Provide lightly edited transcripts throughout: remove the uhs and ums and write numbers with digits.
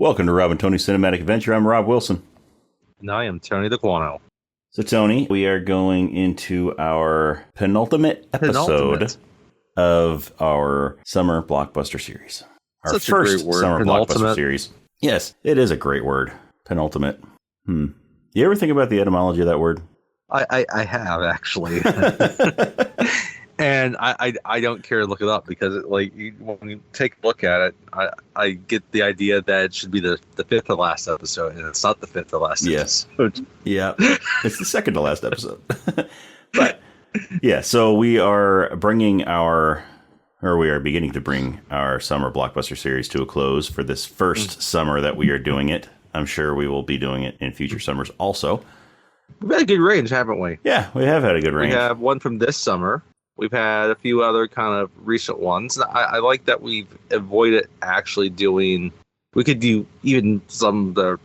Welcome to Rob and Tony's Cinematic Adventure. I'm Rob Wilson. And I am Tony the Guano. So, Tony, we are going into our penultimate episode of our summer blockbuster series. Our Such first a great word, summer penultimate. blockbuster series. Yes, it is a great word. Penultimate. You ever think about the etymology of that word? I have, actually. And I don't care to look it up because when you take a look at it, I get the idea that it should be the fifth to last episode, and it's not the fifth to last episode. Yeah, it's the second to last episode. But yeah, so we are beginning to bring our summer blockbuster series to a close for this first summer that we are doing it. I'm sure we will be doing it in future summers also. We've had a good range, haven't we? Yeah, we have had a good range. We have one from this summer. We've had a few other kind of recent ones. I like that we've avoided actually doing. We could do even some of the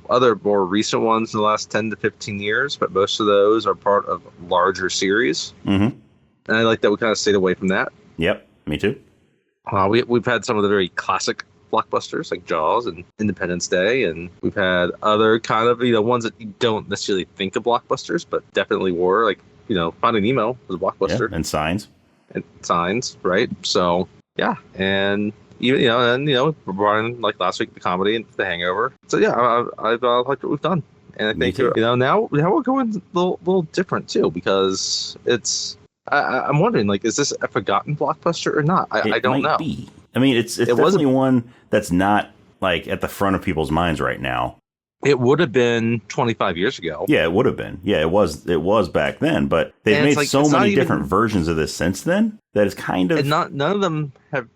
other more recent ones in the last 10 to 15 years, but most of those are part of larger series. Mm-hmm. And I like that we kind of stayed away from that. Yep, me too. We've had some of the very classic blockbusters like Jaws and Independence Day, and we've had other kind of ones that you don't necessarily think of blockbusters, but definitely were, like Finding Nemo was a blockbuster. Yeah, and Signs, right? So yeah, and even Brian, like last week, the comedy and The Hangover. So yeah, I've liked what we've done, and I think now we're going a little different too, because it's. I'm wondering, is this a forgotten blockbuster or not? I don't know. Be. I mean, it's definitely one that's not at the front of people's minds right now. It would have been 25 years ago. Yeah, it would have been. Yeah, it was back then. But they've made so many different versions of this since then that it's kind of... And none of them have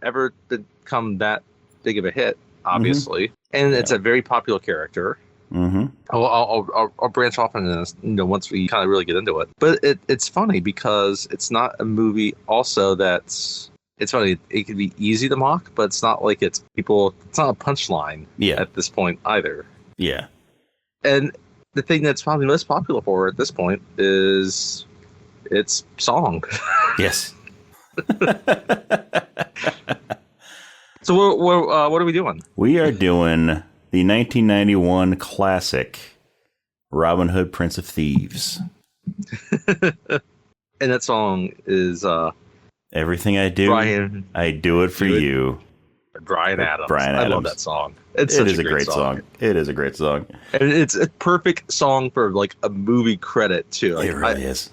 ever become that big of a hit, obviously. Mm-hmm. And it's a very popular character. Mm-hmm. I'll branch off into this, once we kind of really get into it. But it's funny because it's not a movie also that's... It's funny, it can be easy to mock, but it's not like it's not a punchline at this point either. Yeah. And the thing that's probably most popular for her at this point is its song. Yes. So what are we doing? We are doing the 1991 classic Robin Hood, Prince of Thieves. And that song is... Everything I do, I do it for you. Bryan Adams. I love that song. It is a great song. It is a great song. And it's a perfect song for a movie credit too. It really is.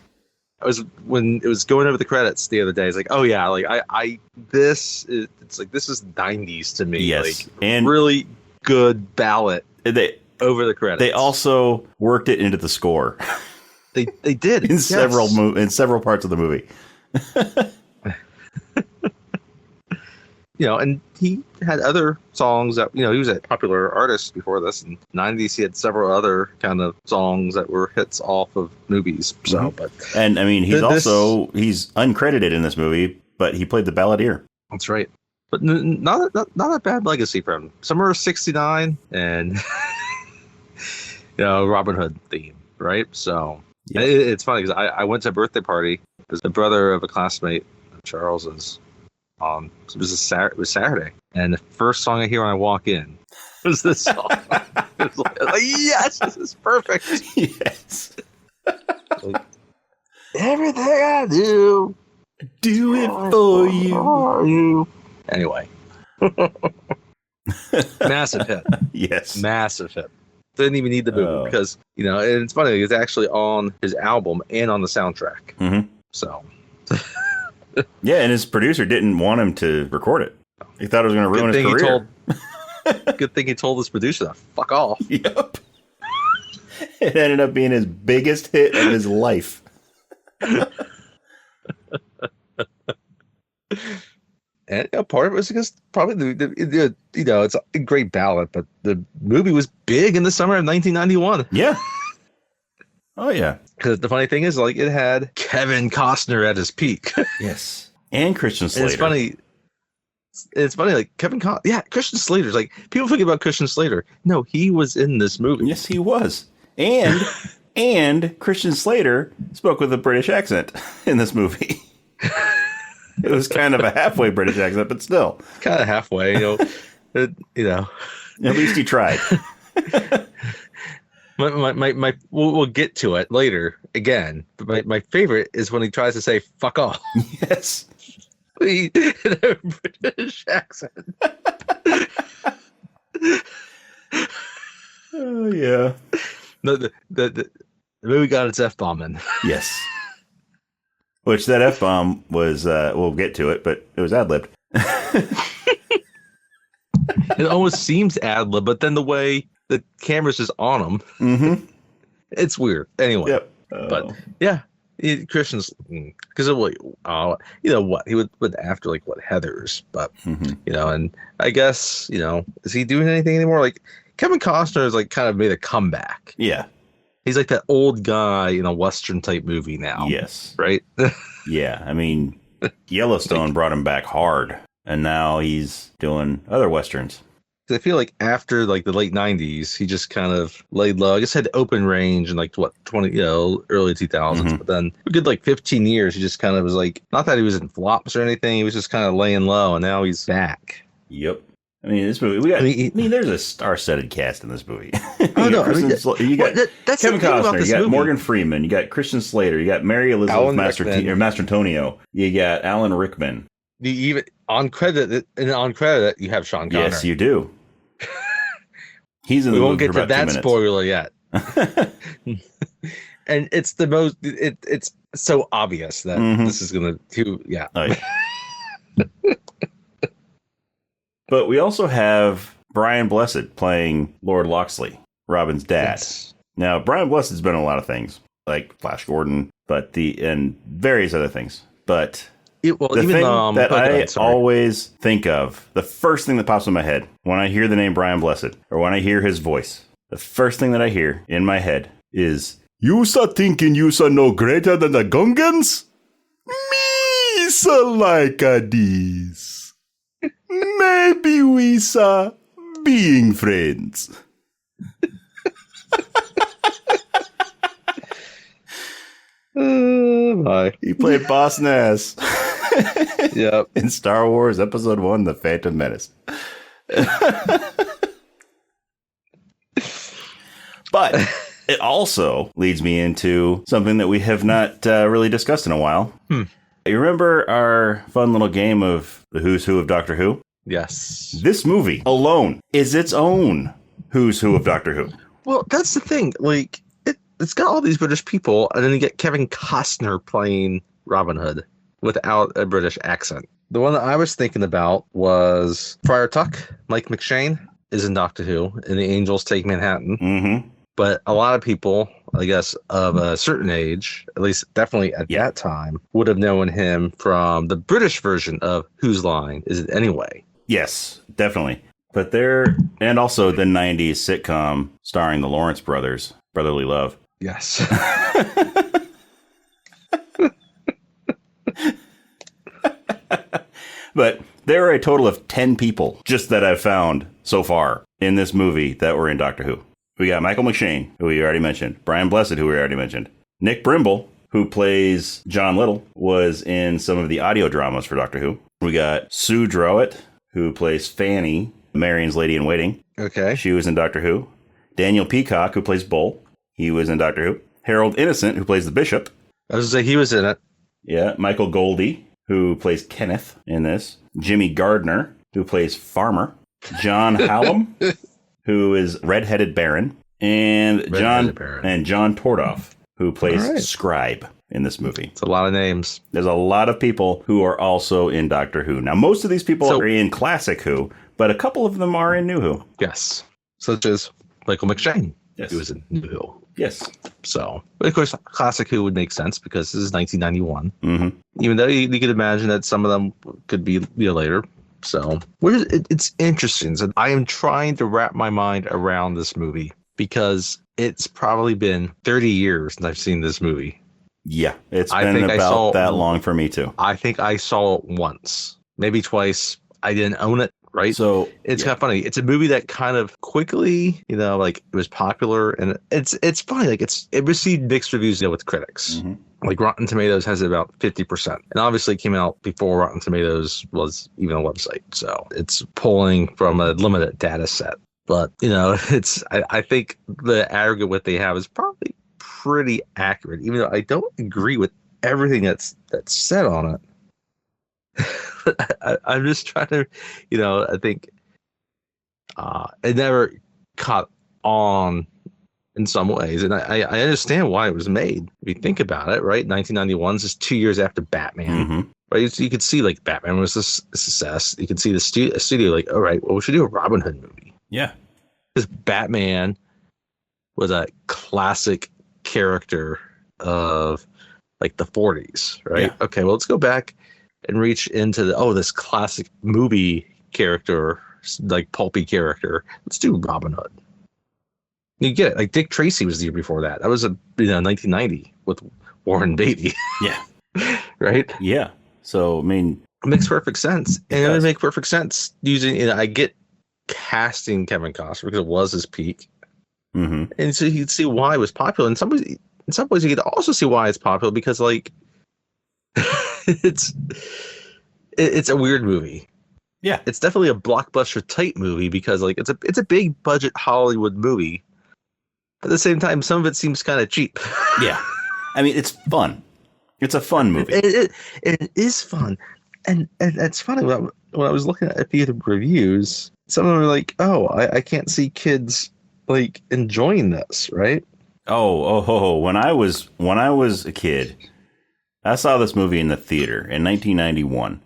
When it was going over the credits the other day, it's oh yeah, this is 90s to me. Yes. And really good ballad over the credits. They also worked it into the score. They did in several parts of the movie. And he had other songs that, he was a popular artist before this. In the 90s, he had several other kind of songs that were hits off of movies. So, but and I mean, he's uncredited in this movie, but he played the balladeer. That's right. But not a bad legacy for him. Summer of '69 and Robin Hood theme, right? So it's funny because I went to a birthday party. It was the brother of a classmate of Charles's. It was Saturday, and the first song I hear when I walk in was this song. It was yes, this is perfect. Yes. Everything I do it for you. Anyway, massive hit. Yes, massive hit. Didn't even need the movie because and it's funny. It's actually on his album and on the soundtrack. Mm-hmm. So. Yeah, and his producer didn't want him to record it. He thought it was going to ruin his career. Good thing he told his producer to fuck off. Yep. It ended up being his biggest hit of his life. And part of it was because probably it's a great ballad, but the movie was big in the summer of 1991. Yeah. Oh, yeah. Because the funny thing is, it had Kevin Costner at his peak. Yes. And Christian Slater. And it's funny, Christian Slater's people forget about Christian Slater. No, he was in this movie. Yes, he was. And Christian Slater spoke with a British accent in this movie. It was kind of a halfway British accent, but still. Kind of halfway, At least he tried. We'll get to it later again. But my favorite is when he tries to say "fuck off." Yes. In a British accent. Oh yeah. No, the movie got its F-bomb in. Yes. Which that F-bomb was, we'll get to it, but it was ad-libbed. It almost seems ad-lib, but then the way the camera's just on him, it's weird. Anyway, yep. But yeah, Christian's, because you know what, he would after like what Heathers, but you know, and I guess, you know, is he doing anything anymore? Like Kevin Costner has like kind of made a comeback. Yeah. He's like that old guy in a Western type movie now. Yes. Right? Yeah. I mean, Yellowstone brought him back hard, and now he's doing other Westerns. I feel like after like the late 90s, he just kind of laid low. I guess had open range in like what 20, you know, early 2000s. But then a good like 15 years, he just kind of was like, not that he was in flops or anything. He was just kind of laying low, and now he's back. Yep. I mean, this movie, there's a star-studded cast in this movie. Oh, no. You got that's Kevin Costner, you got movie. Morgan Freeman, you got Christian Slater, you got Mary Elizabeth Mastrantonio, you got Alan Rickman. Even on credit, you have Sean Connery. Yes, you do. He's in the we movie won't get for to about that 2 spoiler yet. And it's the most, it's so obvious that this is going to, yeah. Oh, yeah. But we also have Brian Blessed playing Lord Loxley, Robin's dad. Yes. Now, Brian Blessed's been in a lot of things, like Flash Gordon, and various other things. But the thing that I always think of, the first thing that pops in my head when I hear the name Brian Blessed, or when I hear his voice, the first thing that I hear in my head is, "You sa thinking you sa no greater than the Gungans? Me sa like a this. Maybe we sa being friends." My. He played Boss Nass. Yep. In Star Wars Episode 1, The Phantom Menace. But it also leads me into something that we have not really discussed in a while. You remember our fun little game of the Who's Who of Doctor Who? Yes. This movie alone is its own Who's Who of Doctor Who. Well, that's the thing. Like, it's got all these British people, and then you get Kevin Costner playing Robin Hood without a British accent. The one that I was thinking about was Friar Tuck. Mike McShane is in Doctor Who, and the Angels Take Manhattan. But a lot of people, I guess, of a certain age, at least definitely at that time, would have known him from the British version of Whose Line Is It Anyway? Yes, definitely. But and also the 90s sitcom starring the Lawrence brothers, Brotherly Love. Yes. But there are a total of 10 people just that I've found so far in this movie that were in Doctor Who. We got Michael McShane, who we already mentioned. Brian Blessed, who we already mentioned. Nick Brimble, who plays John Little, was in some of the audio dramas for Doctor Who. We got Sue Drowett, who plays Fanny, Marion's Lady in Waiting. Okay. She was in Doctor Who. Daniel Peacock, who plays Bull. He was in Doctor Who. Harold Innocent, who plays the Bishop. I was going to say he was in it. Yeah. Michael Goldie, who plays Kenneth in this. Jimmy Gardner, who plays Farmer. John Hallam, who is Red-Headed Baron. And John Tordoff, who plays Scribe in this movie. It's a lot of names. There's a lot of people who are also in Doctor Who. Now, most of these people are in Classic Who, but a couple of them are in New Who. Yes. Such as Michael McShane, who was in New Who. Yes. So, but of course, Classic Who would make sense because this is 1991. Even though you could imagine that some of them could be later. So, it's interesting. So I am trying to wrap my mind around this movie because it's probably been 30 years since I've seen this movie. Yeah, it's been about that long for me too. I think I saw it once, maybe twice. I didn't own it. Right. So it's kind of funny. It's a movie that kind of quickly, like it was popular, and it's funny. Like it received mixed reviews with critics. Like Rotten Tomatoes has about 50%, and obviously it came out before Rotten Tomatoes was even a website. So it's pulling from a limited data set. But I think the aggregate what they have is probably pretty accurate, even though I don't agree with everything that's said on it. I'm just trying to, I think it never caught on in some ways, and I understand why it was made. If you think about it, right? 1991 is just 2 years after Batman. Mm-hmm. Right, so you could see like Batman was a success. You can see the studio like, all right, well, we should do a Robin Hood movie. Yeah, because Batman was a classic character of like the 40s, right? Yeah. Okay, well, let's go back and reach into this classic movie character, like pulpy character. Let's do Robin Hood. You get it. Like Dick Tracy was the year before that. That was 1990 with Warren Beatty. Yeah. Right? Yeah. So, I mean, it makes perfect sense. And it would make perfect sense using, I get casting Kevin Costner because it was his peak. Mm-hmm. And so you can see why it was popular. In some ways, you could also see why it's popular because, like, it's a weird movie. Yeah, it's definitely a blockbuster type movie because, like, it's a big budget Hollywood movie. At the same time, some of it seems kind of cheap. Yeah, I mean, it's fun. It's a fun movie. It is fun, and it's funny when I was looking at a few of the reviews. Some of them were like, "Oh, I can't see kids like enjoying this," right? Oh! When I was a kid, I saw this movie in the theater in 1991.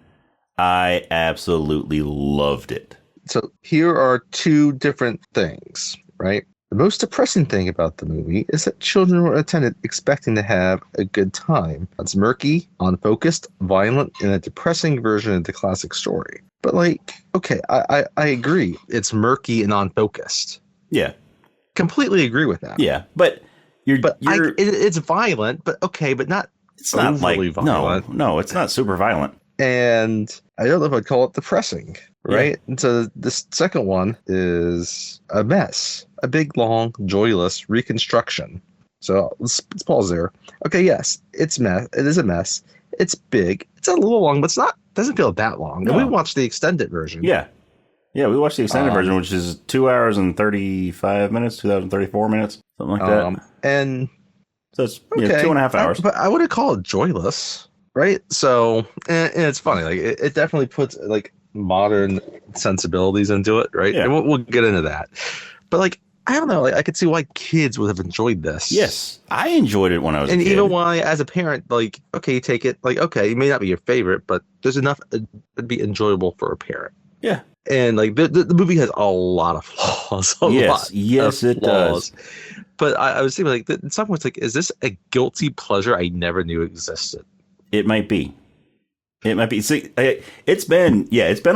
I absolutely loved it. So here are two different things, right? The most depressing thing about the movie is that children were attended expecting to have a good time. It's murky, unfocused, violent, and a depressing version of the classic story. But, like, okay, I agree. It's murky and unfocused. Yeah. Completely agree with that. Yeah, but it's violent, but okay, but not it's not like violent. No, it's not super violent. And I don't know if I'd call it depressing, right? Yeah. And so the second one is a mess, a big, long, joyless reconstruction. So let's pause there. Okay, yes, it's mess. It is a mess. It's big. It's a little long, but doesn't feel that long. No. And we watched the extended version. Yeah. Yeah, we watched the extended version, which is 2 hours and 35 minutes, 2,034 minutes, something like that. And so it's 2.5 hours. But I wouldn't call it joyless. Right, so and it's funny. Like it definitely puts like modern sensibilities into it, right? Yeah. And we'll get into that. But like I don't know, like I could see why kids would have enjoyed this. Yes, I enjoyed it when I was a kid. And even why, as a parent, like okay, you take it. Like okay, it may not be your favorite, but there's enough it'd be enjoyable for a parent. Yeah, and like the movie has a lot of flaws. Yes, it does. But I was thinking, like in some ways, like is this a guilty pleasure I never knew existed? It might be. It might be. See, it's been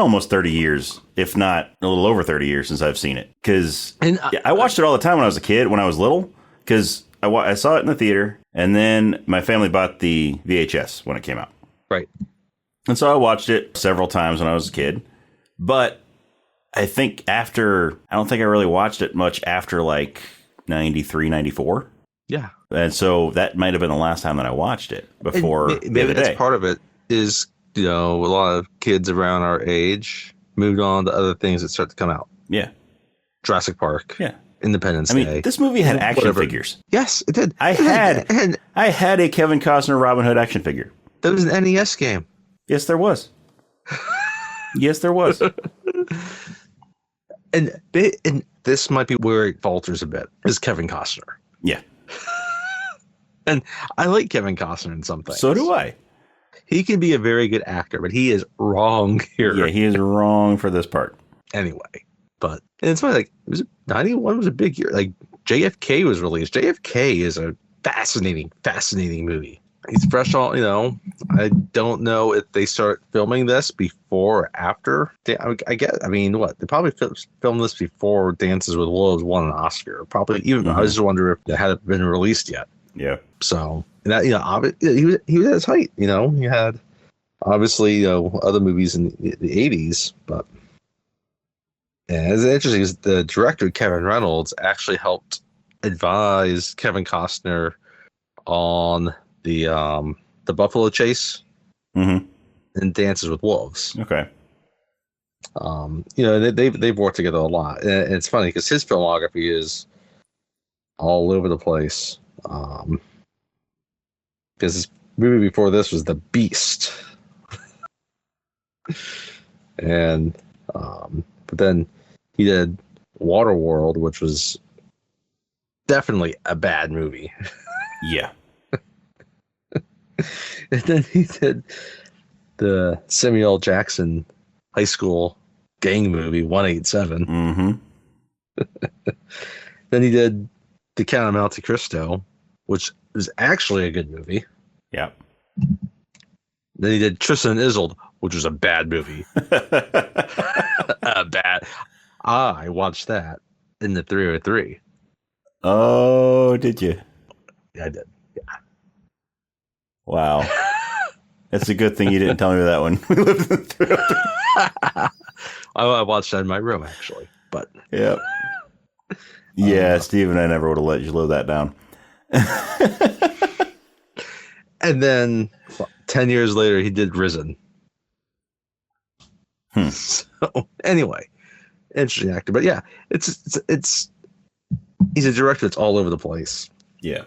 almost 30 years, if not a little over 30 years since I've seen it. Because I watched it all the time when I was a kid, when I was little. Because I saw it in the theater, and then my family bought the VHS when it came out. Right. And so I watched it several times when I was a kid. But I think I don't think I really watched it much after like 93, 94. Yeah. And so that might have been the last time that I watched it before. Maybe that's part of it is, a lot of kids around our age moved on to other things that start to come out. Yeah. Jurassic Park. Yeah. Independence Day. I mean, this movie had action figures. Yes, it did. I had a Kevin Costner Robin Hood action figure. That was an NES game. Yes, there was. Yes, there was. And this might be where it falters a bit, is Kevin Costner. Yeah. And I like Kevin Costner in some things. So do I. He can be a very good actor, but he is wrong here. Yeah, he is wrong for this part. Anyway, and it's funny, like, 91 was a big year. Like, JFK was released. JFK is a fascinating movie. He's fresh on, I don't know if they start filming this before or after. I guess, what? They probably filmed this before Dances with Wolves won an Oscar. Probably even, I was just wondering if it hadn't been released yet. Yeah. So, that, he was at his height, He had, obviously, other movies in the 80s, but. And it's interesting is the director, Kevin Reynolds, actually helped advise Kevin Costner on the Buffalo Chase and Dances with Wolves. Okay. They've worked together a lot, and it's funny because his filmography is all over the place. Because his movie before this was The Beast, and but then he did Waterworld, which was definitely a bad movie. Yeah. And then he did the Samuel L. Jackson high school gang movie 187. Mm-hmm. Then he did The Count of Monte Cristo, which is actually a good movie. Yeah. Then he did Tristan and Isolde, which was a bad movie. Bad. I watched that in the 303. Oh, did you? Yeah, I did. Yeah. Wow. It's a good thing you didn't tell me that one. We lived in 303. I watched that in my room, actually. But yep. Yeah, Steve and I never would have let you live that down. And then 10 years later, he did Risen. So anyway, interesting actor. But yeah, it's he's a director that's all over the place. Yeah.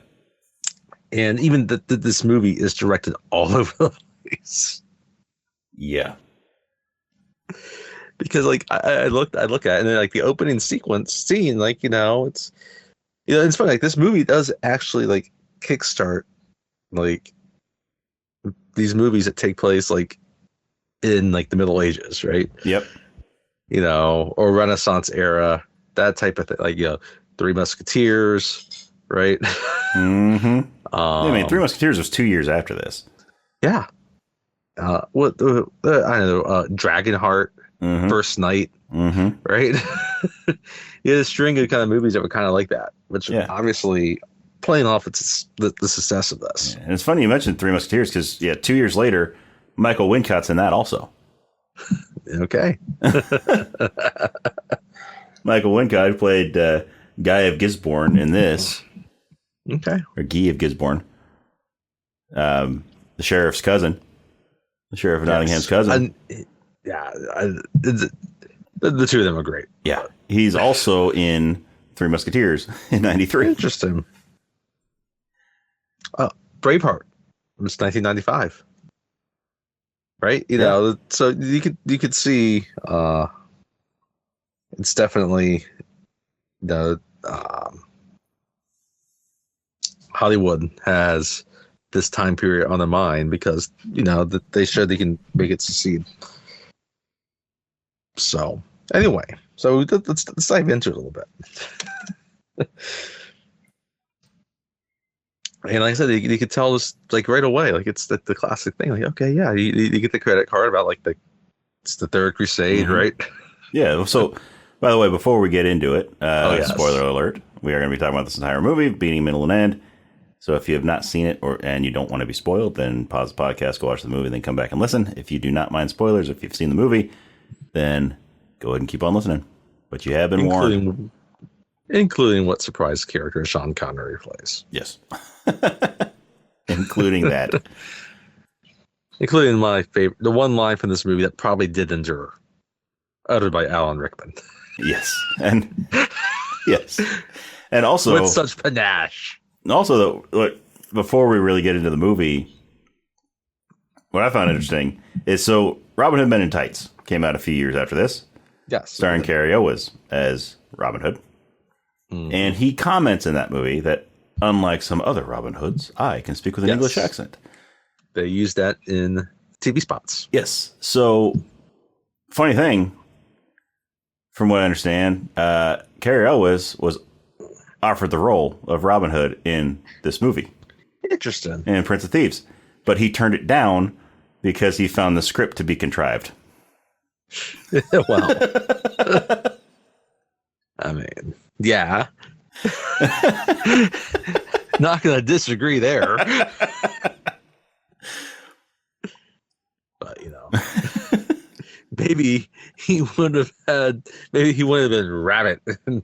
And even this movie is directed all over the place. Yeah. Because like I look at it, and then like the opening sequence scene, like it's it's funny. Like this movie does actually like kickstart like these movies that take place like in like the Middle Ages, right? Yep. Or Renaissance era, that type of thing. Like Three Musketeers, right? Mm-hmm. I mean, Three Musketeers was 2 years after this. Yeah. I don't know, Dragonheart, First Night, right? You had a string of kind of movies that were kind of like that, which obviously playing off the success of this. Yeah. And it's funny you mentioned Three Musketeers because 2 years later, Michael Wincott's in that also. Okay. Michael Wincott played Guy of Gisborne in this. Okay. Or Guy of Gisborne. The sheriff's cousin. The sheriff of Nottingham's cousin. The two of them are great. Yeah. He's also in Three Musketeers in 93. Interesting. Braveheart. It was 1995. Right? So you could see it's definitely the Hollywood has this time period on their mind because that they showed they can make it succeed. So anyway, let's dive into it a little bit. And like I said, you could tell this like right away, like it's the classic thing. Like, okay, yeah, you get the credit card about like it's the Third Crusade, right? Yeah. So, by the way, before we get into it, yes. Spoiler alert: we are going to be talking about this entire movie, beginning, middle, and end. So, if you have not seen it and you don't want to be spoiled, then pause the podcast, go watch the movie, then come back and listen. If you do not mind spoilers, if you've seen the movie, then go ahead and keep on listening. But you have been warned. Including what surprise character Sean Connery plays. Yes. Including that. Including my favorite, the one line from this movie that probably did endure, uttered by Alan Rickman. Yes. And yes. And also with such panache. Also, before we really get into the movie, what I found interesting is so Robin Hood Men in Tights came out a few years after this. Yes. Starring Cary Elwes as Robin Hood. And he comments in that movie that, unlike some other Robin Hoods, I can speak with an English accent. They use that in TV spots. Yes. So, funny thing, from what I understand, Cary Elwes was offered the role of Robin Hood in this movie. Interesting. In Prince of Thieves. But he turned it down because he found the script to be contrived. Well, I mean, yeah. Not going to disagree there. But, maybe he would have been Rabbit and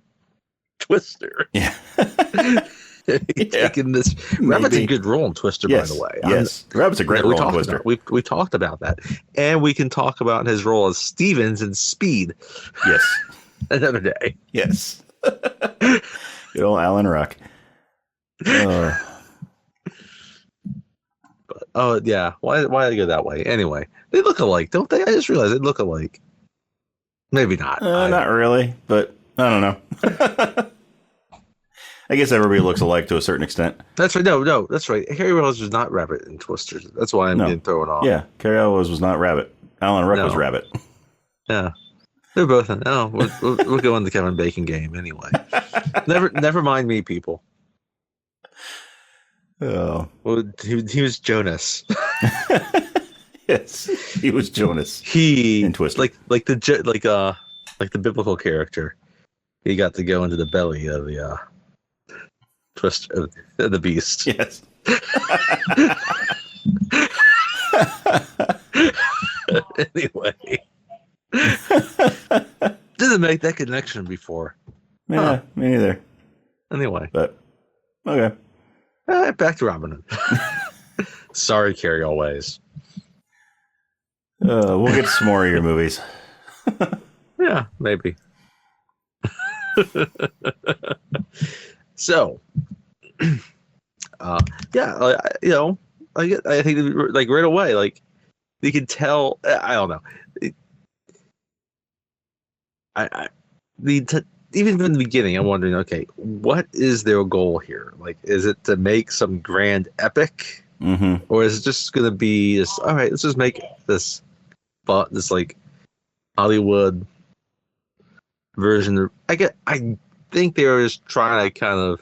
Twister. Yeah. taking this. Rabbit's a good role in Twister, yes. by the way. Yes, Rabbit's a great role in Twister. We talked about that, and we can talk about his role as Stevens in Speed. Yes, another day. Yes, good old Alan Ruck. Oh yeah, why did they go that way? Anyway, they look alike, don't they? I just realized they look alike. Maybe not. Not really, but I don't know. I guess everybody looks alike to a certain extent. That's right. No, that's right. Harry Wells was not Rabbit in Twister. That's why I'm getting thrown off. Yeah, Harry Wells was not Rabbit. Alan Ruck was Rabbit. Yeah, they're both. No, we'll go in the Kevin Bacon game anyway. Never mind me, people. Oh, well, he was Jonas. Yes, he was Jonas. He in Twister, like the biblical character. He got to go into the belly of the Twister, the beast. Yes. Anyway, didn't make that connection before. Yeah, me neither. Anyway, but okay. Back to Robin Hood. Sorry, Carrie, always. We'll get some more of your movies. Yeah, maybe. So, I think like right away, like you can tell. I don't know. Even from the beginning, I'm wondering, okay, what is their goal here? Like, is it to make some grand epic, or is it just going to be just all right? Let's just make this like Hollywood version. I think they were just trying to kind of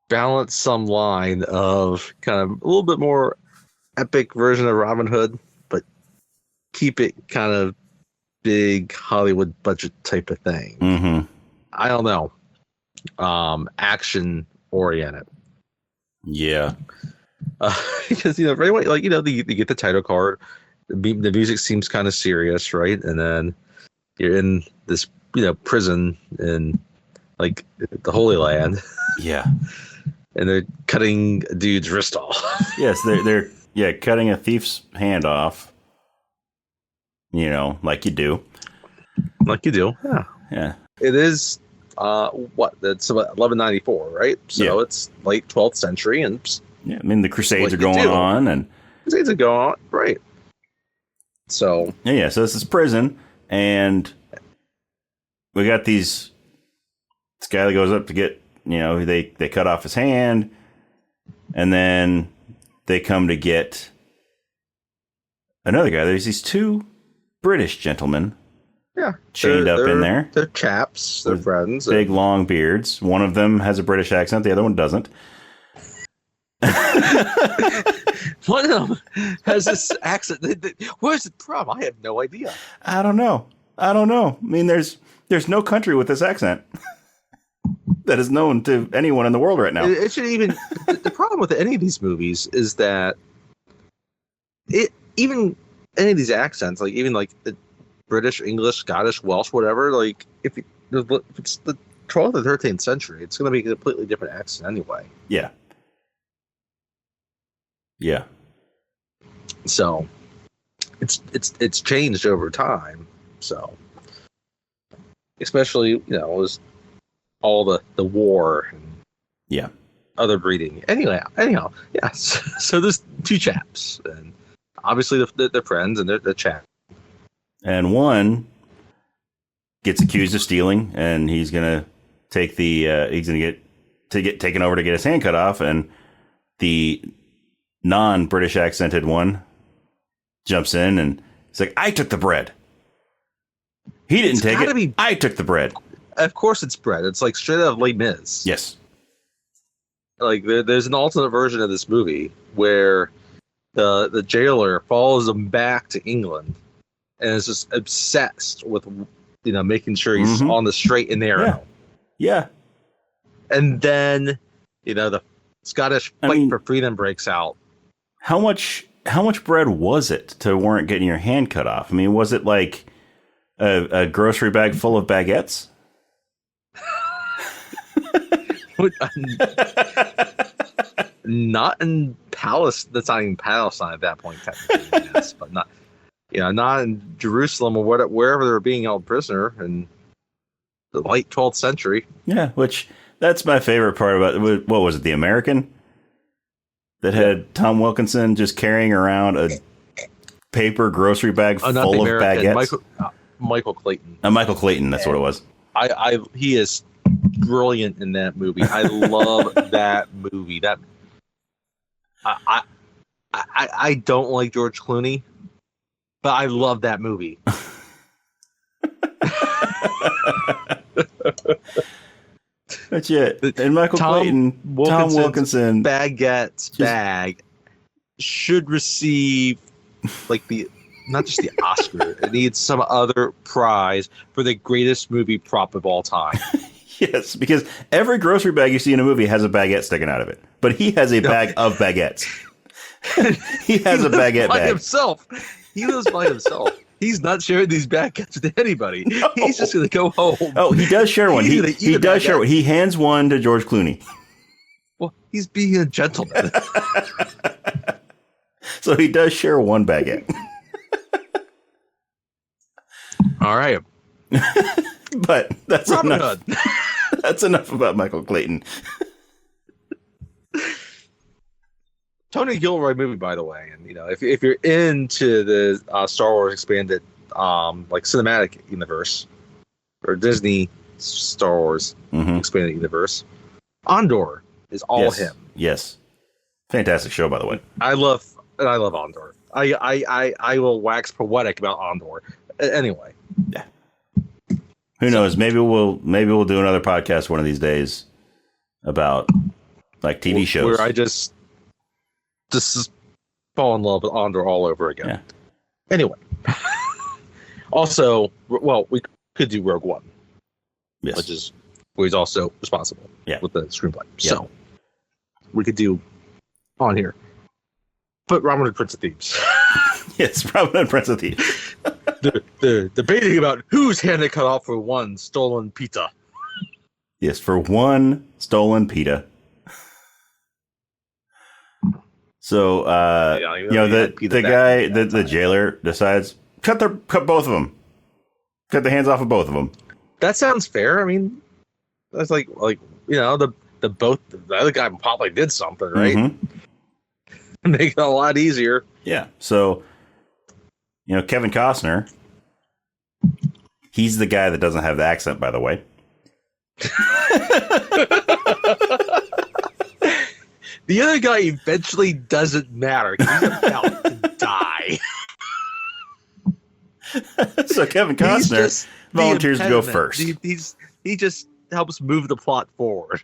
balance some line of kind of a little bit more epic version of Robin Hood, but keep it kind of big Hollywood budget type of thing. I don't know. Action oriented. Yeah. Because right away, like you get the title card, the music seems kind of serious, right? And then you're in this prison in like the Holy Land. Yeah. And they're cutting a dude's wrist off. Yes, they're cutting a thief's hand off. Like you do. Like you do. Yeah. Yeah. It is that's about 1194, right? So it's late 12th century, and yeah, I mean the Crusades are going on, and Crusades are going on, right? So so this is prison, and we got this guy that goes up to get they cut off his hand, and then they come to get another guy. There's these two British gentlemen, chained up in there. They're chaps. They're friends. Big long beards. One of them has a British accent. The other one doesn't. One of them has this accent. Where's it from? I have no idea. I don't know. I mean, there's no country with this accent that is known to anyone in the world right now. It should even. The problem with any of these movies is that even any of these accents, like even like the British, English, Scottish, Welsh, whatever, like if it's the 12th or 13th century, it's going to be a completely different accent anyway. Yeah. Yeah. So it's changed over time. So especially was all the war and other breeding. Anyhow, yes. So there's two chaps, and obviously they're friends and they're chaps. And one gets accused of stealing, and he's gonna take he's gonna get taken over to get his hand cut off, and the non-British accented one jumps in and he's like, "I took the bread. He didn't take it. I took the bread." Of course, it's bread. It's like straight out of Les Mis. Yes. Like there's an alternate version of this movie where the jailer follows him back to England and is just obsessed with making sure he's on the straight and narrow. Yeah. And then the Scottish fight for freedom breaks out. How much bread was it to warrant getting your hand cut off? I mean, was it like a grocery bag full of baguettes? Not in Palestine. That's not even Palestine at that point, technically. Yes, but not, not in Jerusalem or wherever they were being held prisoner in the late 12th century. Yeah, which that's my favorite part about what was it, The American? That had Tom Wilkinson just carrying around a paper grocery bag full of baguettes. Michael Clayton. Michael Clayton, that's what it was. He is brilliant in that movie. I love that movie. I don't like George Clooney, but I love that movie. That's it. And Michael Clayton, Tom Wilkinson baguettes bag should receive not just the Oscar. It needs some other prize for the greatest movie prop of all time. Yes, because every grocery bag you see in a movie has a baguette sticking out of it, but he has a bag of baguettes. He has a baguette bag himself. He lives by himself. He's not sharing these baguettes with anybody. No. He's just going to go home. Oh, he does share one. He does share one. He hands one to George Clooney. Well, he's being a gentleman. So he does share one baguette. All right. But that's Robin enough. Hood. That's enough about Michael Clayton. Tony Gilroy movie, by the way, and if you're into the Star Wars expanded cinematic universe or Disney Star Wars expanded universe, Andor is all him. Yes, fantastic show, by the way. I love Andor. I will wax poetic about Andor. Anyway, yeah. Who knows? Maybe we'll do another podcast one of these days about TV shows where I just fall in love with Andor all over again. Yeah. Anyway, also, we could do Rogue One, yes, which is where he's also responsible with the screenplay. Yeah. So we could do on here, but Robin Hood, Prince of Thieves. Yes, Robin Hood, Prince of Thieves. the debating about whose hand they cut off for one stolen pita. Yes, for one stolen pita. So, the guy, the jailer decides cut both of them, cut the hands off of both of them. That sounds fair. I mean, that's the other guy probably did something, right? Mm-hmm. Make it a lot easier. Yeah. So, Kevin Costner, he's the guy that doesn't have the accent, by the way. The other guy eventually doesn't matter. He's about to die. So Kevin Costner volunteers to go first. He just helps move the plot forward.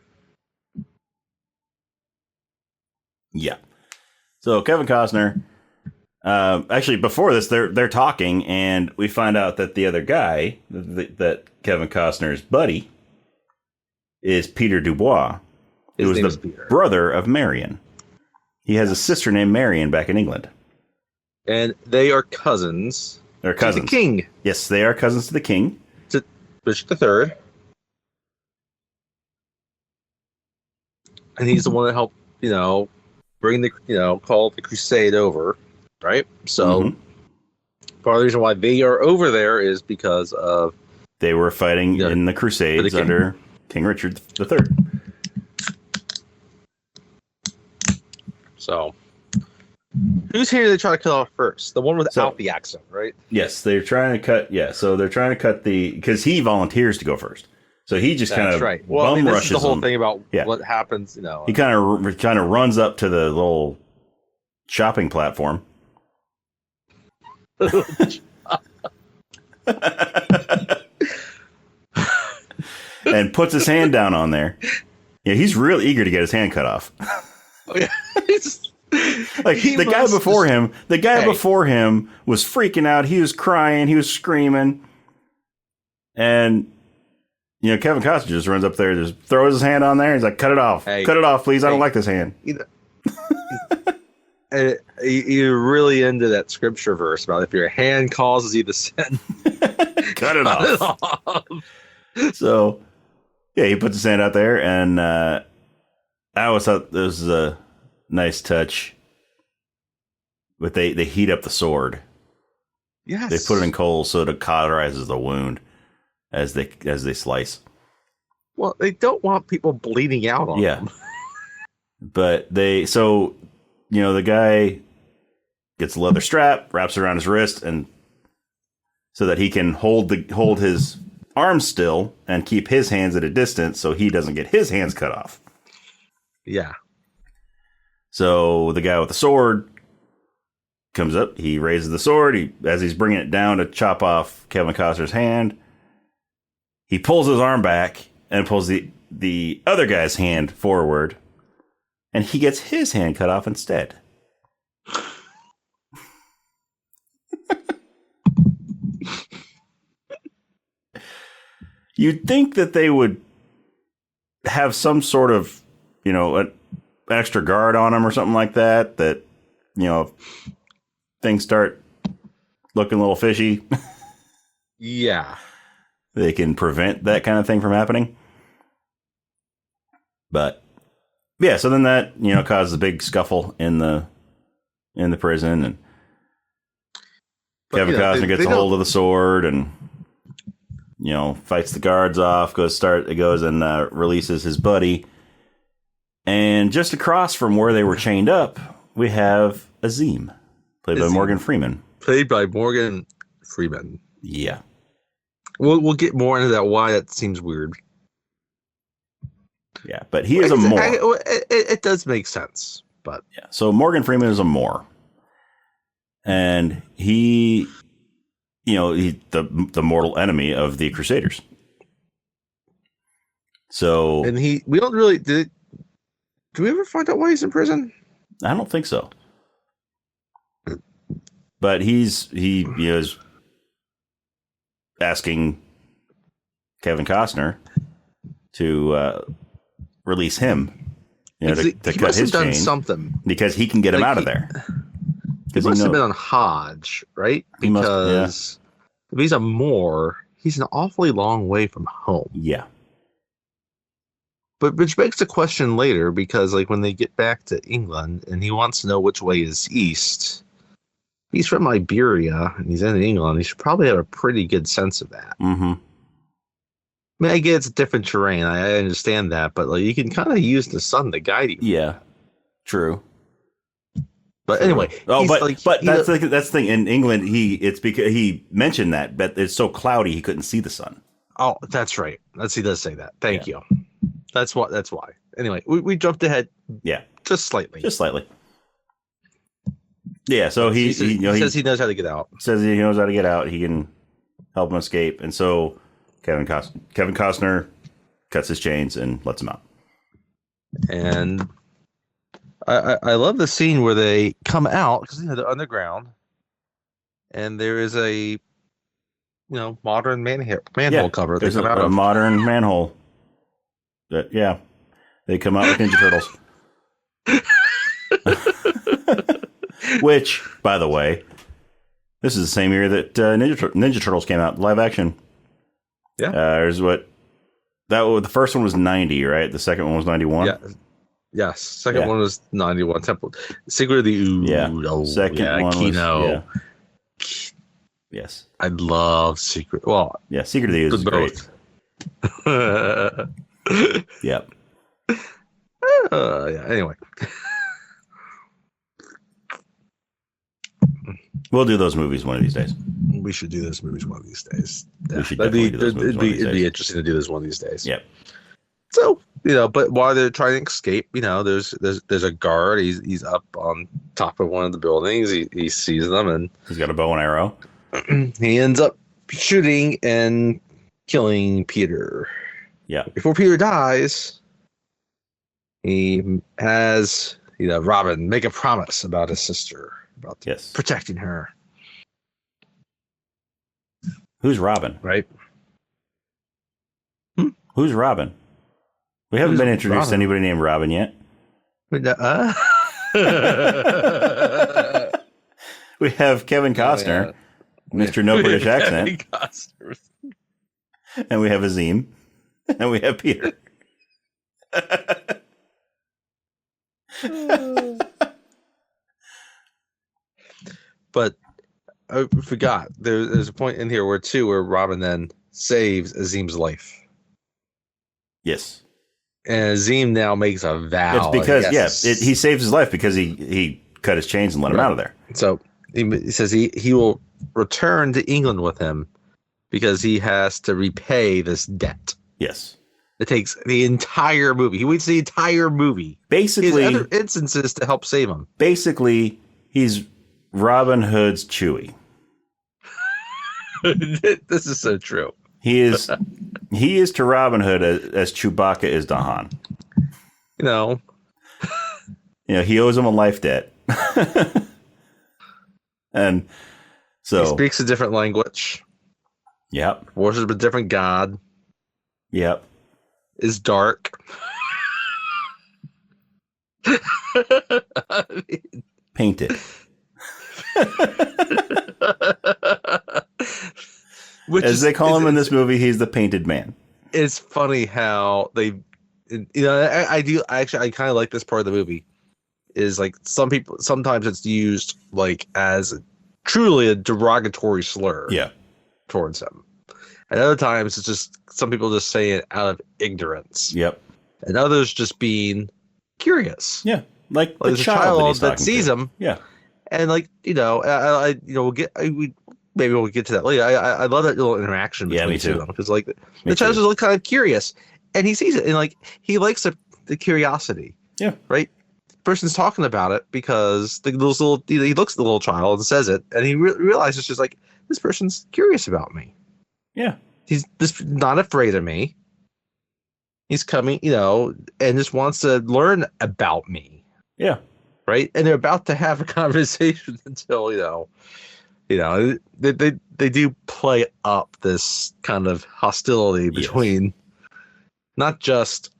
Yeah. So Kevin Costner, actually before this, they're talking, and we find out that the other guy, that Kevin Costner's buddy, is Peter Dubois. It was the brother of Marion. He has a sister named Marion back in England. And they are cousins. They're cousins. To the king. Yes, they are cousins to the king. To Richard III. And he's the one that helped, bring call the crusade over. Right? So, part of the reason why they are over there is because of... They were fighting in the crusades under King Richard III. So, whose hand do they try to cut off first? The one without the accent, right? Yes, they're trying to cut. Yeah, so they're trying to cut because he volunteers to go first. So he just kind of bum rushes. This is the whole them. thing about what happens. He kind of runs up to the little shopping platform. And puts his hand down on there. Yeah, he's real eager to get his hand cut off. Oh, yeah. The guy before him was freaking out. He was crying. He was screaming. And, Kevin Costner just runs up there, just throws his hand on there. He's like, cut it off. Hey, cut it off, please. I don't like this hand. You're really into that scripture verse about if your hand causes you to sin. Cut it off. So, Yeah, he puts his hand out there, and I always thought this was a nice touch. But they heat up the sword. Yes. They put it in coals so it cauterizes the wound as they slice. Well, they don't want people bleeding out on them. But the guy gets a leather strap, wraps it around his wrist, and so that he can hold his arms still and keep his hands at a distance so he doesn't get his hands cut off. Yeah. So the guy with the sword comes up, he raises the sword, as he's bringing it down to chop off Kevin Costner's hand, he pulls his arm back and pulls the other guy's hand forward, and he gets his hand cut off instead. You'd think that they would have some sort of, an extra guard on him or something like that, if things start looking a little fishy. Yeah. They can prevent that kind of thing from happening. But yeah, so then that, causes a big scuffle in the prison, and Kevin Costner gets a hold of the sword and fights the guards off, goes and releases his buddy. And just across from where they were chained up, we have Azim, played by Morgan Freeman. Yeah. We'll get more into that, why that seems weird. Yeah, but he is a Moor. It does make sense, but yeah. So Morgan Freeman is a Moor, and he's the mortal enemy of the Crusaders. So, and we don't really do we ever find out why he's in prison? I don't think so. But he is asking Kevin Costner to release him, to cut his chains, something because he can get him out of there. He must have been on Hodge, right? Because if he's a Moor, he's an awfully long way from home. Yeah. But which begs the question later, because when they get back to England and he wants to know which way is east, he's from Iberia and he's in England. He should probably have a pretty good sense of that. Mm-hmm. I mean, I get it's different terrain. I understand that, but you can kind of use the sun to guide you. Yeah, true. But anyway, but that's the thing. In England, it's because he mentioned that, but it's so cloudy he couldn't see the sun. Oh, that's right. He does say that. Thank you. That's why. Anyway, we jumped ahead. Yeah, just slightly. Yeah. So he says he knows how to get out. Says he knows how to get out. He can help him escape, and so Kevin Costner cuts his chains and lets him out. And I love the scene where they come out because they're underground, and there is a modern manhole cover. There's a modern manhole. They come out like Ninja Turtles. Which, by the way, this is the same year that Ninja Turtles came out live action. Yeah. The first one was 90, right? The second one was 91. Yeah. Yes. Second one was 91. Secret of the Ooze. Yeah. Second one Kino. Was, yes. I love Secret. Well, yeah, Secret of the Ooze is great. Yep. Anyway. We'll do those movies one of these days. We should do those movies one of these days. We should definitely do those movies one of these days. It'd be interesting to do this one of these days. Yep. So, but while they're trying to escape, there's a guard. He's up on top of one of the buildings. He sees them, and he's got a bow and arrow. He ends up shooting and killing Peter. Yeah. Before Peter dies, he has Robin make a promise about his sister, about protecting her. Who's Robin? Right. Who's Robin? We haven't been introduced to anybody named Robin yet. We have Kevin Costner, Mr. No British Accent. And we have Azim. And we have Peter. But I forgot. There's a point in here where Robin then saves Azim's life. Yes. And Azim now makes a vow. It's because, he saves his life because he cut his chains and let him out of there. So he says he will return to England with him because he has to repay this debt. Yes. It takes the entire movie. He waits the entire movie. Basically, he has other instances to help save him. Basically, he's Robin Hood's Chewie. This is so true. He is to Robin Hood as Chewbacca is to Han. You know, he owes him a life debt. And so he speaks a different language. Yep. Worships a different god. Yep. Is dark. Painted. As they call him in this movie, he's the painted man. It's funny how I kind of like this part of the movie. Is like sometimes it's used like as truly a derogatory slur. Yeah. Towards him. And other times it's just some people just say it out of ignorance. Yep. And others just being curious. Yeah. Like the child that sees him. Yeah. And we'll get to that later. I love that little interaction between the two of them because the child's just kind of curious and he sees it and he likes the curiosity. Yeah. Right. The person's talking about it because he looks at the little child and says it and he realizes just like this person's curious about me. Yeah. He's just not afraid of me. He's coming, and just wants to learn about me. Yeah. Right. And they're about to have a conversation until, they do play up this kind of hostility between not just,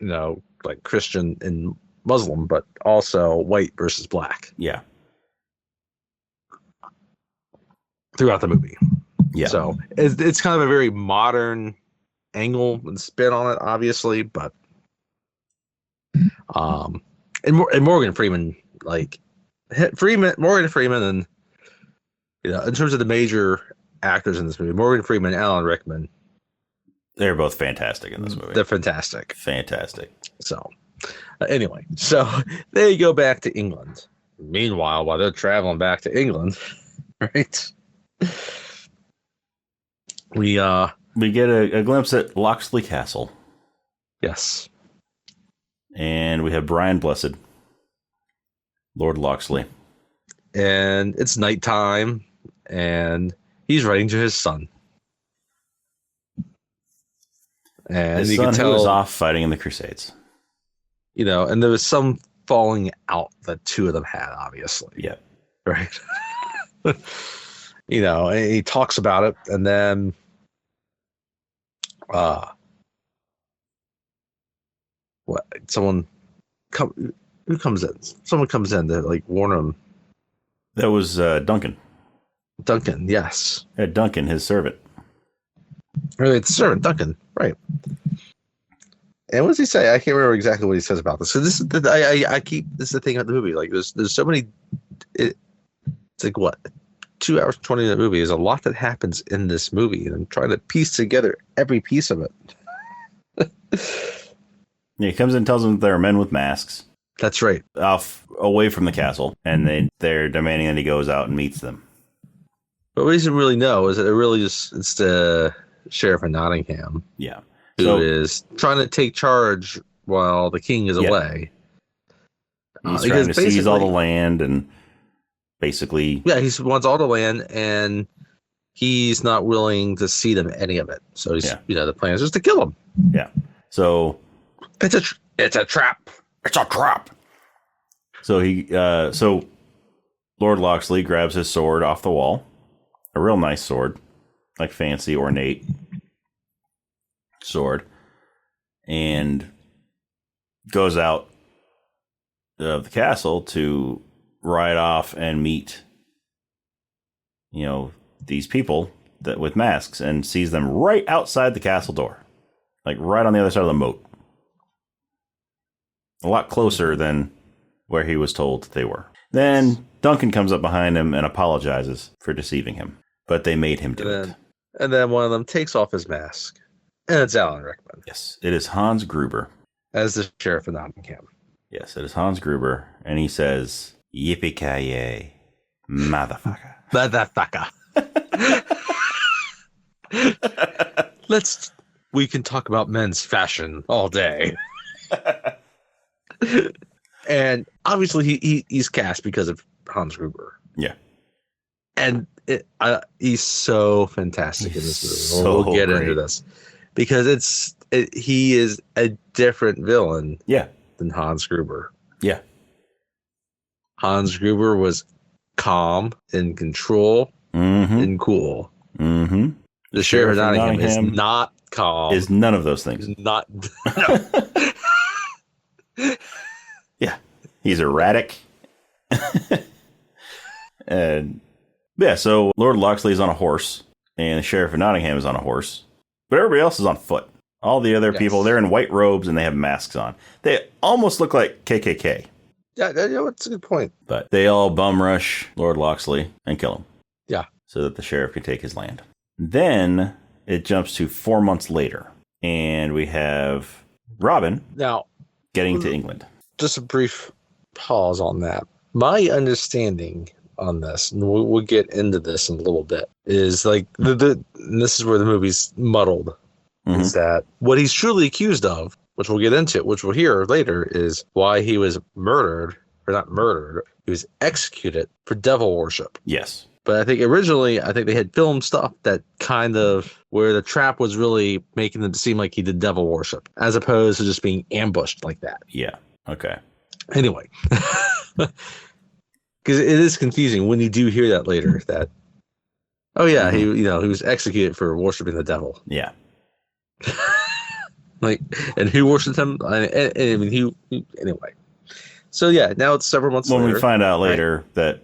like Christian and Muslim, but also white versus black. Yeah. Throughout the movie. Yeah. So it's kind of a very modern angle and spin on it, obviously, but and Morgan Freeman, Morgan Freeman, and in terms of the major actors in this movie, Morgan Freeman, Alan Rickman, they're both fantastic in this movie. They're fantastic. Fantastic. So anyway, so they go back to England. Meanwhile, while they're traveling back to England, right? We get a glimpse at Locksley Castle. Yes. And we have Brian Blessed, Lord Locksley. And it's nighttime, and he's writing to his son. And his son who was off fighting in the Crusades. And there was some falling out that two of them had, obviously. Yeah. Right. And he talks about it, and then who comes in? Someone comes in to warn him. That was Duncan. Duncan, yes. Duncan, his servant. Really, it's servant Duncan, right? And what does he say? I can't remember exactly what he says about this. So this is this is the thing about the movie. There's so many. It's like what? 2 hours 20-minute movie. There's a lot that happens in this movie, and I'm trying to piece together every piece of it. He comes in and tells them that there are men with masks. That's right. Away from the castle, and they're demanding that he goes out and meets them. But what he doesn't really know is that it's the sheriff of Nottingham. Yeah. Who is trying to take charge while the king is away. He's trying to seize all the land and basically... Yeah, he wants all the land, and he's not willing to cede them any of it. So he's, the plan is just to kill him. Yeah. So... It's a trap. It's a trap. So so Lord Locksley grabs his sword off the wall. A real nice sword. Like fancy, ornate sword. And goes out of the castle to ride off and meet, these people with masks, and sees them right outside the castle door like right on the other side of the moat. A lot closer than where he was told they were. Then Duncan comes up behind him and apologizes for deceiving him. But they made him do it. And then one of them takes off his mask. And it's Alan Rickman. Yes, it is Hans Gruber. As the sheriff of Nottingham. Yes, it is Hans Gruber. And he says, yippee-ki-yay, motherfucker. Motherfucker. We can talk about men's fashion all day. And obviously he's cast because of Hans Gruber. Yeah. And he's so fantastic in this movie. So we'll get great. into this. Because he is a different villain than Hans Gruber. Yeah. Hans Gruber was calm, in control, and cool. Mm-hmm. The Sheriff of Nottingham is not calm. Is none of those things. Not. Yeah. He's erratic. And so Lord Loxley's on a horse, and the Sheriff of Nottingham is on a horse, but everybody else is on foot. All the other people, they're in white robes and they have masks on. They almost look like KKK. Yeah, that's a good point. But they all bum rush Lord Loxley and kill him. Yeah. So that the sheriff can take his land. Then it jumps to 4 months later, and we have Robin getting to England. Just a brief pause on that. My understanding on this, and we'll get into this in a little bit, is like and this is where the movie's muddled. Is that what he's truly accused of, which we'll get into, which we'll hear later, is why he was murdered, or not murdered, he was executed for devil worship. Yes. But I think originally, they had filmed stuff that kind of, where the trap was really making them seem like he did devil worship, as opposed to just being ambushed like that. Yeah. Okay. Anyway. Because it is confusing when you do hear that later, that, he was executed for worshiping the devil. Yeah. And who worshipped him? Anyway. So now it's several months later. When we find out later that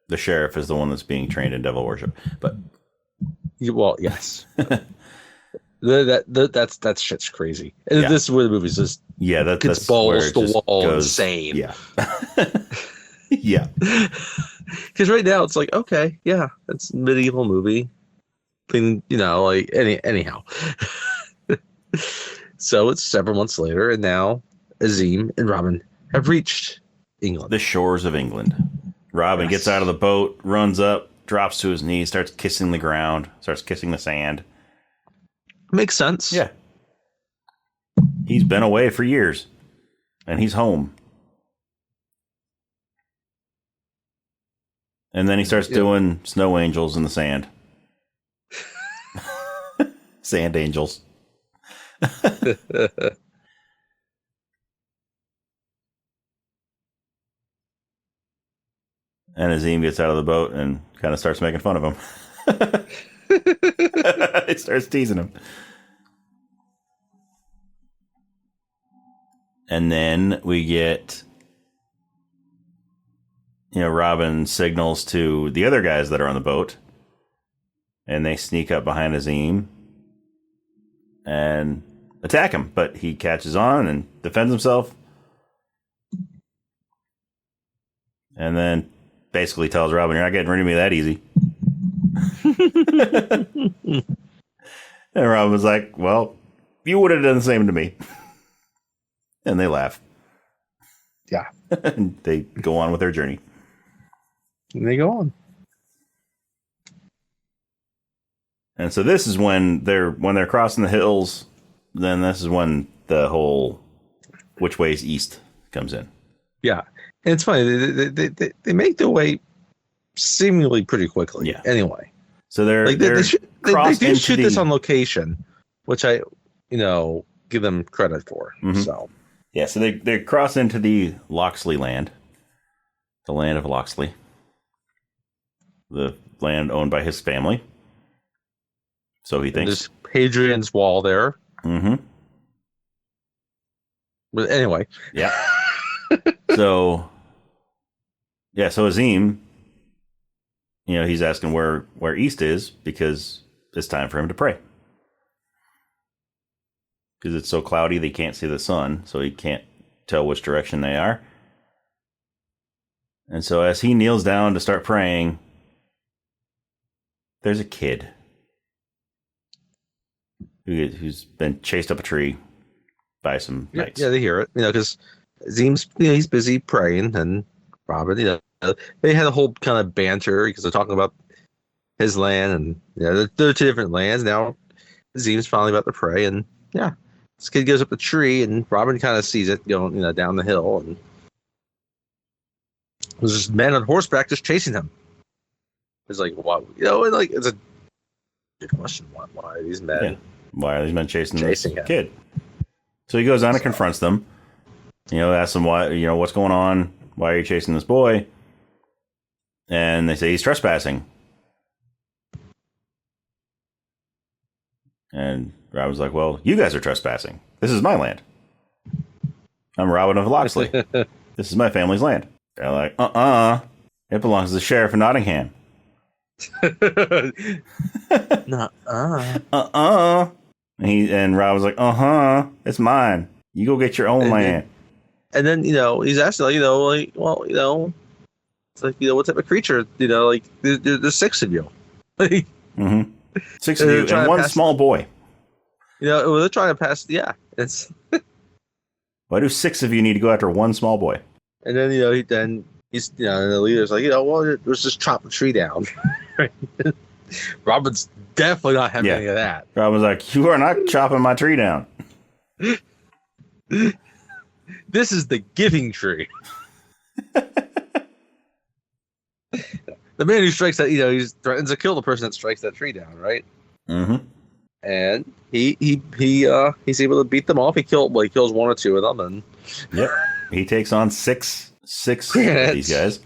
the sheriff is the one that's being trained in devil worship, but yes, that shit's crazy. And this is where the movie's just that's balls to the wall insane. Yeah, yeah. Because right now it's like, okay, it's a medieval movie thing, anyhow. So it's several months later, and now Azim and Robin have reached England. The shores of England. Robin gets out of the boat, runs up, drops to his knees, starts kissing the ground, starts kissing the sand. Makes sense. Yeah. He's been away for years, and he's home. And then he starts doing snow angels in the sand. Sand angels. And Azim gets out of the boat and kind of starts making fun of him. It starts teasing him. And then we get, Robin signals to the other guys that are on the boat. And they sneak up behind Azim and attack him. But he catches on and defends himself. And then basically tells Robin, "You're not getting rid of me that easy." And Robin was like, "Well, you would have done the same to me." And they laugh. Yeah. And they go on with their journey. And they go on. And so this is when they're crossing the hills, then this is when the whole which way is east comes in. Yeah. And it's funny, they make their way seemingly pretty quickly. Yeah. Anyway. So they do shoot this on location, which I, give them credit for. Mm-hmm. So yeah, so they cross into the Loxley land. The land of Loxley. The land owned by his family. So he thinks. There's Hadrian's Wall there. Mm-hmm. But anyway. Yeah. So Azim, he's asking where east is because it's time for him to pray. because it's so cloudy they can't see the sun, so he can't tell which direction they are. And so as he kneels down to start praying, there's a kid who's been chased up a tree by some knights. Yeah, they hear it, because Zeem's, he's busy praying, and Robin, they had a whole kind of banter because they're talking about his land, and they're two different lands now. Zeem's finally about to pray, and this kid goes up the tree, and Robin kind of sees it going, down the hill, and there's this man on horseback just chasing him. It's like, what? And like, it's a good question. Why are these men? Yeah. Why are these men chasing this him? Kid? So he goes on and confronts them. Asks them why, what's going on? Why are you chasing this boy? And they say he's trespassing. And Robin's like, well, you guys are trespassing. This is my land. I'm Robin of Locksley. This is my family's land. They're like, it belongs to the sheriff of Nottingham. And Robin's like, it's mine. You go get your own land. And then, he's asking, it's like, what type of creature, there's 6 of you. Mm-hmm. 6 of you and one small boy. They're trying to pass, it's... Why do 6 of you need to go after one small boy? And then, he's, and the leader's like, let's just chop the tree down. Robin's definitely not having any of that. Robin's like, you are not chopping my tree down. This is the giving tree. The man who strikes that, he threatens to kill the person that strikes that tree down, right? Mm-hmm. And he's able to beat them off. He kills 1 or 2 of them, and he takes on six of these guys.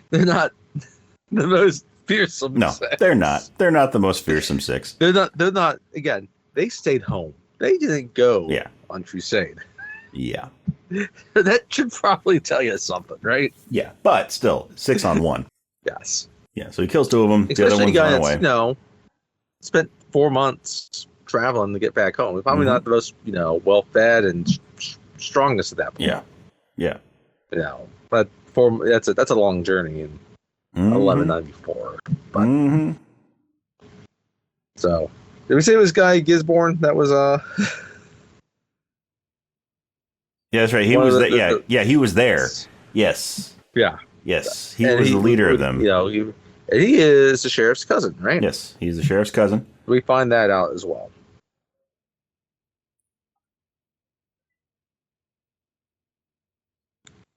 They're not the most fearsome. No, 6. they're not. They're not the most fearsome 6. They're not. Again, they stayed home. They didn't go on crusade. Yeah. That should probably tell you something, right? Yeah, but still, 6 on 1. Yes. Yeah, so he kills 2 of them. Especially the other one's run away. Spent 4 months traveling to get back home. We're probably not the most, well-fed and strongest at that point. Yeah. But that's a long journey in 1194. But so, did we say it was Guy Gisborne? That was Yeah, that's right. He was there. Yeah, he was there. Yes. Yeah. Yes, he was the leader of them. He is the sheriff's cousin, right? Yes, he's the sheriff's cousin. We find that out as well.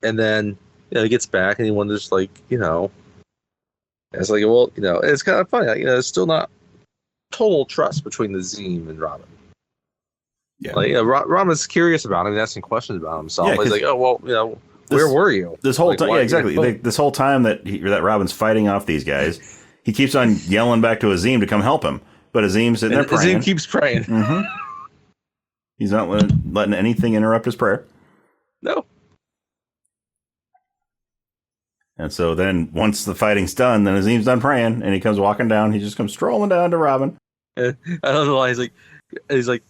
And then he gets back and he wonders, it's like, well, it's kind of funny. It's still not total trust between the Zeem and Robin. Yeah. Robin's curious about him and asking questions about himself. Yeah, he's like, oh, well, where were you? This whole time, exactly. This whole time that Robin's fighting off these guys, he keeps on yelling back to Azim to come help him. But Azim's sitting there praying. Azim keeps praying. Mm-hmm. He's not letting anything interrupt his prayer. No. And so then, once the fighting's done, then Azim's done praying, and he comes walking down. He just comes strolling down to Robin. I don't know why he's like,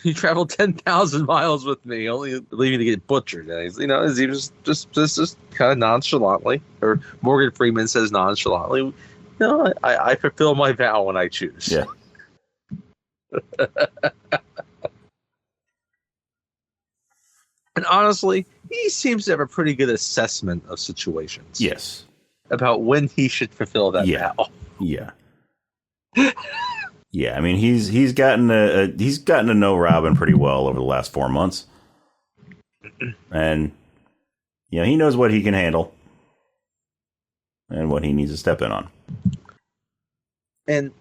you traveled 10,000 miles with me, only leaving to get butchered. And he's, Azim just kind of nonchalantly, or Morgan Freeman says nonchalantly, I fulfill my vow when I choose. Yeah. And honestly, he seems to have a pretty good assessment of situations. Yes. About when he should fulfill that vow. Yeah. Yeah, I mean he's gotten to know Robin pretty well over the last 4 months, and he knows what he can handle and what he needs to step in on. And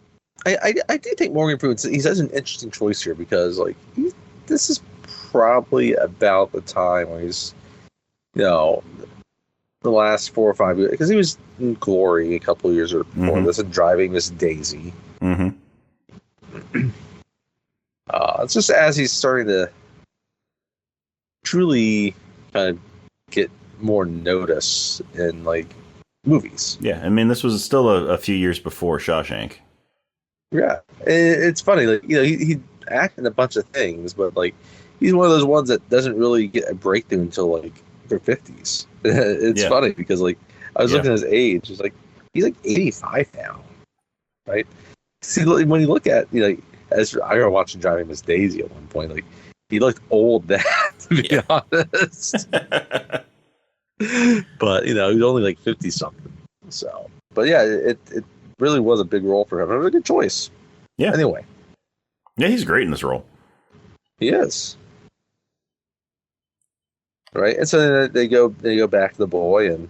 I do think Morgan Freeman, he has an interesting choice here because this is probably about the time where he's the last 4 or 5 years, because he was in Glory a couple of years before this and Driving Miss Daisy. Mm-hmm. It's just as he's starting to truly kind of get more notice in movies. Yeah, I mean this was still a few years before Shawshank. Yeah, it's funny. He act in a bunch of things, but like he's one of those ones that doesn't really get a breakthrough until like their 50s. It's funny because like I was looking at his age. It's like he's like 85 now, right? See, when you look at like as I remember watching Driving Miss Daisy at one point, like he looked old then, to be honest. But he's only like 50 something. So, but yeah, it really was a big role for him. It was a good choice. Yeah. Anyway. Yeah, he's great in this role. He is. Right, and so then they go back to the boy, and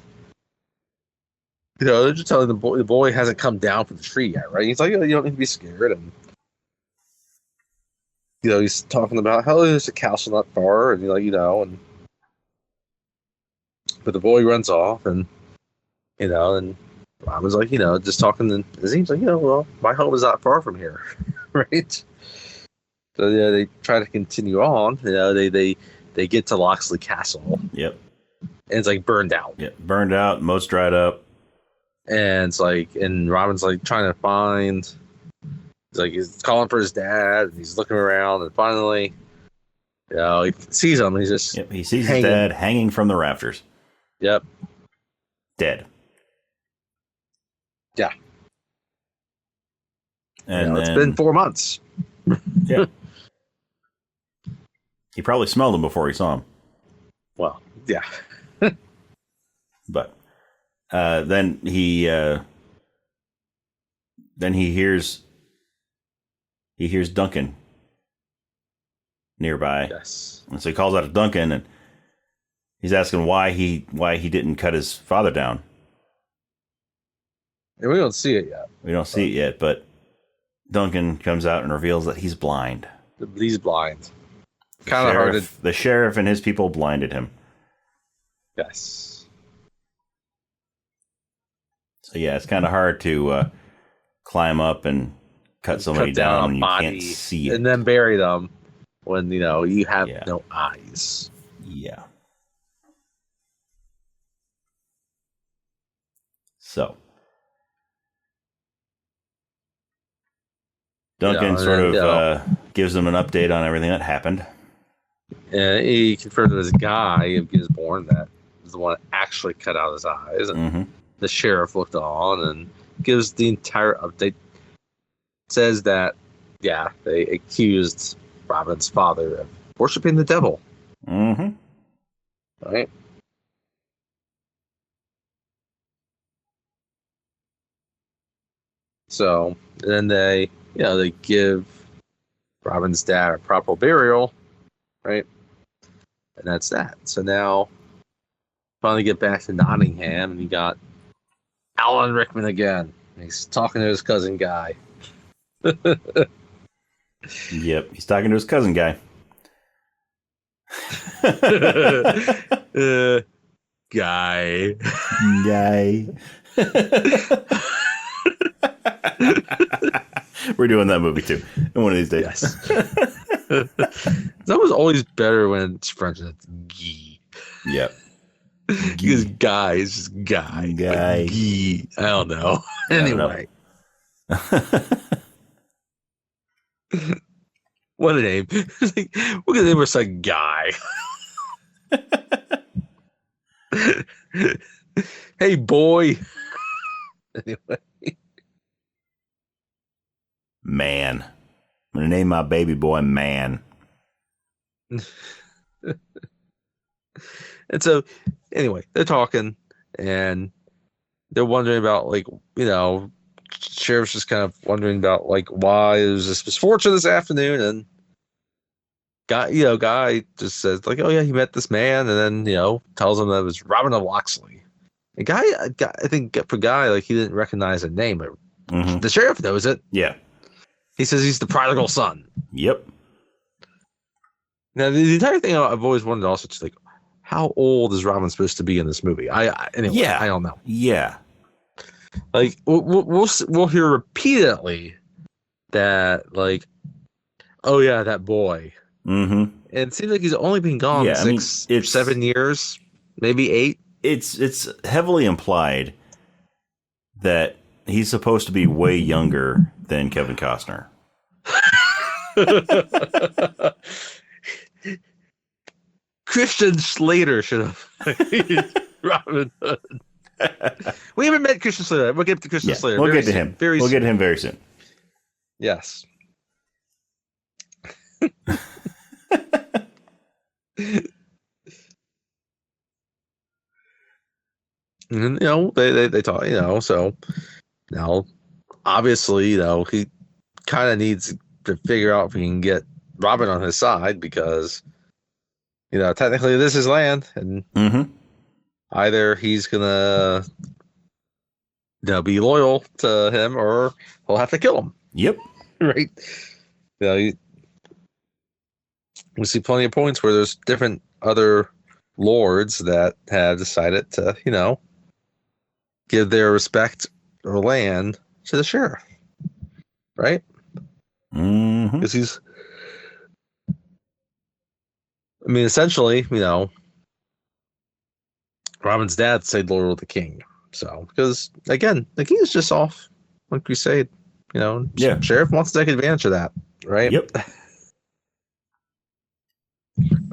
they're just telling the boy hasn't come down from the tree yet, right? He's like, you don't need to be scared, and he's talking about how there's a castle not far, and and but the boy runs off, and and Robin's like, just talking, and it seems like, well, my home is not far from here, right? So yeah, they try to continue on. They get to Locksley Castle. Yep. And it's like burned out. Yep, burned out, most dried up. And it's like, and Robin's like trying to find. He's calling for his dad, and he's looking around, and finally, he sees him. And he's just he sees his dad hanging from the rafters. Yep. Dead. Yeah. And it's been 4 months. Yeah. He probably smelled him before he saw him. Well, yeah. But then he hears Duncan nearby. Yes. And so he calls out to Duncan, and he's asking why he didn't cut his father down. And we don't see it yet. We don't see it yet, but Duncan comes out and reveals that he's blind. He's blind. Kind of hard to... The sheriff and his people blinded him. Yes. So yeah, it's kind of hard to climb up and cut somebody down when you can't see it. And then bury them when, you have no eyes. Yeah. So Duncan gives them an update on everything that happened. And he confirmed that his guy of Gisborne that is the one that actually cut out his eyes. And the sheriff looked on and gives the entire update. Says that, they accused Robin's father of worshiping the devil. Mm-hmm. Right? So then they give Robin's dad a proper burial, right? And that's that. So now, finally get back to Nottingham, and you got Alan Rickman again. He's talking to his cousin Guy. Yep, he's talking to his cousin Guy. Guy. We're doing that movie too. In one of these days. Yes. That was always better when it's French and it's Guy. Yep. Because Guy is just Guy. Guy. Guy. I don't know. Anyway. What a name. Like, look at the name of son Guy. Hey, boy. Anyway. Man. I'm going to name my baby boy Man. And so, anyway, they're talking, and they're wondering about, sheriff's just kind of wondering about, why there's this misfortune this afternoon, and Guy just says, oh, yeah, he met this man, and then, tells him that it was Robin of Locksley. And Guy, I think for Guy, he didn't recognize the name, but the sheriff knows it. Yeah. He says he's the prodigal son. Yep. Now, the entire thing I've always wondered also, just how old is Robin supposed to be in this movie? I don't know. Yeah. We'll hear repeatedly that, oh yeah, that boy. Mm-hmm. And it seems like he's only been gone 7 years, maybe 8. It's heavily implied that he's supposed to be way younger than Kevin Costner. Christian Slater should have Robin Hood. We haven't met Christian Slater. We'll get to Christian Slater. We'll get to him. We'll get to him very soon. Yes. And they talk. So now, obviously, he kind of needs to figure out if he can get Robin on his side because technically this is land, and either he's gonna be loyal to him or he'll have to kill him. Yep. Right. We see plenty of points where there's different other lords that have decided to, give their respect or land to the sheriff. Right? Because essentially, Robin's dad stayed loyal to the king. So, because again, the king is just off on crusade. Sheriff wants to take advantage of that, right? Yep.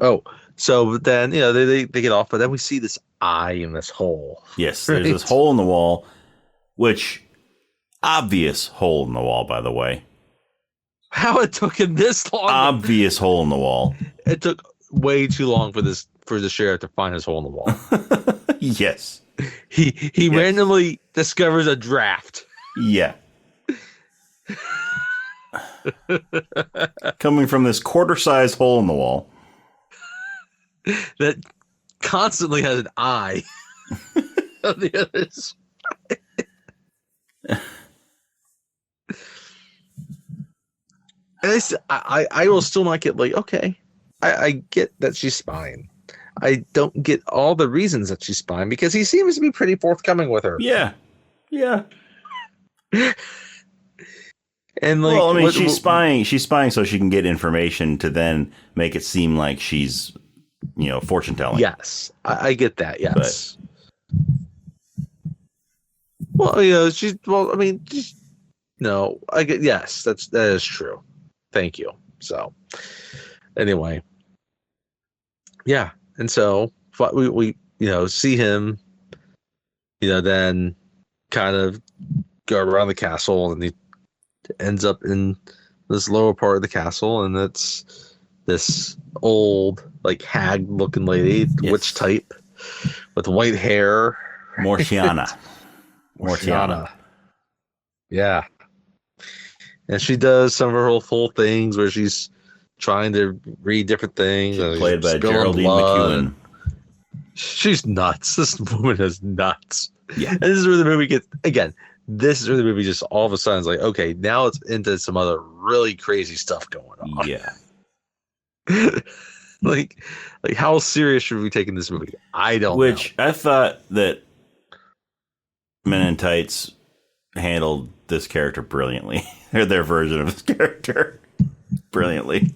Oh, so then they get off, but then we see this eye in this hole. Yes, right? There's this hole in the wall, which obvious hole in the wall, by the way. How it took him this long? Obvious hole in the wall. It took way too long for the sheriff to find his hole in the wall. Yes. He randomly discovers a draft. Yeah. Coming from this quarter-sized hole in the wall that constantly has an eye on the other side. And I will still not get okay. I get that she's spying. I don't get all the reasons that she's spying because he seems to be pretty forthcoming with her. Yeah. Yeah. And she's spying. She's spying so she can get information to then make it seem like she's, fortune telling. Yes, I get that. Yes. But, she's. Well, I mean, no, I get. Yes, that is true. Thank you. So, anyway, yeah, and so we see him, then kind of go around the castle, and he ends up in this lower part of the castle, and it's this old, hag-looking lady, yes. Witch type, with white hair. Mortiana. Yeah. And she does some of her full things where she's trying to read different things. She's played by Geraldine McEwen. She's nuts. This woman is nuts. Yeah. And this is where the movie gets, again, this is where the movie just all of a sudden is okay, now it's into some other really crazy stuff going on. Yeah. like how serious should we be taking this movie? I don't know. Which I thought that Men in Tights handled this character brilliantly. Or their version of this character brilliantly.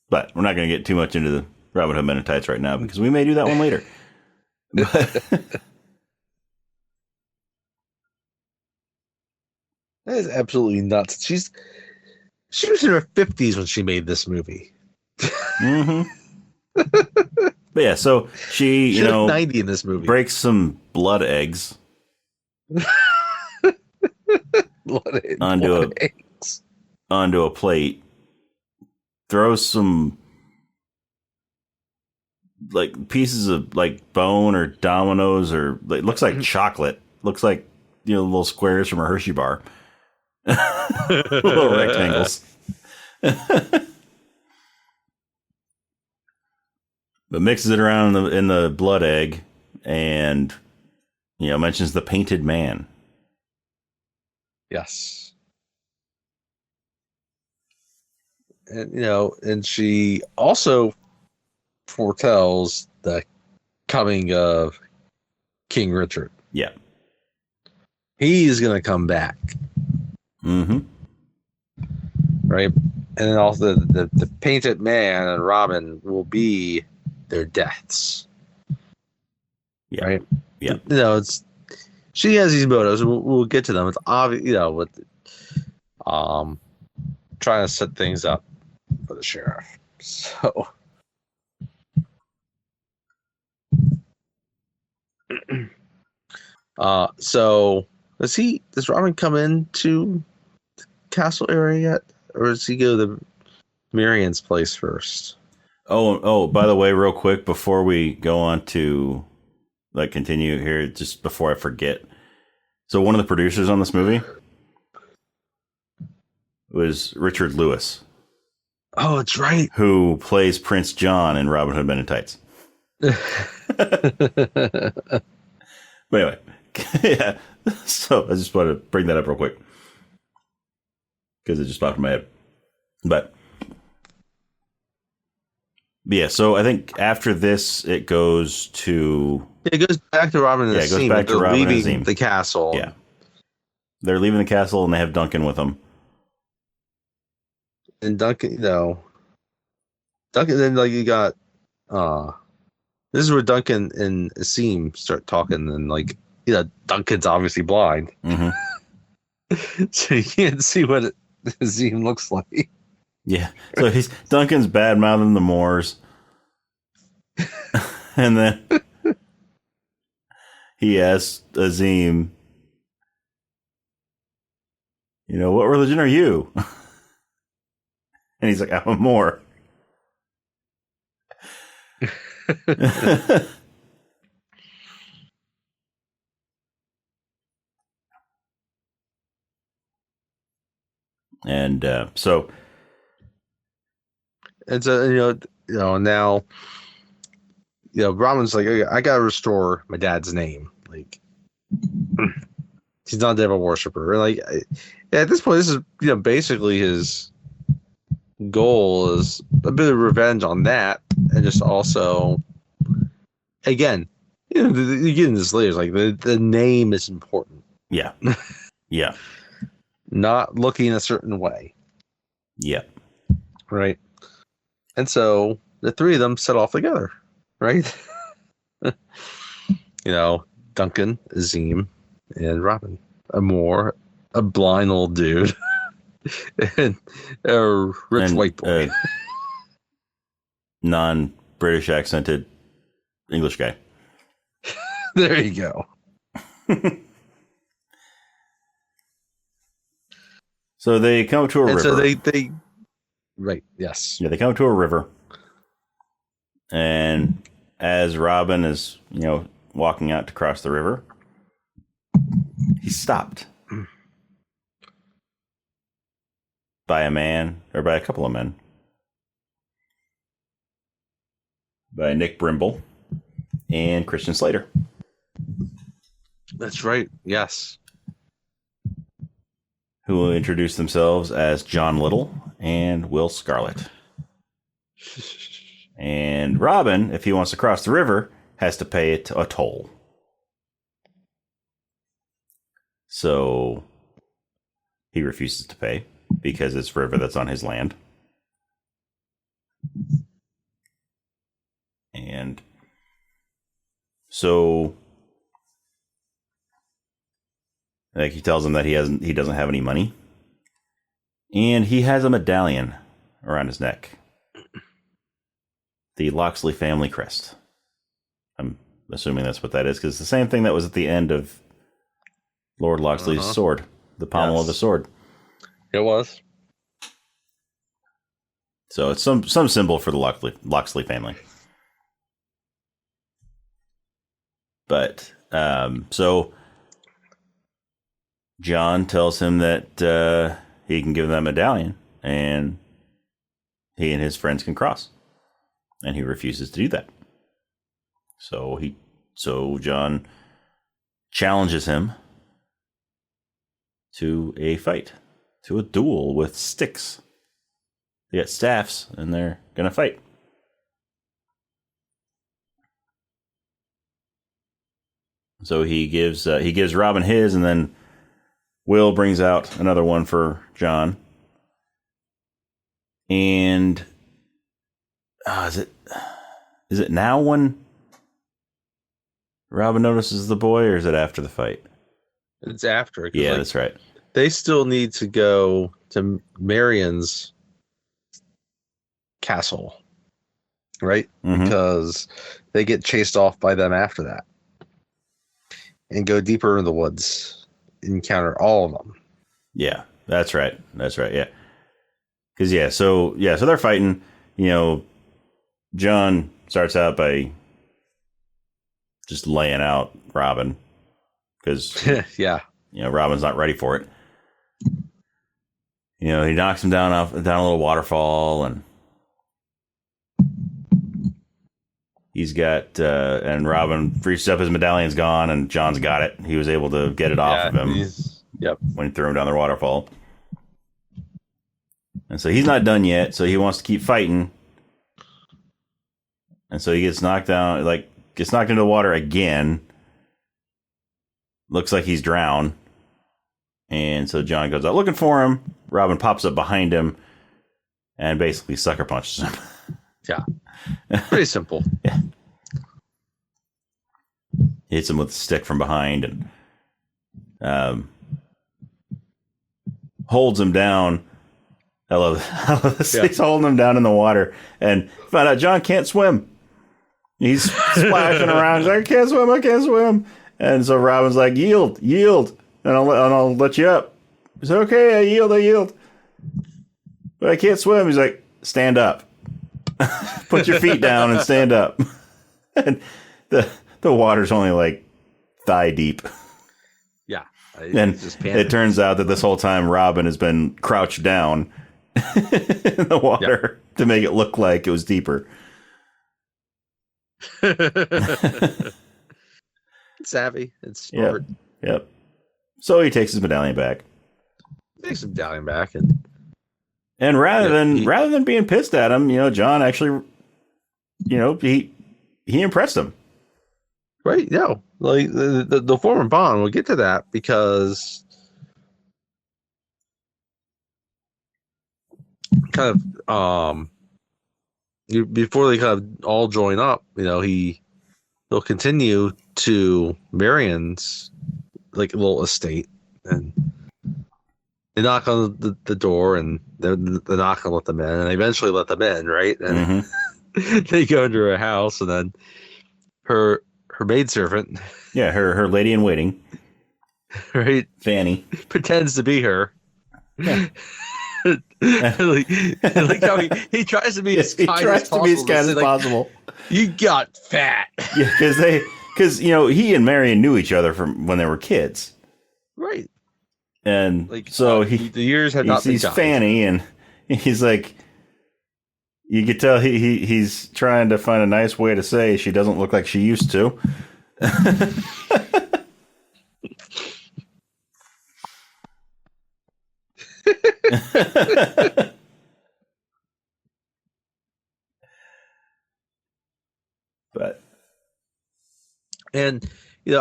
But we're not going to get too much into the Robin Hood Men in Tights right now because we may do that one later. That is absolutely nuts. She was in her 50s when she made this movie. Mm-hmm. But yeah, so she 90 in this movie. Breaks some blood eggs. onto a plate. Throws some pieces of bone or dominoes or looks like chocolate. Looks like little squares from a Hershey bar. Little rectangles. But mixes it around in the blood egg and mentions the painted man. Yes. And and she also foretells the coming of King Richard. Yeah. He's going to come back. Mm-hmm. Right? And then also the painted man and Robin will be their deaths. Yeah. Right? Yeah. It's she has these motives. We'll get to them. It's obvious, with trying to set things up for the sheriff. So, so does Robin come into the castle area yet, or does he go to Marion's place first? Oh, by the way, real quick, before we go on to continue here, just before I forget. So one of the producers on this movie was Richard Lewis. Oh, that's right. Who plays Prince John in Robin Hood Men in Tights. But anyway, yeah. So I just wanted to bring that up real quick because it just popped in my head. But yeah, so I think after this, it goes to... It goes back to Robin and Azim. Yeah, it goes back to Robin and leaving the castle. Yeah. They're leaving the castle and they have Duncan with them. And Duncan, then you got... this is where Duncan and Azim start talking, and Duncan's obviously blind. Mm-hmm. So you can't see what Azim looks like. Yeah. So Duncan's bad mouthing the Moors. And then he asks Azim, what religion are you? And he's like, I'm a Moor. And so now Robin's like, I gotta restore my dad's name. Like, he's not a devil worshiper. And at this point, this is basically his goal is a bit of revenge on that, and just also, again, you get in this later. Like the name is important. Yeah. Yeah. Not looking a certain way. Yeah. Right. And so the three of them set off together, right? Duncan, Azim, and Robin. A blind old dude, and a rich white boy. Non-British accented English guy. There you go. So they come to a river. So they right, yes. Yeah, they come to a river. And as Robin is, walking out to cross the river, he's stopped by a couple of men. By Nick Brimble and Christian Slater. That's right, yes. Who will introduce themselves as John Little and Will Scarlet. And Robin, if he wants to cross the river, has to pay a toll. So he refuses to pay because it's a river that's on his land. And so he tells him that he doesn't have any money. And he has a medallion around his neck. The Locksley family crest. I'm assuming that's what that is, because it's the same thing that was at the end of Lord Locksley's sword, the pommel of the sword. It was. So it's some symbol for the Locksley family. But so John tells him that he can give him that medallion, and he and his friends can cross. And he refuses to do that. So John challenges him to a fight, to a duel with sticks. They got staffs, and they're gonna fight. So he gives Robin his, and then Will brings out another one for John. And is it now when Robin notices the boy, or is it after the fight? It's after. Yeah, that's right. They still need to go to Marion's castle, right? Mm-hmm. Because they get chased off by them after that, and go deeper in the woods, encounter all of them. Yeah, that's right. That's right. Yeah, because so they're fighting. John starts out by just laying out Robin because Robin's not ready for it. He knocks him down a little waterfall, and he's got and Robin reaches up, his medallion's gone, and John's got it. He was able to get it off of him when he threw him down the waterfall. And so he's not done yet, so he wants to keep fighting. And so he gets knocked down, gets knocked into the water again. Looks like he's drowned. And so John goes out looking for him. Robin pops up behind him and basically sucker punches him. Yeah. Pretty simple. Yeah. Hits him with a stick from behind and holds him down. I love this. Yeah. He's holding him down in the water and found out John can't swim. He's splashing around. He's like, I can't swim. And so Robin's like, yield, and I'll let you up. He's like, okay, I yield. But I can't swim. He's like, stand up. Put your feet down and stand up. And the water's only like thigh deep. Yeah. And it turns out that this whole time Robin has been crouched down in the water to make it look like it was deeper. Savvy. It's smart. Yep. So he takes his medallion back. And rather than being pissed at him, John actually, he impressed him. Right. Yeah. Like the former bond. We'll get to that because kind of before they kind of all join up, they'll continue to Marion's little estate, and they knock on the door, and they're not gonna let them in, and they eventually let them in, right? And they go into her house, and then her maidservant, her lady in waiting, right, Fanny, pretends to be her. Yeah. like how he tries to be as kind as possible. You got fat. Yeah, because he and Marion knew each other from when they were kids, right? And so the years have not been sees Fanny, and he's like, you could tell he's trying to find a nice way to say she doesn't look like she used to.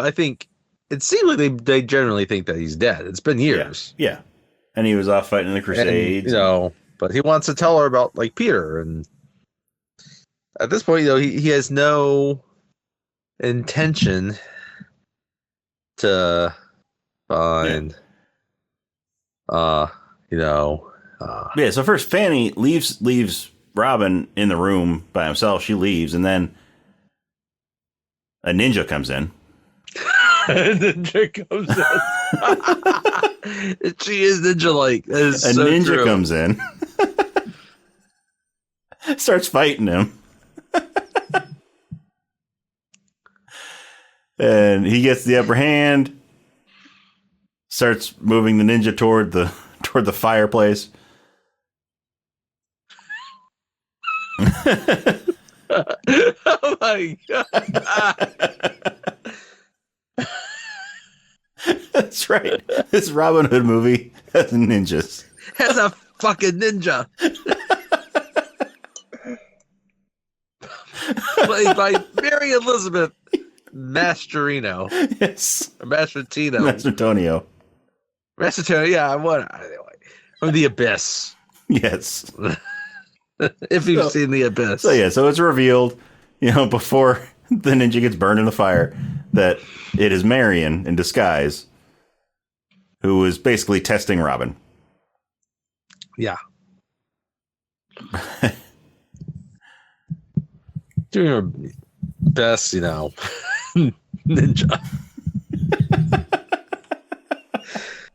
I think it seems like they generally think that he's dead. It's been years. Yeah. And he was off fighting the Crusades. But he wants to tell her about Peter, and at this point, he has no intention to find so first Fanny leaves Robin in the room by himself. She leaves, and then a ninja comes in. She is ninja-like. That is a so ninja true. comes in, starts fighting him, and he gets the upper hand. Starts moving the ninja toward the fireplace. Oh my god. That's right. This Robin Hood movie has ninjas. Has a fucking ninja. Played by Mary Elizabeth Mascherino. Yes. Or Mastertino. Mastertonio. Mastertonio, yeah. From The Abyss. Yes. If you've seen The Abyss. So it's revealed, before the ninja gets burned in the fire, that it is Marion in disguise. who was basically testing Robin. Yeah. Doing her best, ninja.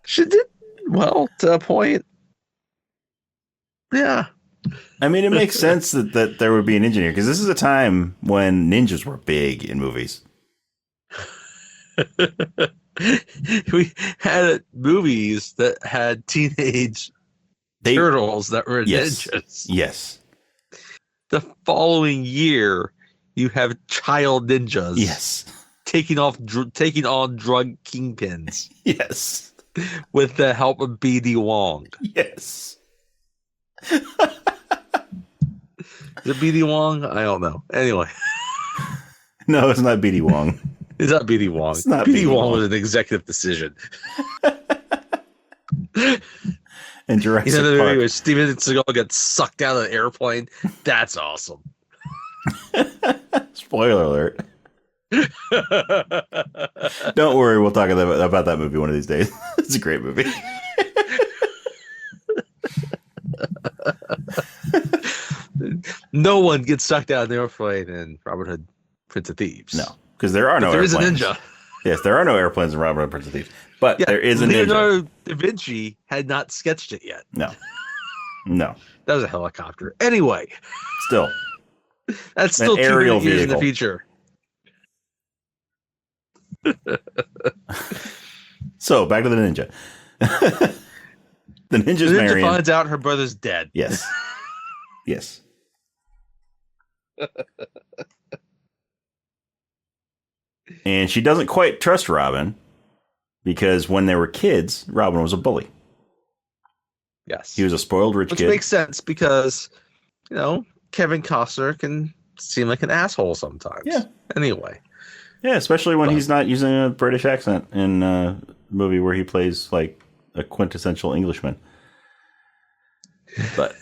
She did well to a point. Yeah. I mean, it makes sense that there would be an engineer, because this is a time when ninjas were big in movies. We had movies that had teenage turtles that were ninjas. Yes. The following year, you have child ninjas. Yes. Taking on drug kingpins. Yes. With the help of B.D. Wong. Yes. Is it B.D. Wong? I don't know. Anyway. No, it's not B.D. Wong. It's not B.D. Wong. It's not B.D. Wong was an executive decision. And Jurassic Park. Movie where Steven Seagal gets sucked out of the airplane? That's awesome. Spoiler alert. Don't worry, we'll talk about that movie one of these days. It's a great movie. No one gets sucked out of the airplane in Robin Hood, Prince of Thieves. No, because there are no there airplanes. There is a ninja. Yes, there are no airplanes in Robin Hood, Prince of Thieves. But there is a Leonardo ninja. da Vinci had not sketched it yet. No. That was a helicopter. Anyway. Still. That's still 200 years in the future. So, back to the ninja. The ninja's the ninja marrying. finds out her brother's dead. Yes. Yes. And she doesn't quite trust Robin because when they were kids, Robin was a bully. Yes. He was a spoiled rich kid. Which makes sense because, Kevin Costner can seem like an asshole sometimes. Yeah. Anyway. Yeah, especially when he's not using a British accent in a movie where he plays like a quintessential Englishman. But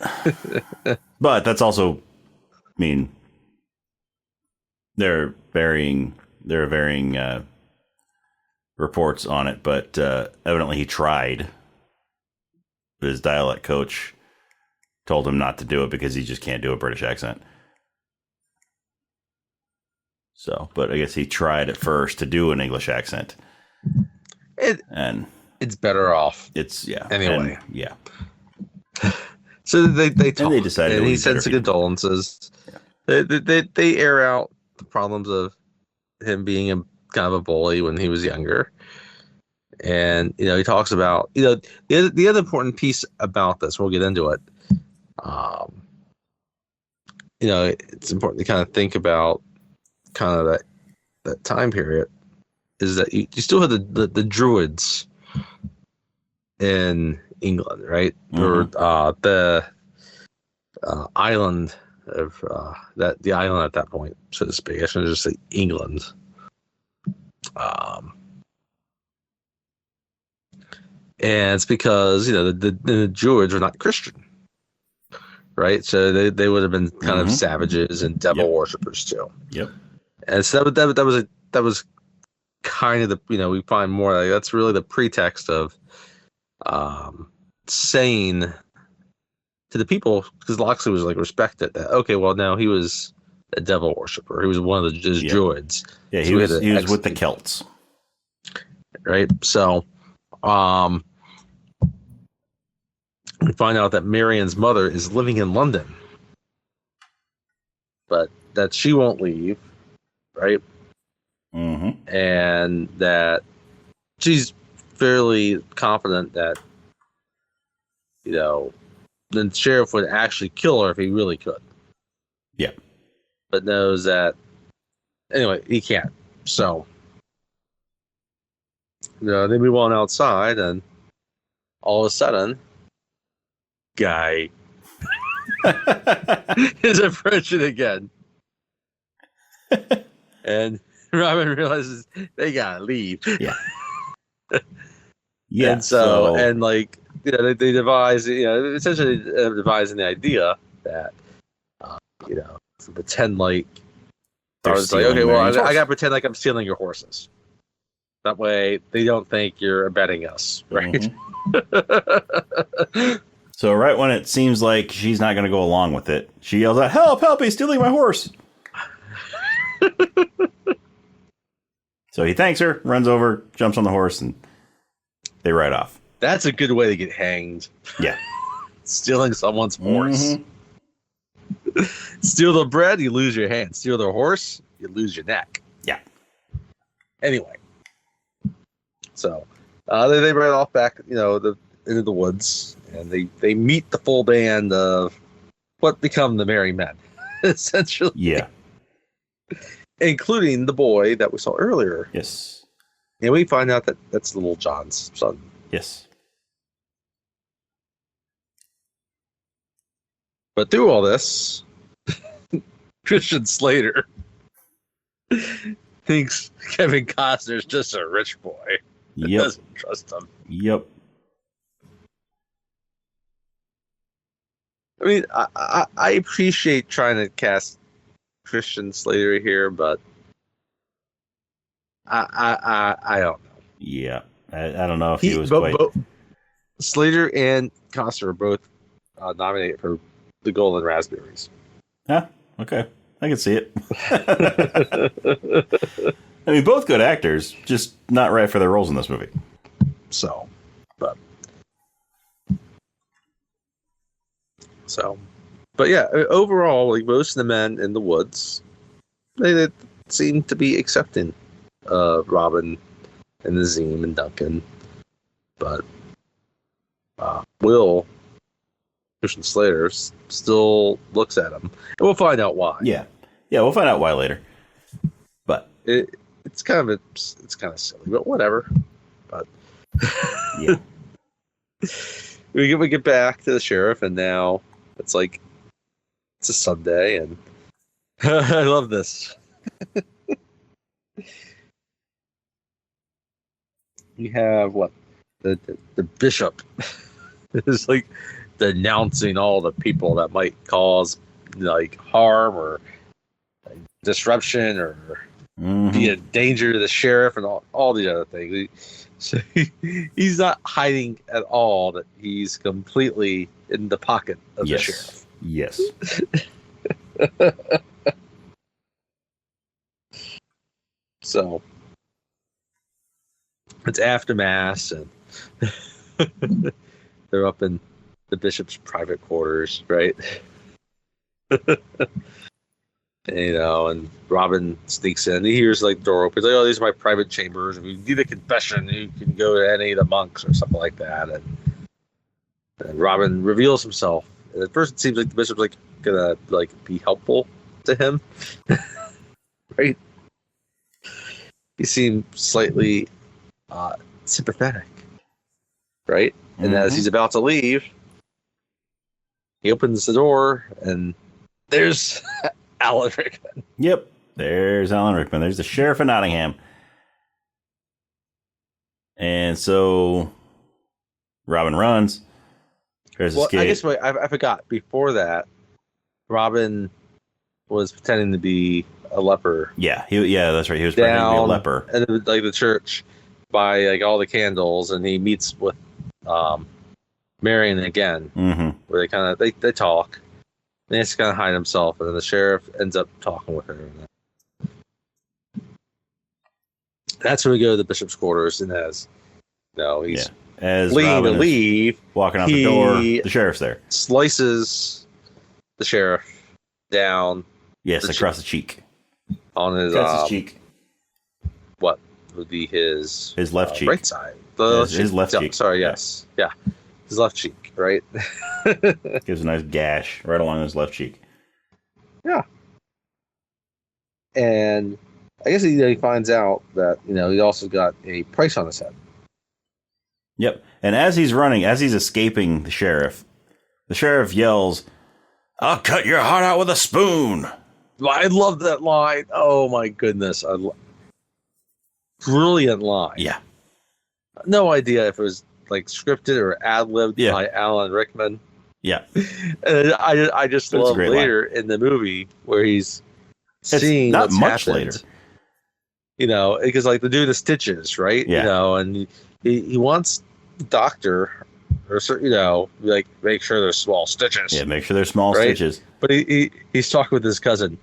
that's also, there are varying reports on it, but evidently he tried. His dialect coach told him not to do it because he just can't do a British accent. So, but I guess he tried at first to do an English accent. It's better off. Anyway. Yeah. So they talk, and they decided, and he sends condolences. Yeah. They air out the problems of him being kind of a bully when he was younger, and he talks about the other important piece about this. We'll get into it. It's important to kind of think about kind of that time period. Is that you still have the Druids in England, right? Mm-hmm. Or the island of the island at that point, so to speak. I shouldn't just say England. And it's because the Druids were not Christian, right? So they would have been kind of savages and devil worshippers too. Yep. And so that was kind of the we find more like that's really the pretext of saying to the people, because Loxley was like respected that now he was a devil worshipper, he was one of the druids. Yeah, he was with the Celts, right? So we find out that Marian's mother is living in London, but that she won't leave, right? And that she's fairly confident that the sheriff would actually kill her if he really could. Yeah. But knows that anyway he can't. So they move on outside, and all of a sudden, Guy is approaching again, and Robin realizes they gotta leave. Yeah. Yeah. And so and like they devise essentially devising the idea that pretend like I was like, okay, well I gotta pretend like I'm stealing your horses, That way they don't think you're abetting us, right? Mm-hmm. So right when it seems like she's not going to go along with it, she yells out, "Help, help, he's stealing my horse." So he thanks her, runs over, jumps on the horse, and they ride off. That's a good way to get hanged. Yeah. Stealing someone's horse. Steal the bread, you lose your hand. Steal their horse, you lose your neck. Yeah. Anyway. So they ride off back, into the woods, and they meet the full band of what become the Merry Men, essentially. Yeah. Including the boy that we saw earlier. Yes. And we find out that that's Little John's son. Yes. But through all this, Christian Slater thinks Kevin Costner's just a rich boy. Yep. Doesn't trust him. Yep. I mean, I appreciate trying to cast Christian Slater here, but I don't know. Yeah, I don't know if he was quite. Slater and Costner are both nominated for the Golden Raspberries. Huh? Okay, I can see it. I mean, both good actors, just not right for their roles in this movie. But yeah, overall, like most of the men in the woods, they seem to be accepting Robin and Nazim and Duncan, but Will, Christian Slater, still looks at him, and we'll find out why. Yeah, we'll find out why later. But it's kind of silly, but whatever. But yeah, we get back to the sheriff, and now it's like it's a Sunday, and I love this. We have the bishop is like denouncing all the people that might cause like harm or like, disruption or be a danger to the sheriff and all the other things. So he's not hiding at all that he's completely in the pocket of the sheriff. Yes. So it's after mass, and they're up in the bishop's private quarters, right? And Robin sneaks in. He hears like the door opens. Like, oh, these are my private chambers. If you need a confession, you can go to any of the monks or something like that. And Robin reveals himself. And at first, it seems like the bishop's like gonna like be helpful to him, right? He seemed slightly sympathetic, right? And as he's about to leave, he opens the door, and there's Alan Rickman. Yep, there's Alan Rickman. There's the sheriff of Nottingham. And so Robin runs. Tries to escape. I guess I forgot. Before that, Robin was pretending to be a leper. Yeah, that's right. He was pretending to be a leper. And like the church by like all the candles, and he meets with Marion again, where they kind of they talk. And he has to kind of hide himself, and then the sheriff ends up talking with her. That's when we go to the bishop's quarters, and as he's leaving to leave, walking out the door, the sheriff's there. Slices the sheriff down. Yes, across the cheek. On his cheek. What would be his left cheek? Right side. His left cheek. Sorry, yes. Yeah. His left cheek, right? Gives a nice gash right along his left cheek. Yeah. And I guess he finds out that, he also got a price on his head. Yep. And as he's escaping the sheriff yells, "I'll cut your heart out with a spoon." I love that line. Oh my goodness. Brilliant line. Yeah. No idea if it was like scripted or ad-libbed by Alan Rickman. Yeah. And I just love later in the movie where he's seeing not what's much happened. later. because like they're doing the stitches, right? Yeah. And he wants the doctor, or like make sure they're small stitches. Yeah, make sure they're small right? stitches. But he's talking with his cousin.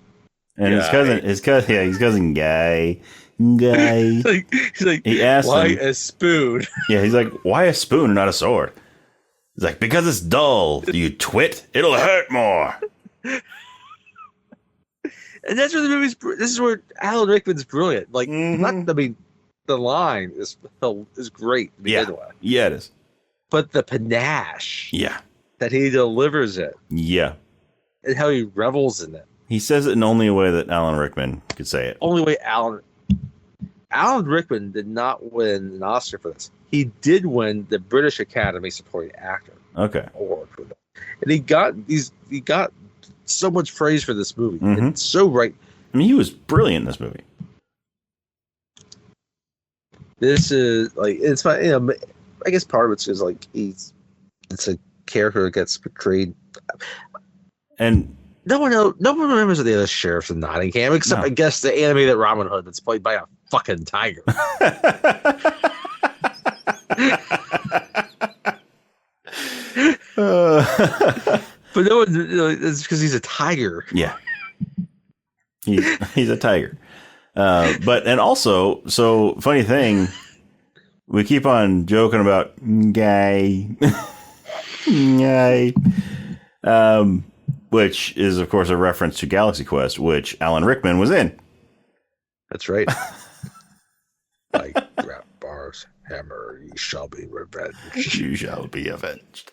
And his cousin Guy. He's like, he asked why him, a spoon? Yeah, he's like, why a spoon and not a sword? He's like, because it's dull, you twit. It'll hurt more. And that's where the movie's. This is where Alan Rickman's brilliant. Like, the line is great to begin with. Yeah, it is. But the panache, yeah, that he delivers it, yeah, and how he revels in it. He says it in only a way that Alan Rickman could say it. Only way Alan Rickman did not win an Oscar for this. He did win the British Academy Supporting Actor Award for that, and he got so much praise for this movie. Mm-hmm. It's so right. I mean, he was brilliant in this movie. This is like, it's fine. I guess part of it's because like it's a character that gets portrayed, and no one remembers the other sheriffs in Nottingham except I guess the animated Robin Hood that's played by a fucking tiger. But no one, it's because he's a tiger. Yeah, he's a tiger. And also, so funny thing, we keep on joking about Guy, which is of course a reference to Galaxy Quest, which Alan Rickman was in. That's right. Like, grab bars, hammer, you shall be revenged. You shall be avenged.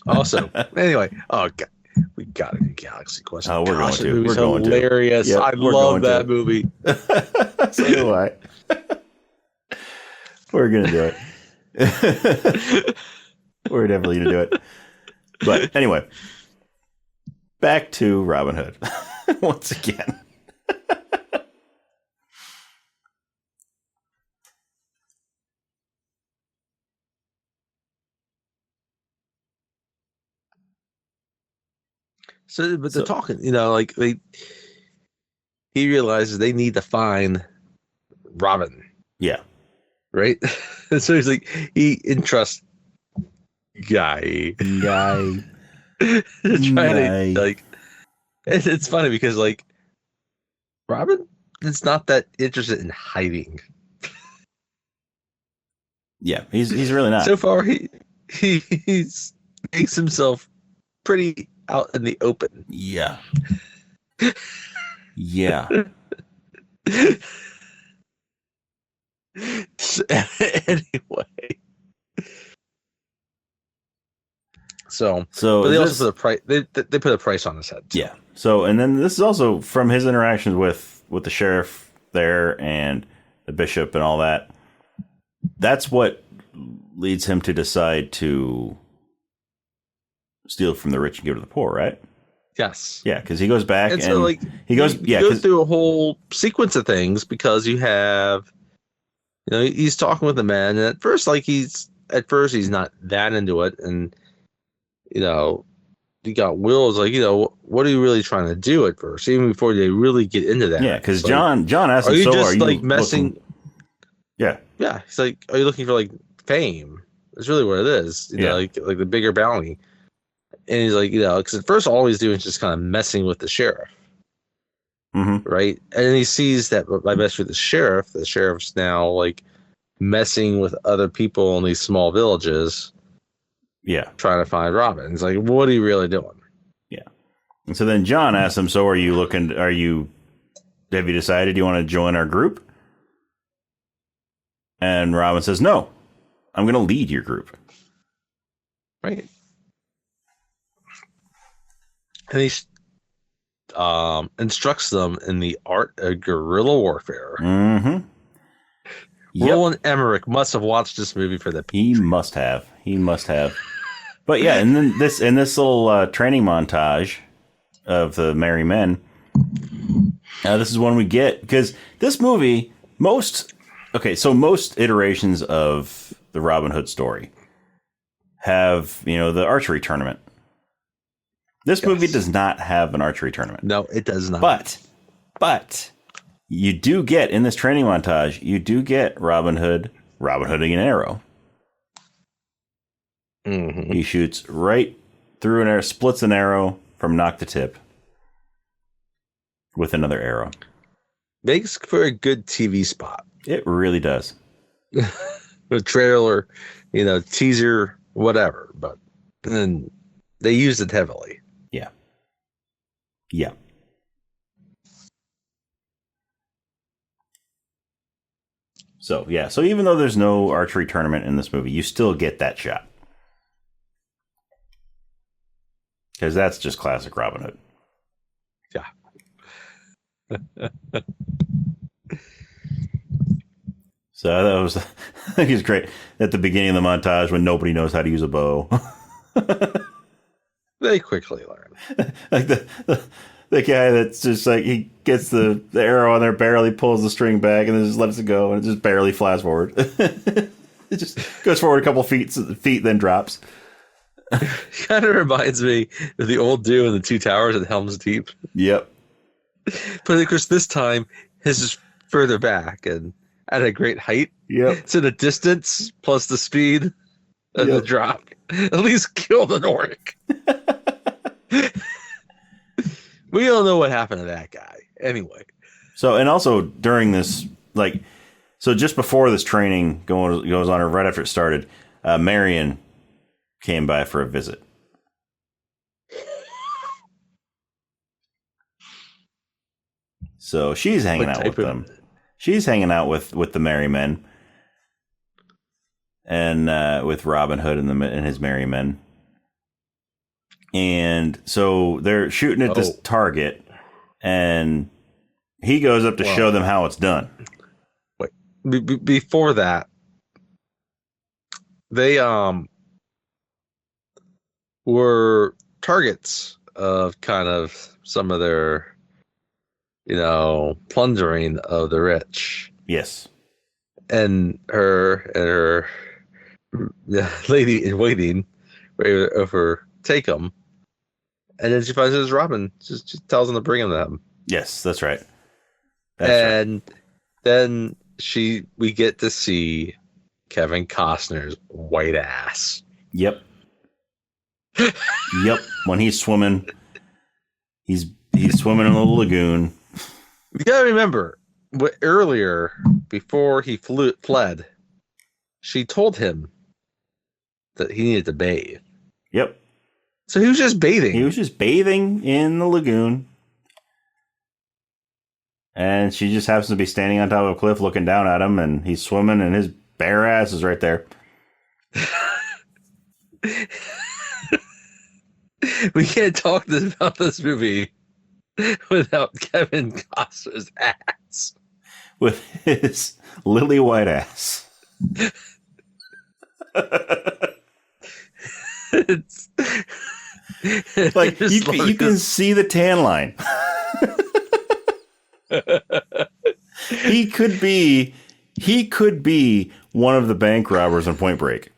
Also, anyway, God, we gotta do Galaxy Quest. Oh, we're Gosh, going to. We're going hilarious. To. Yep, I love that movie. So do I. We're gonna do it. We're definitely gonna do it. But anyway, back to Robin Hood once again. But they're talking, like he realizes they need to find Robin. Yeah. Right? So he's like, he entrusts Guy. Trying to, like, it's funny because, like, Robin is not that interested in hiding. Yeah, he's really not. So far, he makes himself pretty out in the open. Yeah. Yeah. Anyway. So but they also put a price. They put a price on his head too. Yeah. So, and then this is also from his interactions with the sheriff there and the bishop and all that. That's what leads him to decide to steal from the rich and give to the poor, right? Yes. Yeah, because he goes back and so, like, he goes. He goes through a whole sequence of things because you have, he's talking with the man, and at first he's not that into it, and you got Will's like, what are you really trying to do at first, even before they really get into that. Yeah, because John asked him, are you so just are you like messing? Looking... Yeah. Yeah, he's like, are you looking for like fame? That's really what it is, like the bigger bounty. And he's like, because at first all he's doing is just kind of messing with the sheriff. Mm-hmm. Right? And then he sees that by messing with the sheriff's now like messing with other people in these small villages. Yeah. Trying to find Robin. He's like, what are you really doing? Yeah. And so then John asks him, so have you decided you want to join our group? And Robin says, no, I'm going to lead your group. Right. And he instructs them in the art of guerrilla warfare. Mm-hmm. Roland Emmerich must have watched this movie for the He must have. But yeah, and then this little training montage of the Merry Men. This is one we get because this movie, most iterations of the Robin Hood story have, the archery tournament. This movie does not have an archery tournament. No, it does not. But you do get, in this training montage, you do get Robin Hooding an arrow. Mm-hmm. He shoots right through an arrow, splits an arrow from nock to tip with another arrow. Makes for a good TV spot. It really does. A trailer, teaser, whatever. But then they used it heavily. Yeah. Yeah. So, yeah. So even though there's no archery tournament in this movie, you still get that shot. Because that's just classic Robin Hood. Yeah. So that was, I think it's great at the beginning of the montage when nobody knows how to use a bow. They quickly learn. Like the guy that's just like, he gets the arrow on there, barely pulls the string back, and then just lets it go, and it just barely flies forward. It just goes forward a couple feet, then drops. Kind of reminds me of the old dude in the Two Towers at Helm's Deep. Yep. But of course, this time his is further back and at a great height. Yep. So the distance plus the speed of the drop at least killed an orc. We don't know what happened to that guy. Anyway. So, and also during this, so just before this training goes on, or right after it started, Marion came by for a visit. So she's hanging out with them. She's hanging out with the merry men, and with Robin Hood and his merry men. And so they're shooting at this target, and he goes up to show them how it's done. Wait, before that, they were targets of kind of some of their, plundering of the rich. Yes. And her lady in waiting were overtake them. And then she finds it as Robin. Just tells them to bring him to them. Yes, that's right. Then we get to see Kevin Costner's white ass. Yep. Yep. When he's swimming, he's swimming in the lagoon. You gotta remember, earlier, before he fled, she told him that he needed to bathe. Yep. So he was just bathing. He was just bathing in the lagoon. And she just happens to be standing on top of a cliff looking down at him, and he's swimming, and his bare ass is right there. We can't talk about this movie without Kevin Costner's ass. With his lily white ass. It's like you can see the tan line. He could be one of the bank robbers on Point Break.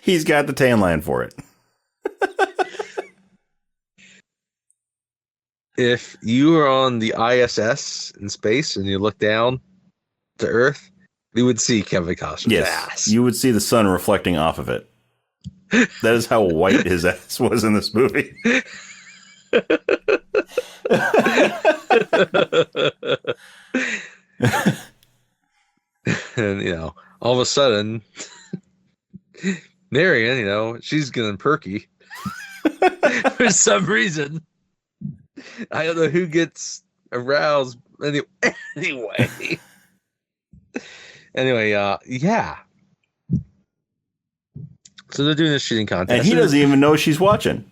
He's got the tan line for it. If you were on the ISS in space and you look down to Earth, you would see Kevin Costner's ass. You would see the sun reflecting off of it. That is how white his ass was in this movie. And, all of a sudden, Marion, she's getting perky for some reason. I don't know who gets aroused. Anyway. Yeah. So they're doing this shooting contest. And he doesn't even know she's watching.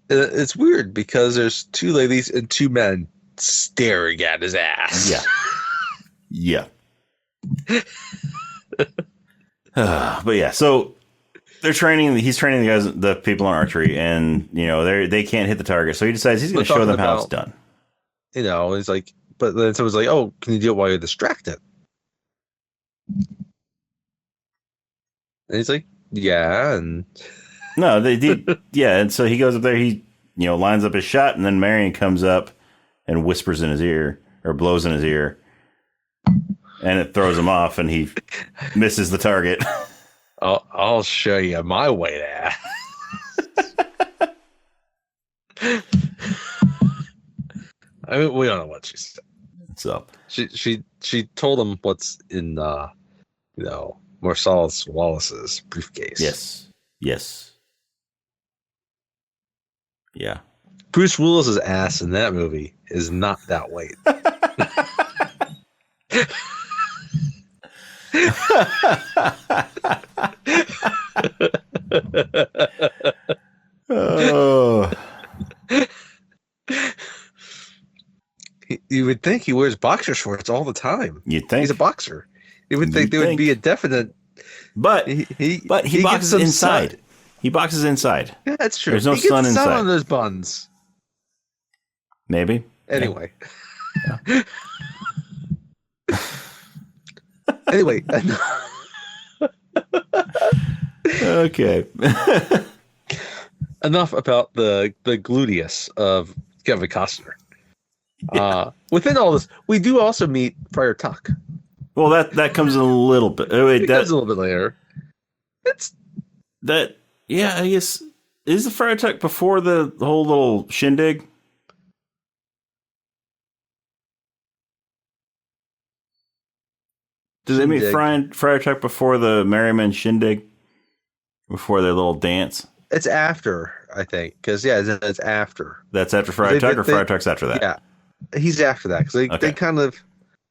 It's weird because there's two ladies and two men staring at his ass. Yeah. But yeah, so he's training the people on archery, and they can't hit the target, so he decides he's going to show them how it's done. He's like, but then someone's like, "Oh, can you do it while you're distracted?" And he's like, yeah, and No, they did. Yeah, and so he goes up there. He lines up his shot, and then Marion comes up and whispers in his ear or blows in his ear, and it throws him off, and he misses the target. I'll show you my way there. I mean, we don't know what she said. So she told him what's in Marcellus Wallace's briefcase. Yes. Yeah. Bruce Willis's ass in that movie is not that weight. Oh. You would think he wears boxer shorts all the time. You'd think he's a boxer. You would think there would be a definite. But he boxes inside. Sun. He boxes inside. Yeah, that's true. There's no sun inside. Sun on those buns. Maybe. Anyway. Yeah. Anyway. Okay. Enough about the gluteus of Kevin Costner. Yeah. Within all this, we do also meet Friar Tuck. Well, that comes in a little bit. It comes a little bit later. It's that. Yeah, I guess is the Friar Tuck before the whole little shindig. Did they meet Friar Tuck before the Merriman shindig? Before their little dance? It's after, I think, because it's after. That's after Friar Tuck, or Friar Tuck's after that? Yeah, he's after that because they kind of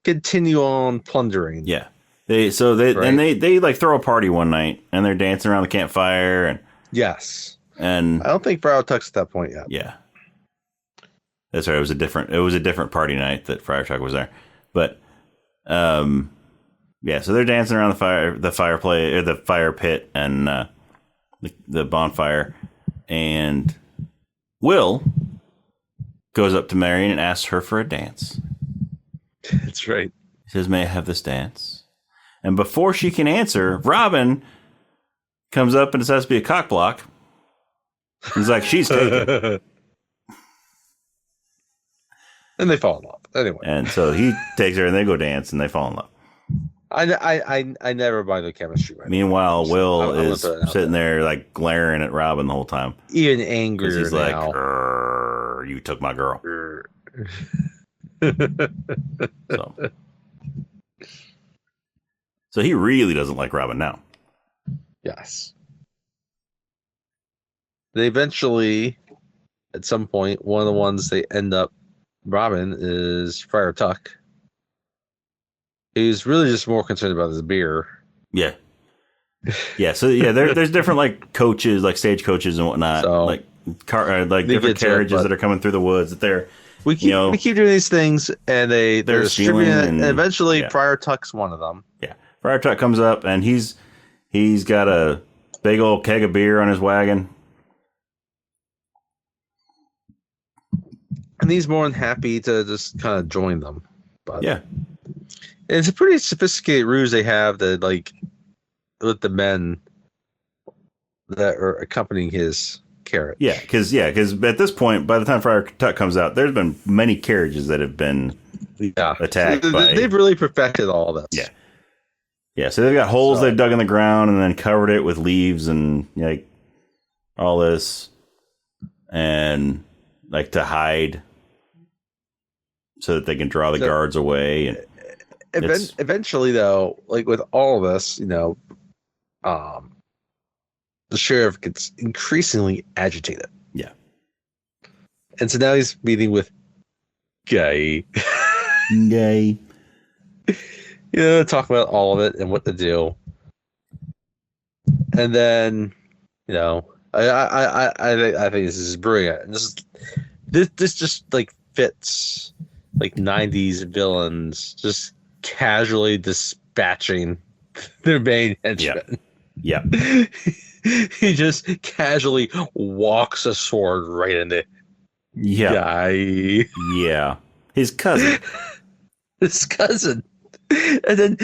continue on plundering. Yeah, they like throw a party one night and they're dancing around the campfire and yes, and I don't think Friar Tuck's at that point yet. Yeah, that's right. It was a different party night that Friar Tuck was there, but yeah. So they're dancing around the fireplace or the fire pit and the bonfire, and Will goes up to Marion and asks her for a dance. That's right. He says, "May I have this dance?" And before she can answer, Robin comes up and it has to be a cock block. He's like, "She's taken." And they fall in love anyway. And so he takes her and they go dance and they fall in love. I never buy the chemistry. Right. Meanwhile, Will is sitting there like glaring at Robin the whole time, even angrier. He's like, "You took my girl." So he really doesn't like Robin now. Yes. They eventually, at some point, one of the ones they end up Robin is Friar Tuck. He's really just more concerned about his beer. Yeah. Yeah. So yeah, there's different like coaches, like stage coaches and whatnot, so, like different carriages that are coming through the woods. That they're we keep doing these things, and they're distributing it, and eventually Friar Tuck's one of them. Yeah. Friar Tuck comes up and he's got a big old keg of beer on his wagon. And he's more than happy to just kind of join them. But yeah. It's a pretty sophisticated ruse they have that, like, with the men that are accompanying his carriage. Yeah, because at this point, by the time Friar Tuck comes out, there's been many carriages that have been attacked. They've really perfected all this. Yeah. Yeah, so they've got holes they've dug in the ground and then covered it with leaves and like all this, and like to hide so that they can draw the guards away. And eventually, though, like with all of this, the sheriff gets increasingly agitated. Yeah, and so now he's meeting with Gay. Talk about all of it and what to do. And then, I think this is brilliant. And this just like fits like 90s villains just casually dispatching their main henchmen. Yeah. He just casually walks a sword right into Guy. Yeah. His cousin. His cousin. And then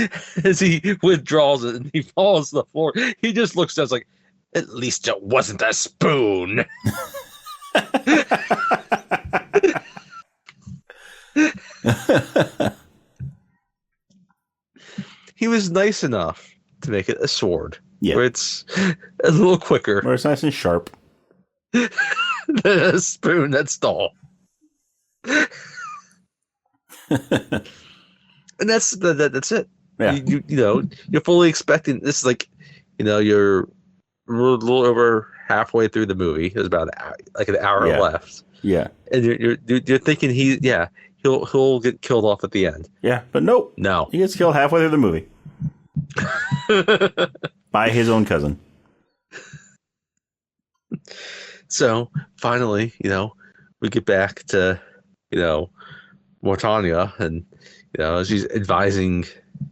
as he withdraws it and he falls to the floor, he just looks down like, at least it wasn't a spoon. He was nice enough to make it a sword. Yeah. Where it's a little quicker. Where it's nice and sharp. Than a spoon that's dull. And that's it. Yeah. You know, you're fully expecting this is like, you know, you're a little over halfway through the movie. There's about an hour left. Yeah. And you're thinking he'll get killed off at the end. Yeah, but nope. No. He gets killed halfway through the movie. By his own cousin. So finally, you know, we get back to, you know, Mortania, and you know, she's advising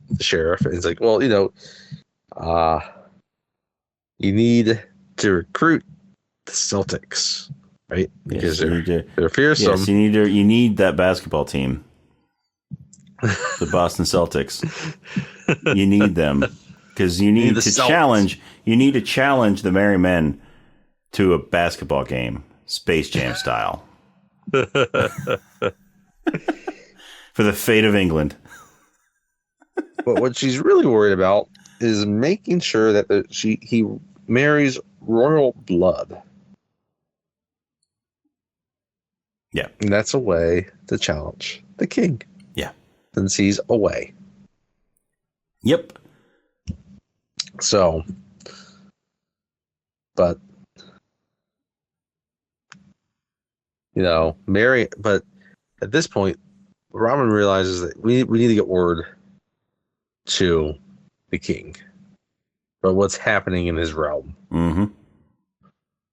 the sheriff, and it's like, well, you know, you need to recruit the Celtics, right? Because they're fearsome. Yes, you need that basketball team, the Boston Celtics. You need them because you need to challenge. You need to challenge the Merry Men to a basketball game, Space Jam style, for the fate of England. But what she's really worried about is making sure that he marries royal blood. Yeah, and that's a way to challenge the king. Yeah, since he's away. Yep. So, but you know, but at this point, Robin realizes that we need to get word to the king about what's happening in his realm. Mm-hmm.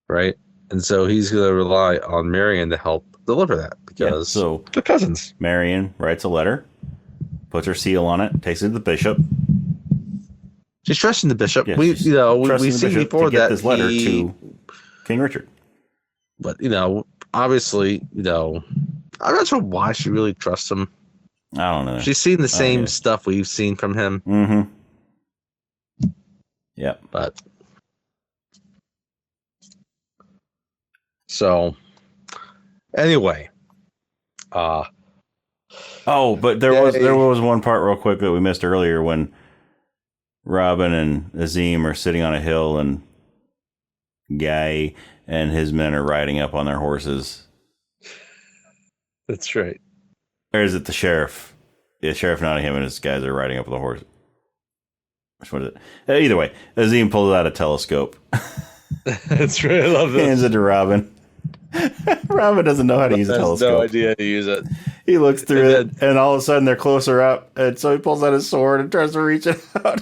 Right? And so he's going to rely on Marion to help deliver that because they're cousins. Marion writes a letter, puts her seal on it, takes it to the bishop. She's trusting the bishop. Yeah, we've seen before to get this letter to King Richard. But, you know, obviously, you know, I'm not sure why she really trusts him. I don't know. She's seen the same stuff we've seen from him. Mm-hmm. Yep. But so anyway, but there was one part real quick that we missed earlier when Robin and Azim are sitting on a hill and Guy and his men are riding up on their horses. That's right. Or is it the sheriff? Yeah, Sheriff Nottingham and his guys are riding up on the horse. Which one is it? Either way, Azim pulls out a telescope. That's right. I love this. Hands it to Robin. Robin doesn't know how to use a telescope. No idea how to use it. He looks through it, and all of a sudden they're closer up, and so he pulls out his sword and tries to reach it out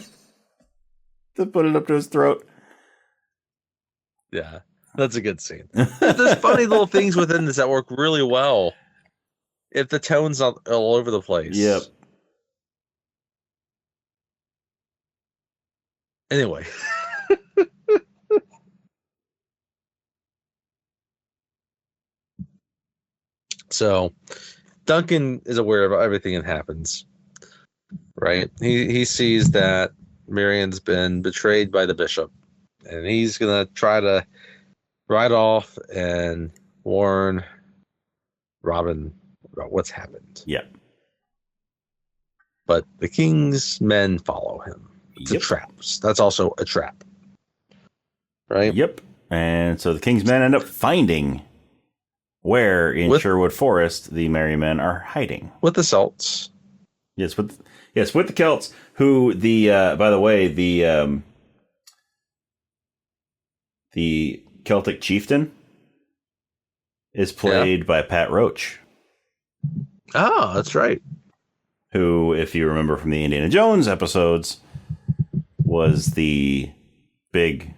to put it up to his throat. Yeah, that's a good scene. There's funny little things within this that work really well. If the tone's all over the place. Yep. Anyway. So Duncan is aware of everything that happens. Right? He sees that Marion's been betrayed by the bishop. And he's gonna try to ride off and warn Robin about what's happened. Yep. But the king's men follow him to traps. That's also a trap. Right? Yep. And so the king's men end up finding where in Sherwood Forest the Merry Men are hiding. With the Celts. Yes, with the Celts, who by the way, the Celtic chieftain is played by Pat Roach. Oh, that's right. Who, if you remember from the Indiana Jones episodes, was the big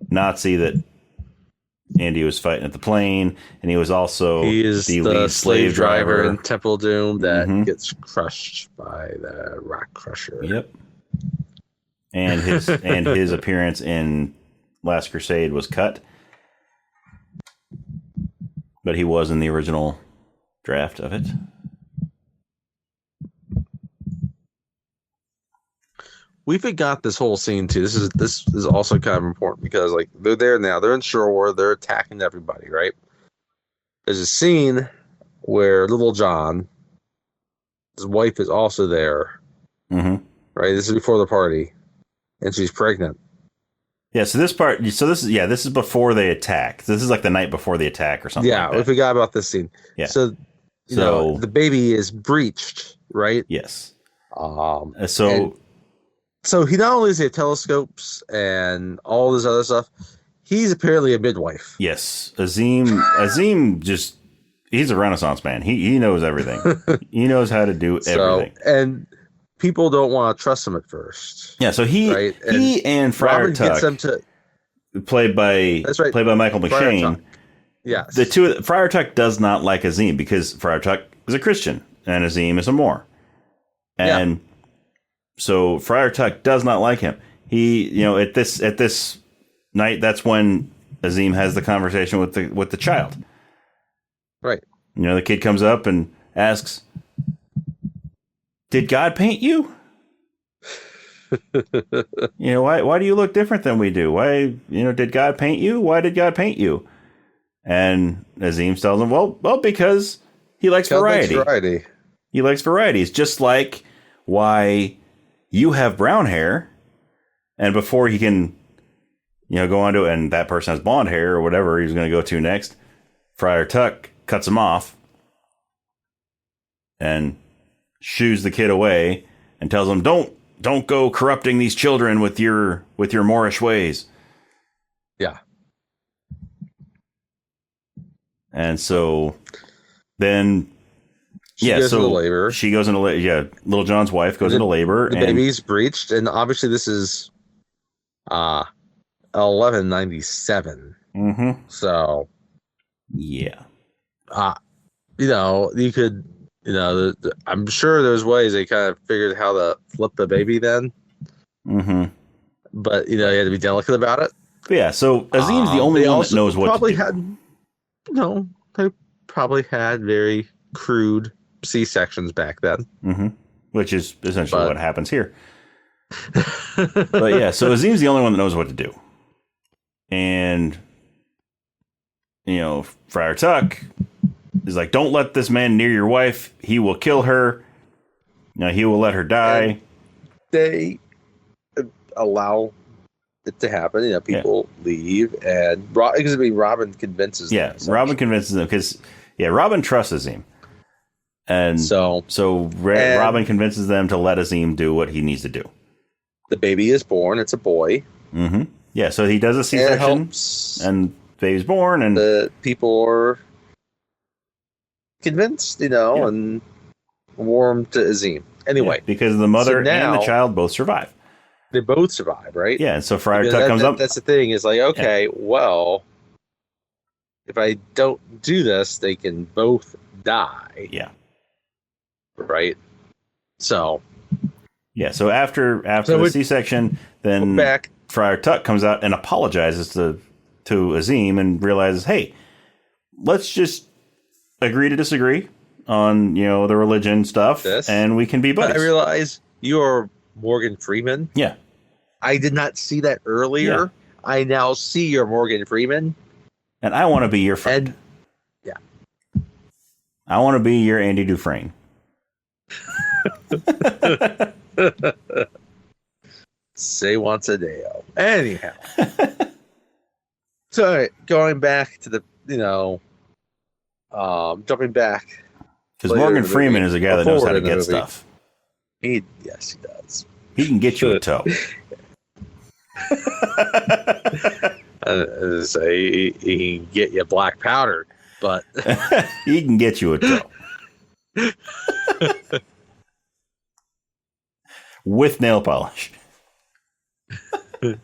Nazi that Andy was fighting at the plane, and he was also the lead slave driver in Temple of Doom that gets crushed by the rock crusher. Yep. And his appearance in Last Crusade was cut, but he was in the original draft of it. we forgot this whole scene too. This is also kind of important because like they're there now. They're in Shore. They're attacking everybody. Right. There's a scene where Little John, his wife, is also there. Mm-hmm. Right. This is before the party, and she's pregnant. Yeah. So this is before they attack. This is like the night before the attack or something. Yeah, like that. we forgot about this scene. Yeah. So you know, the baby is breached. Right. Yes. So he not only is he telescopes and all this other stuff, he's apparently a midwife. Yes, Azim he's a Renaissance man. He knows everything. He knows how to do everything. And people don't want to trust him at first. Yeah, so he and Friar Tuck gets them to played by Michael McShane. Yes. The two Friar Tuck does not like Azim because Friar Tuck is a Christian and Azim is a Moor. And so Friar Tuck does not like him. He, at this night, that's when Azim has the conversation with the child. Right. The kid comes up and asks, "Did God paint you? Why do you look different than we do? Why, did God paint you? Why did God paint you?" And Azim tells him, well, because he likes variety. He likes varieties, just like why you have brown hair, and before he can, go on to, and that person has blonde hair or whatever he's going to go to next, Friar Tuck cuts him off and shoos the kid away and tells him, don't go corrupting these children with your Moorish ways. Yeah. And so then she goes into labor. She goes into labor. Yeah, Little John's wife goes into labor. The baby's breached, and obviously this is 1197. Mm-hmm. So yeah, you could, I'm sure there's ways they kind of figured how to flip the baby then. Mm-hmm. But you had to be delicate about it. But yeah, so Azim's the only one that knows what to do. They probably had very crude C-sections back then. Mm-hmm. Which is essentially what happens here. But yeah, so Azim's the only one that knows what to do. And, Friar Tuck is like, don't let this man near your wife. He will kill her. He will let her die. And they allow it to happen. People leave, and Robin convinces them. Yeah, Robin convinces them because, Robin trusts Azim. And Robin convinces them to let Azim do what he needs to do. The baby is born. It's a boy. Mm-hmm. Yeah, so he does a C-section, and baby's born, and the people are convinced, and warm to Azim. Anyway, because the mother and the child both survive. They both survive, right? Yeah, and so Friar Tuck comes up. That's the thing. Is like, okay, well, if I don't do this, they can both die. Yeah. Right. So. Yeah. So after the C-section, then Friar Tuck comes out and apologizes to Azim and realizes, hey, let's just agree to disagree on the religion stuff, and we can be buddies. I realize you are Morgan Freeman. Yeah. I did not see that earlier. Yeah. I now see you're Morgan Freeman. And I want to be your friend. I want to be your Andy Dufresne. Say once a day. Anyhow. So going back to the, jumping back. Because Morgan Freeman is a guy that knows how to get stuff. Yes, he does. He can get you a toe. He can get you black powder, but he can get you a toe. With nail polish. You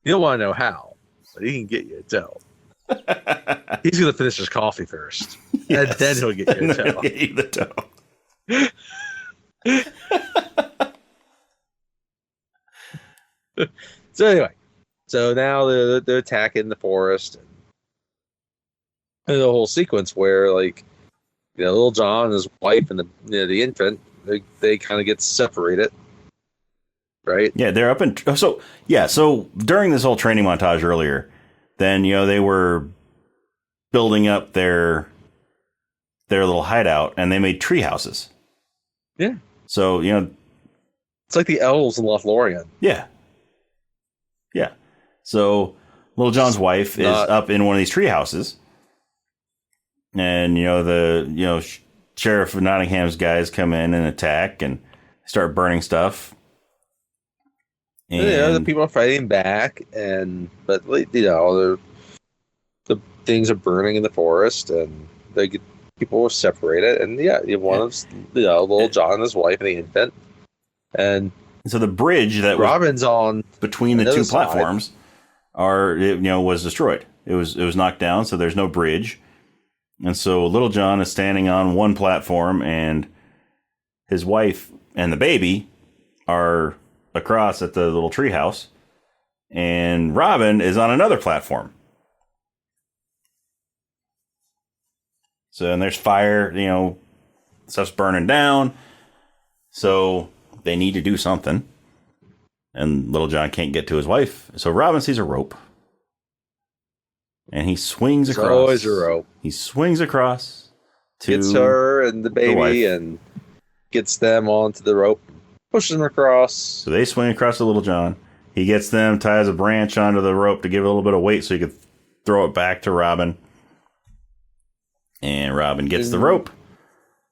don't want to know how, but he can get you a toe. He's going to finish his coffee first, and then he'll get you a toe. Get you the toe. So anyway, now they're attacking the forest, and the whole sequence where Little John and his wife and the infant they kind of get separated, right? Yeah, they're up in so during this whole training montage earlier, then they were building up their little hideout, and they made tree houses. Yeah. So It's like the elves in Lothlorien. yeah. So Little John's wife is up in one of these tree houses, and the Sheriff of Nottingham's guys come in and attack and start burning stuff. And the people are fighting back, but the things are burning in the forest, and people are separated, and you have one of Little John and his wife and the infant, and so the bridge that Robin's on between the two platforms was destroyed. It was knocked down, so there's no bridge. And so Little John is standing on one platform, and his wife and the baby are across at the little treehouse, and Robin is on another platform. So, and there's fire, stuff's burning down. So they need to do something. And Little John can't get to his wife. So Robin sees a rope. And he swings across. There's always a rope. He swings across to gets her and the baby and gets them onto the rope, pushes them across. So they swing across to Little John. He gets them, ties a branch onto the rope to give it a little bit of weight so he could throw it back to Robin. And Robin gets the rope,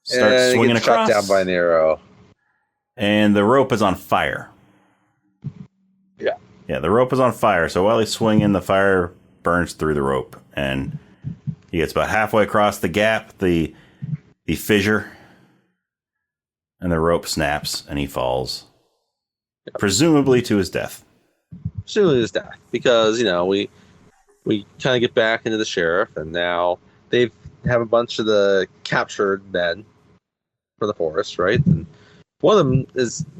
starts swinging across. Shot down by an arrow. And the rope is on fire. Yeah, the rope is on fire. So while he's swinging, the fire burns through the rope. And he gets about halfway across the gap, the fissure. And the rope snaps and he falls. Yep. Presumably to his death. Because, we kind of get back into the sheriff, and now they have a bunch of the captured men for the forest, right? And one of them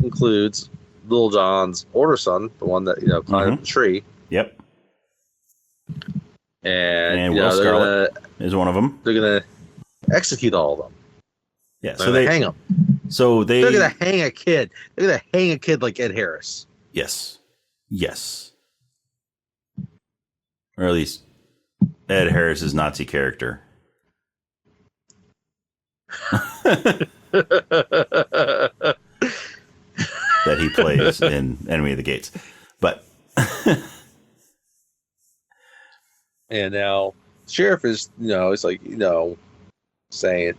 includes Little John's older son, the one that climbed up the tree. Yep. And Will Scarlet is one of them. They're gonna execute all of them. Yeah, so they hang them. So they're gonna hang a kid. They're gonna hang a kid like Ed Harris. Yes. Or at least Ed Harris's Nazi character. That he plays in Enemy of the Gates. But and now sheriff is it's like saying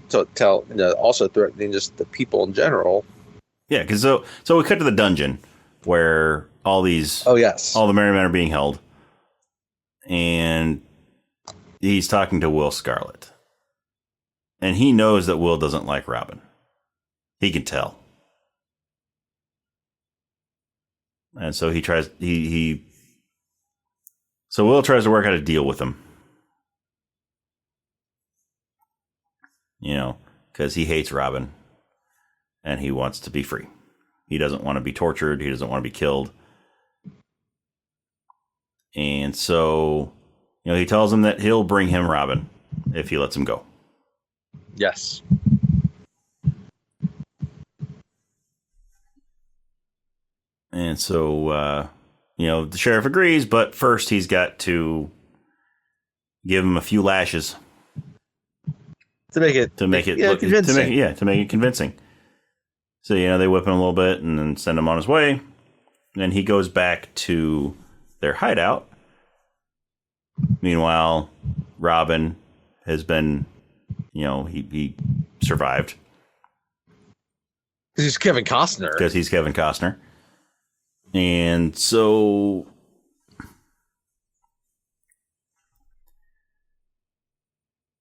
also threatening just the people in general. Yeah, because so we cut to the dungeon where all the merry men are being held, and he's talking to Will Scarlet, and he knows that Will doesn't like Robin. He can tell. And so so Will tries to work out a deal with him. Because he hates Robin and he wants to be free. He doesn't want to be tortured. He doesn't want to be killed. And so, he tells him that he'll bring him Robin if he lets him go. Yes. And so, the sheriff agrees, but first he's got to give him a few lashes to make it convincing. So they whip him a little bit and then send him on his way. And he goes back to their hideout. Meanwhile, Robin has been, he survived because he's Kevin Costner. And so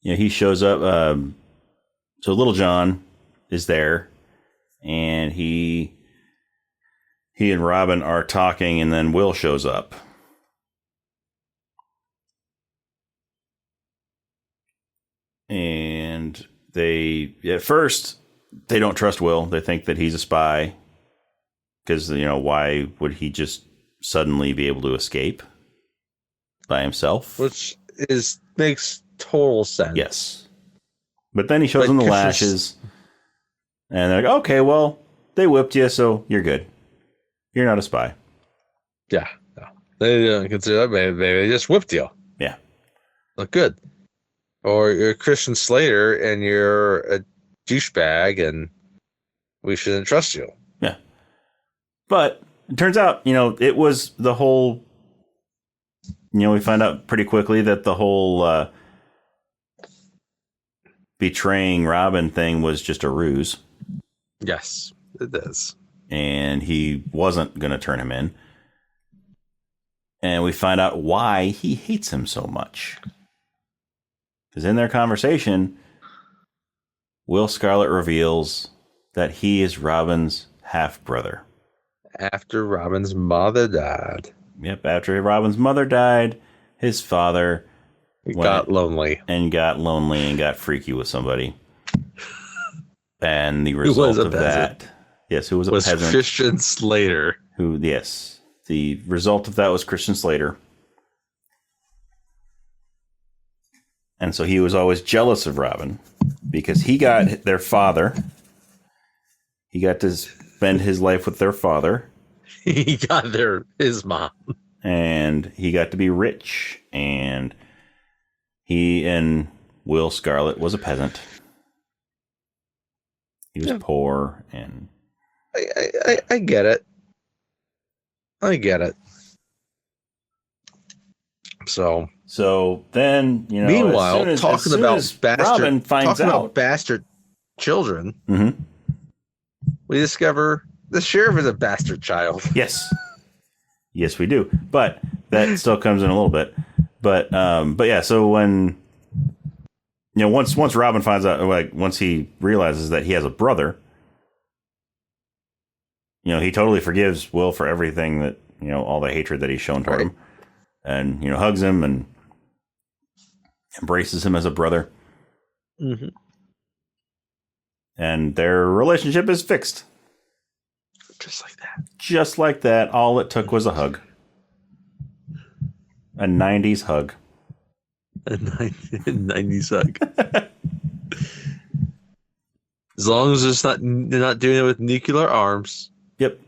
he shows up. So Little John is there, and he and Robin are talking, and then Will shows up. And at first they don't trust Will. They think that he's a spy. Because, why would he just suddenly be able to escape by himself? Which makes total sense. Yes. But then he shows them the lashes. And they're like, okay, well, they whipped you, so you're good. You're not a spy. Yeah. No. They don't consider that. Maybe they just whipped you. Yeah. Look good. Or you're Christian Slater and you're a douchebag and we shouldn't trust you. Yeah. But it turns out, it was the whole, we find out pretty quickly that the whole betraying Robin thing was just a ruse. Yes, it is. And he wasn't going to turn him in. And we find out why he hates him so much. Because in their conversation, Will Scarlet reveals that he is Robin's half-brother. After Robin's mother died. Yep, after Robin's mother died, his father got lonely. And got freaky with somebody. And the result of that... Yes, who was a peasant. Christian Slater. The result of that was Christian Slater. And so he was always jealous of Robin because he got their father. He got to spend his life with their father. He got his mom. And he got to be rich. And he and Will Scarlet was a peasant. He was poor and... I get it. I get it. So then, meanwhile, talking about Robin finds out bastard children, we discover the sheriff is a bastard child. Yes, we do. But that still comes in a little bit. But yeah. So when once Robin finds out, once he realizes that he has a brother, he totally forgives Will for everything that, all the hatred that he's shown toward him. And, hugs him and embraces him as a brother. Mm-hmm. And their relationship is fixed. Just like that. Just like that. All it took was a hug. A 90s hug. A 90s hug. As long as they're not doing it with nuclear arms. Yep.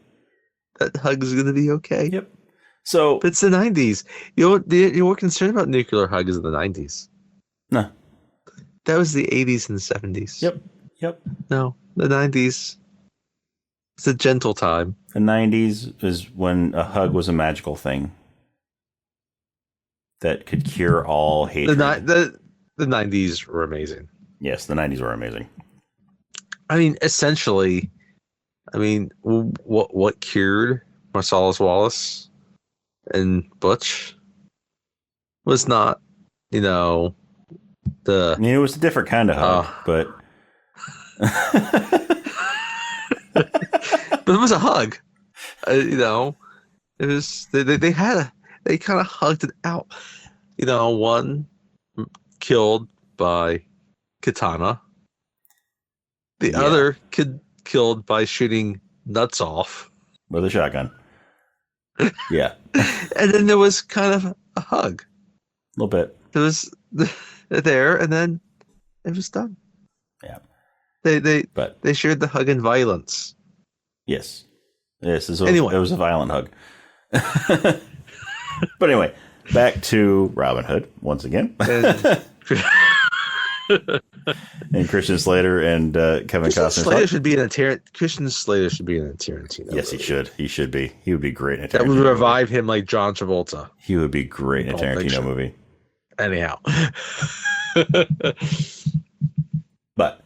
That hug is going to be okay. Yep. So but it's the 90s. You were concerned about nuclear hugs in the 90s. No. That was the 80s and 70s. Yep. No, the 90s. It's a gentle time. The 90s is when a hug was a magical thing that could cure all hatred. The 90s were amazing. Yes, the 90s were amazing. I mean, essentially, what cured Marcellus Wallace and Butch was not, it was a different kind of hug, but but it was a hug. It was they kind of hugged it out. One killed by katana, the other killed by shooting nuts off with a shotgun. Yeah. And then there was kind of a hug. A little bit. There was there, and then it was done. Yeah. They shared the hug and violence. Yes. Yes. It was a violent hug. But anyway, back to Robin Hood once again. And Christian Slater and Kevin Costner. Christian Slater should be in a Tarantino. Yes, movie. He should. He should be. He would be great in a Tarantino. That would revive him like John Travolta. He would be great in a Tarantino movie. Anyhow. But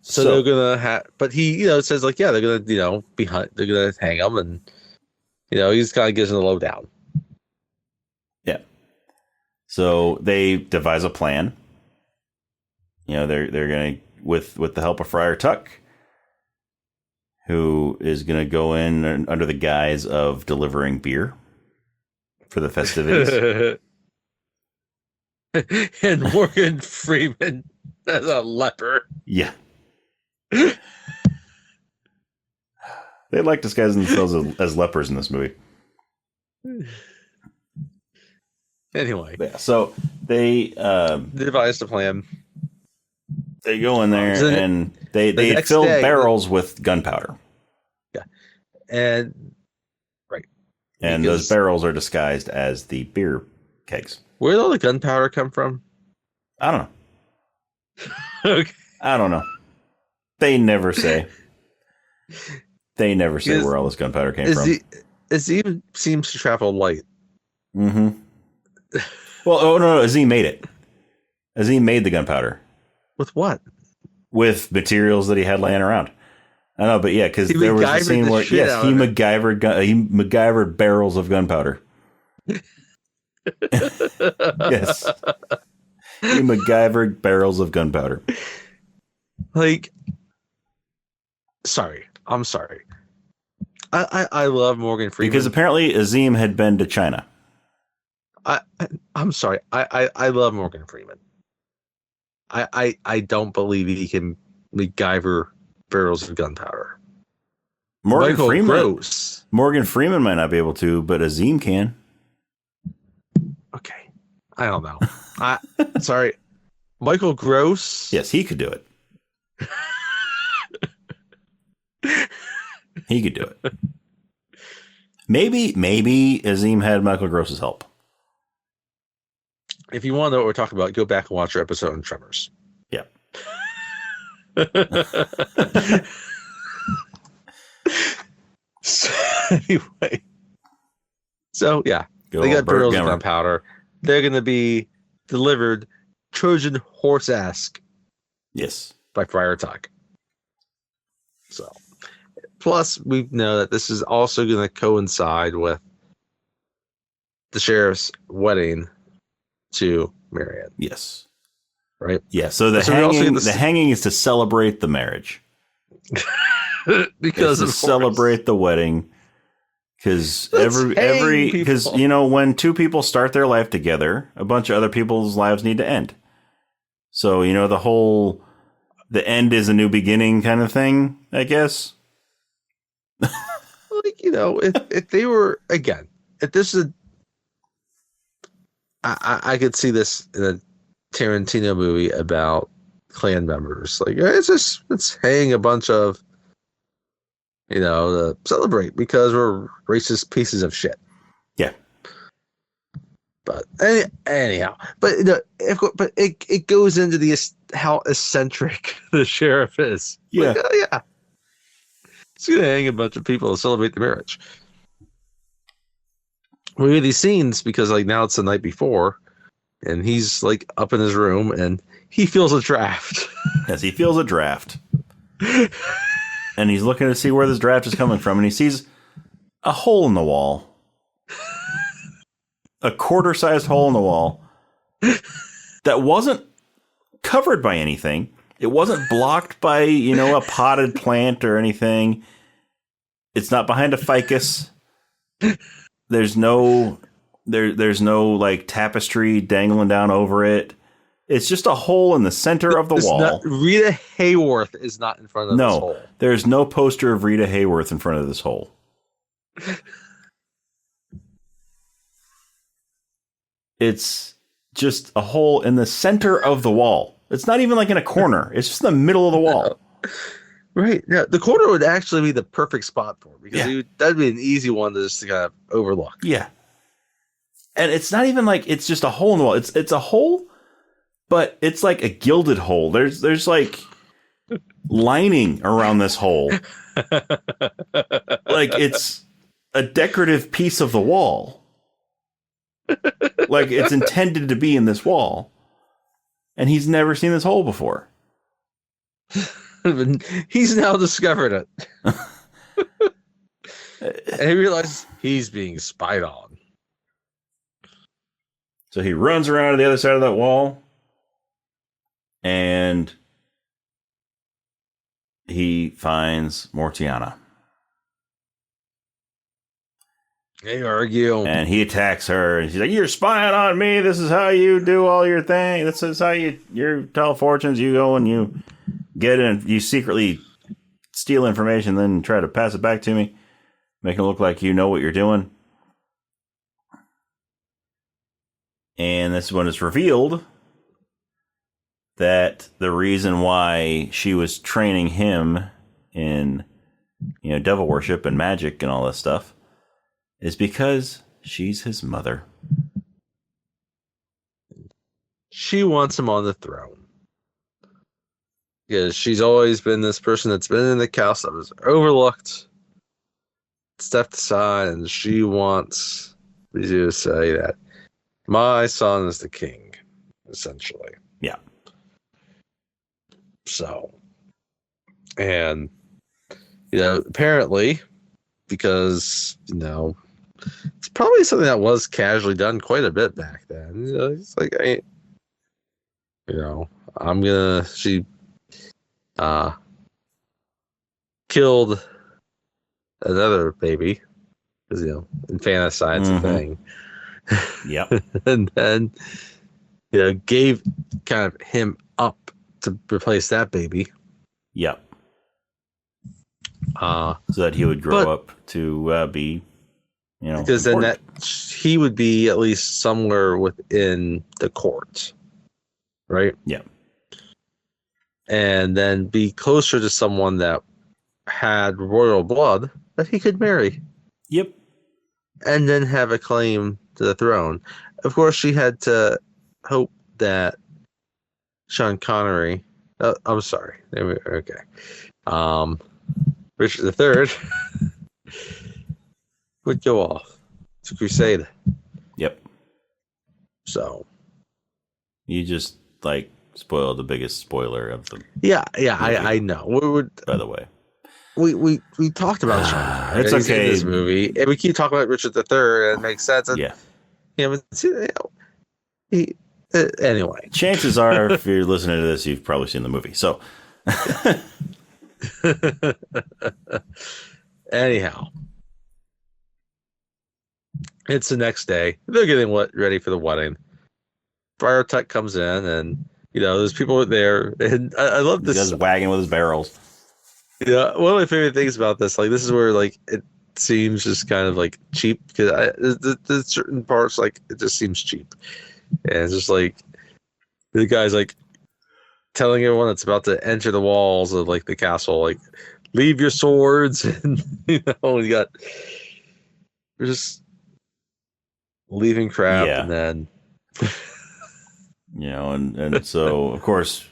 so they're gonna have. But he, says like, they're gonna, they're gonna hang him, and he just kind of gives him the lowdown. Yeah. So they devise a plan. They're gonna with the help of Friar Tuck, who is gonna go in under the guise of delivering beer for the festivities. And Morgan Freeman as a leper. Yeah. They like disguising themselves as lepers in this movie. Anyway. Yeah, so they devised a plan. They go in there and they fill barrels with gunpowder. Yeah. And And those barrels are disguised as the beer kegs. Where did all the gunpowder come from? I don't know. Okay. I don't know. They never say. They never say where all this gunpowder came from. Azim seems to travel light. Mm-hmm. Well, no, Azim made it. Azim made the gunpowder. With what? With materials that he had laying around. I know, but yeah, because there was a scene where, yes, he MacGyvered barrels of gunpowder. Yes. He MacGyvered barrels of gunpowder. Like, I'm sorry. I love Morgan Freeman. Because apparently Azim had been to China. I'm sorry. I love Morgan Freeman. I don't believe he can MacGyver barrels of gunpowder. Morgan Freeman might not be able to, but Azim can. Okay. I don't know. Sorry. Michael Gross. Yes, he could do it. He could do it. Maybe Azim had Michael Gross's help. If you want to know what we're talking about, go back and watch our episode on Tremors. Yeah. Anyway. So, yeah. They got barrels of gunpowder. They're going to be delivered Trojan horse-esque. Yes. By Friar Tuck. So, plus, we know that this is also going to coincide with the sheriff's wedding to Marion. Yes. Right? Yeah, so the hanging is to celebrate the marriage. Because to celebrate the wedding. Because when two people start their life together, a bunch of other people's lives need to end. So, the end is a new beginning kind of thing, I guess. If they were, again, if this is I could see this in a Tarantino movie about clan members. Like, let's hang a bunch of, to celebrate because we're racist pieces of shit. Yeah. But anyhow, it goes into how eccentric the sheriff is. Yeah. Like, yeah. He's going to hang a bunch of people to celebrate the marriage. We have these scenes because now it's the night before and he's up in his room and he feels a draft. Yes, he feels a draft. And he's looking to see where this draft is coming from and he sees a hole in the wall. A quarter-sized hole in the wall that wasn't covered by anything. It wasn't blocked by, a potted plant or anything. It's not behind a ficus. There's no tapestry dangling down over it. It's just a hole in the center of the wall. Rita Hayworth is not in front of this hole. No, there's no poster of Rita Hayworth in front of this hole. It's just a hole in the center of the wall. It's not even in a corner. It's just in the middle of the wall. Right. Yeah, the corner would actually be the perfect spot for it because that'd be an easy one to just kind of overlook. Yeah. And it's not even it's just a hole in the wall. It's a hole, but it's like a gilded hole. There's lining around this hole. It's a decorative piece of the wall. It's intended to be in this wall. And he's never seen this hole before. He's now discovered it. And he realizes he's being spied on. So he runs around to the other side of that wall. And he finds Mortiana. They argue. And he attacks her. And she's like, "You're spying on me. This is how you do all your thing. This is how you tell fortunes. You go and you get in. You secretly steal information, then try to pass it back to me. Make it look like you know what you're doing." And this is when it's revealed that the reason why she was training him in, devil worship and magic and all this stuff is because she's his mother. She wants him on the throne. Because she's always been this person that's been in the castle that was overlooked, stepped aside, and she wants me to say that my son is the king, essentially. Yeah. So, and, apparently, because, it's probably something that was casually done quite a bit back then. It's like, she killed another baby, because, infanticide's a thing. Yep. And then, gave kind of him up to replace that baby. Yep. So that he would grow up to be, because important. then that he would be at least somewhere within the court, right? Yeah. And then be closer to someone that had royal blood that he could marry. Yep. And then have a claim to the throne. Of course, she had to hope that Sean Connery. I'm sorry. Okay. Richard III would go off to crusade. Yep. So you just spoiled the biggest spoiler of the. Yeah. I know. By the way, we talked about Sean Connery. It's okay. In this movie, and we keep talking about Richard III, and it makes sense. And, yeah. Anyway, chances are, if you're listening to this, you've probably seen the movie. So, anyhow, it's the next day. They're getting ready for the wedding. Friar Tuck comes in, and there's people there, and I love this. He's just wagging with his barrels. Yeah, one of my favorite things about this, this is where it seems just kind of cheap, because there's certain parts it just seems cheap, and it's just the guy's telling everyone that's about to enter the walls of the castle, leave your swords, and you got we're just leaving crap, and then and so of course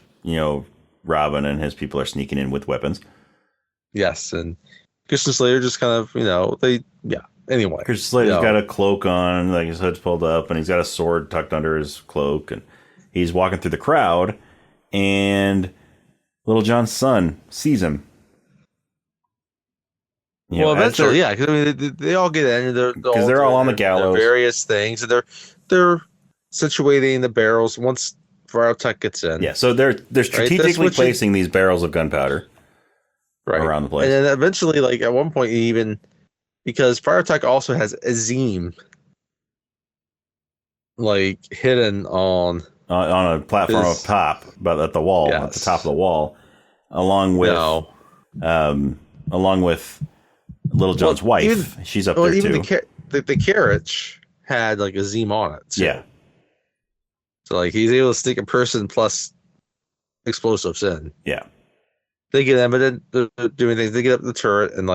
Robin and his people are sneaking in with weapons. Yes, and Christian Slater just kind of, anyway. Christian Slater's got a cloak on, his hood's pulled up, and he's got a sword tucked under his cloak, and he's walking through the crowd, and Little John's son sees him. Well, eventually, because they all get in, because they're all on the gallows, various things, and they're situating the barrels once Friar Tuck gets in. Yeah, so they're strategically placing these barrels of gunpowder. Right. Around the place. And then eventually, at one point, even because Friar Tuck also has Azim hidden on a platform up top, but at the wall, at the top of the wall, along with Little John's wife. She's up there even too. The carriage had Azim on it. Too. Yeah. So he's able to stick a person plus explosives in. Yeah. They get in, but then they're doing things. They get up the turret, and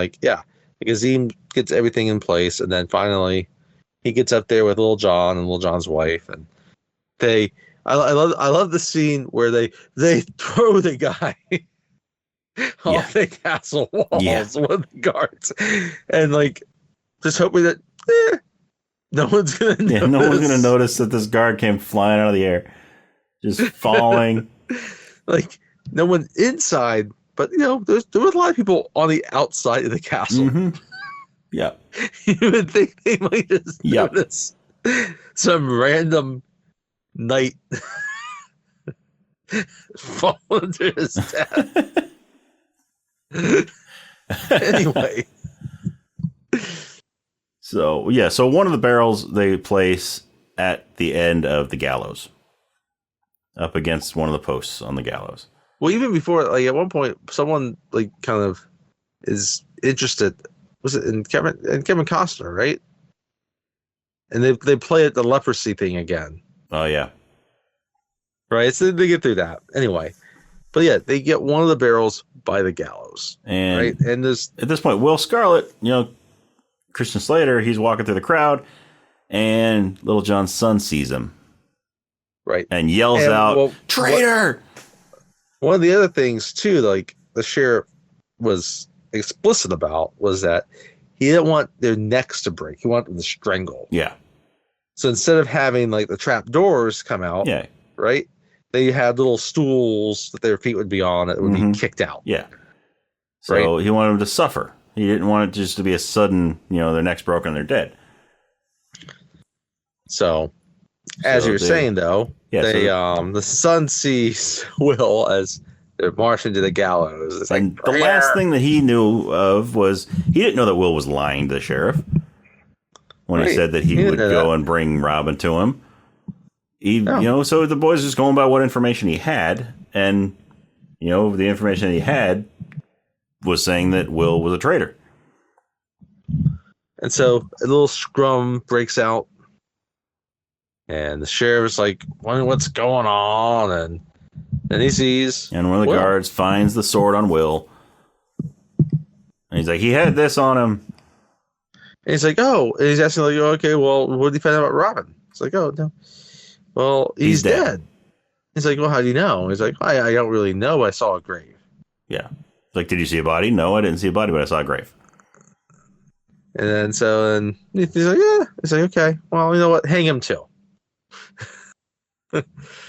Azim gets everything in place, and then finally he gets up there with Little John and Little John's wife, and I love the scene where they throw the guy off the castle walls with the guards, and just hoping that no one's gonna notice. No one's gonna notice that this guard came flying out of the air, just falling. No one inside. But there were a lot of people on the outside of the castle. Mm-hmm. Yeah, you would think they might just notice some random knight fall into his death. Anyway, so one of the barrels they place at the end of the gallows, up against one of the posts on the gallows. Well, even before, at one point, someone kind of is interested. Was it in Kevin Costner, right? And they play the leprosy thing again. Oh yeah, right. So they get through that anyway. But they get one of the barrels by the gallows, and right. And there's at this point, Will Scarlet, Christian Slater, he's walking through the crowd, and Little John's son sees him. Right. And yells out, "Traitor!" One of the other things, too, like the sheriff was explicit about, was that he didn't want their necks to break. He wanted them to strangle. Yeah. So instead of having like the trap doors come out, right, they had little stools that their feet would be on that would be kicked out. Yeah. So he wanted them to suffer. He didn't want it just to be a sudden, their neck's broken and they're dead. So, as you were saying, though, the son sees Will as they're marching to the gallows. It's and the last thing that he knew of was he didn't know that Will was lying to the sheriff when he said that he would go and bring Robin to him. So the boys just going by what information he had, and the information he had was saying that Will was a traitor. And so a little scrum breaks out, and the sheriff's like, wondering what's going on, and then he sees... And one of the guards finds the sword on Will. And he's like, he had this on him. And he's like, and he's asking, like, okay, well, what did he find out about Robin? It's like, oh, no. Well, he's dead. He's like, well, how do you know? He's like, I don't really know. I saw a grave. Yeah. Like, did you see a body? No, I didn't see a body, but I saw a grave. And then he's like, yeah. He's like, okay, well, you know what? Hang him too.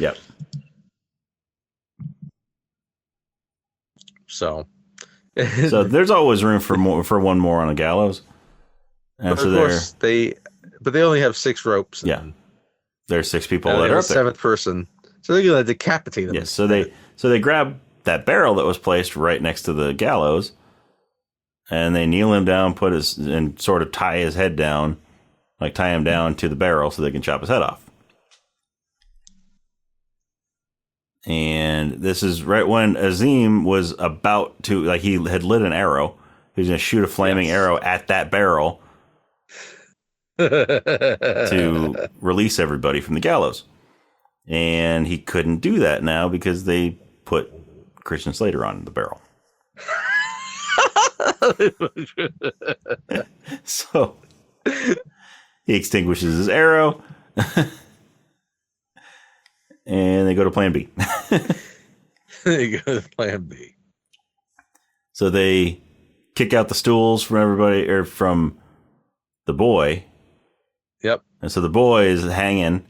Yep. So there's always room for one more on a gallows. And so they only have 6 ropes. Yeah. There's 6 people that are up there. 7th person. So they're going to decapitate them. Yes. So they grab that barrel that was placed right next to the gallows, and they kneel him down, and sort of tie his head down, like tie him down to the barrel so they can chop his head off. And this is right when Azim was about to, like, he had lit an arrow. He was going to shoot a flaming arrow at that barrel to release everybody from the gallows. And he couldn't do that now because they put Christian Slater on the barrel. So he extinguishes his arrow. And they go to plan B. They go to plan B. So they kick out the stools from everybody, or from the boy. Yep. And so the boy is hanging.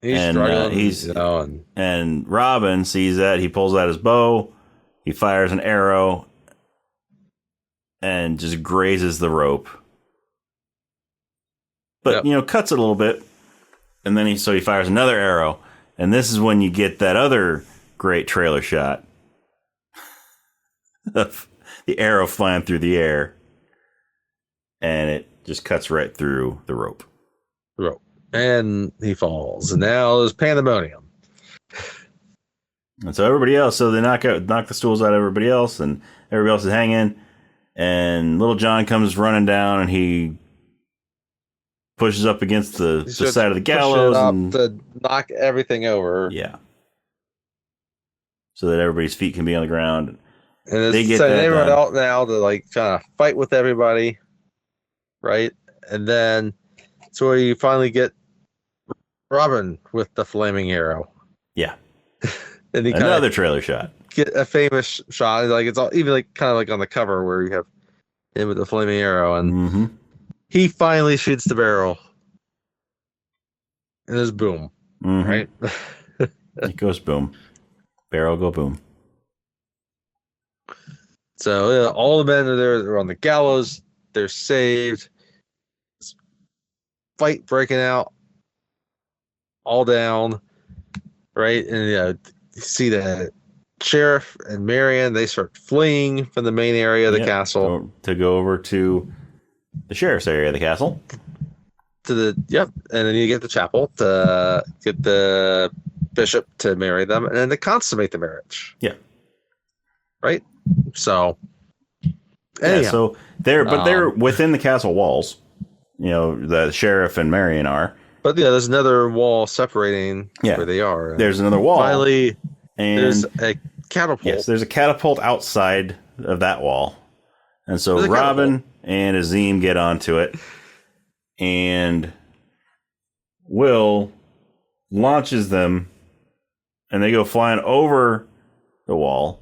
He's struggling. And Robin sees that. He pulls out his bow. He fires an arrow. And just grazes the rope. But, cuts it a little bit. And then he fires another arrow. And this is when you get that other great trailer shot of the arrow flying through the air. And it just cuts right through the rope. And he falls. And now there's pandemonium. And so everybody else, they knock the stools out of everybody else. And everybody else is hanging. And Little John comes running down, and he pushes up against the side of the gallows and to knock everything over. Yeah. So that everybody's feet can be on the ground. And they get everyone out now to like kind of fight with everybody. Right? And then it's where you finally get Robin with the flaming arrow. Yeah. And another trailer shot. Get a famous shot. Like it's all even like kind of like on the cover where you have him with the flaming arrow, and he finally shoots the barrel. And there's boom. Right? It goes boom. Barrel go boom. So all the men are there. They're on the gallows. They're saved. Fight breaking out. All down. Right? And you see the sheriff and Marion, they start fleeing from the main area of the castle. To go over to the sheriff's area of the castle. And then you get the chapel to get the bishop to marry them, and then to consummate the marriage. Yeah. Right? So so they're within the castle walls. The sheriff and Marion are. But there's another wall separating where they are. There's another wall. Finally, and there's a catapult. Yes, there's a catapult outside of that wall. And so Robin and Azim get onto it, and Will launches them, and they go flying over the wall.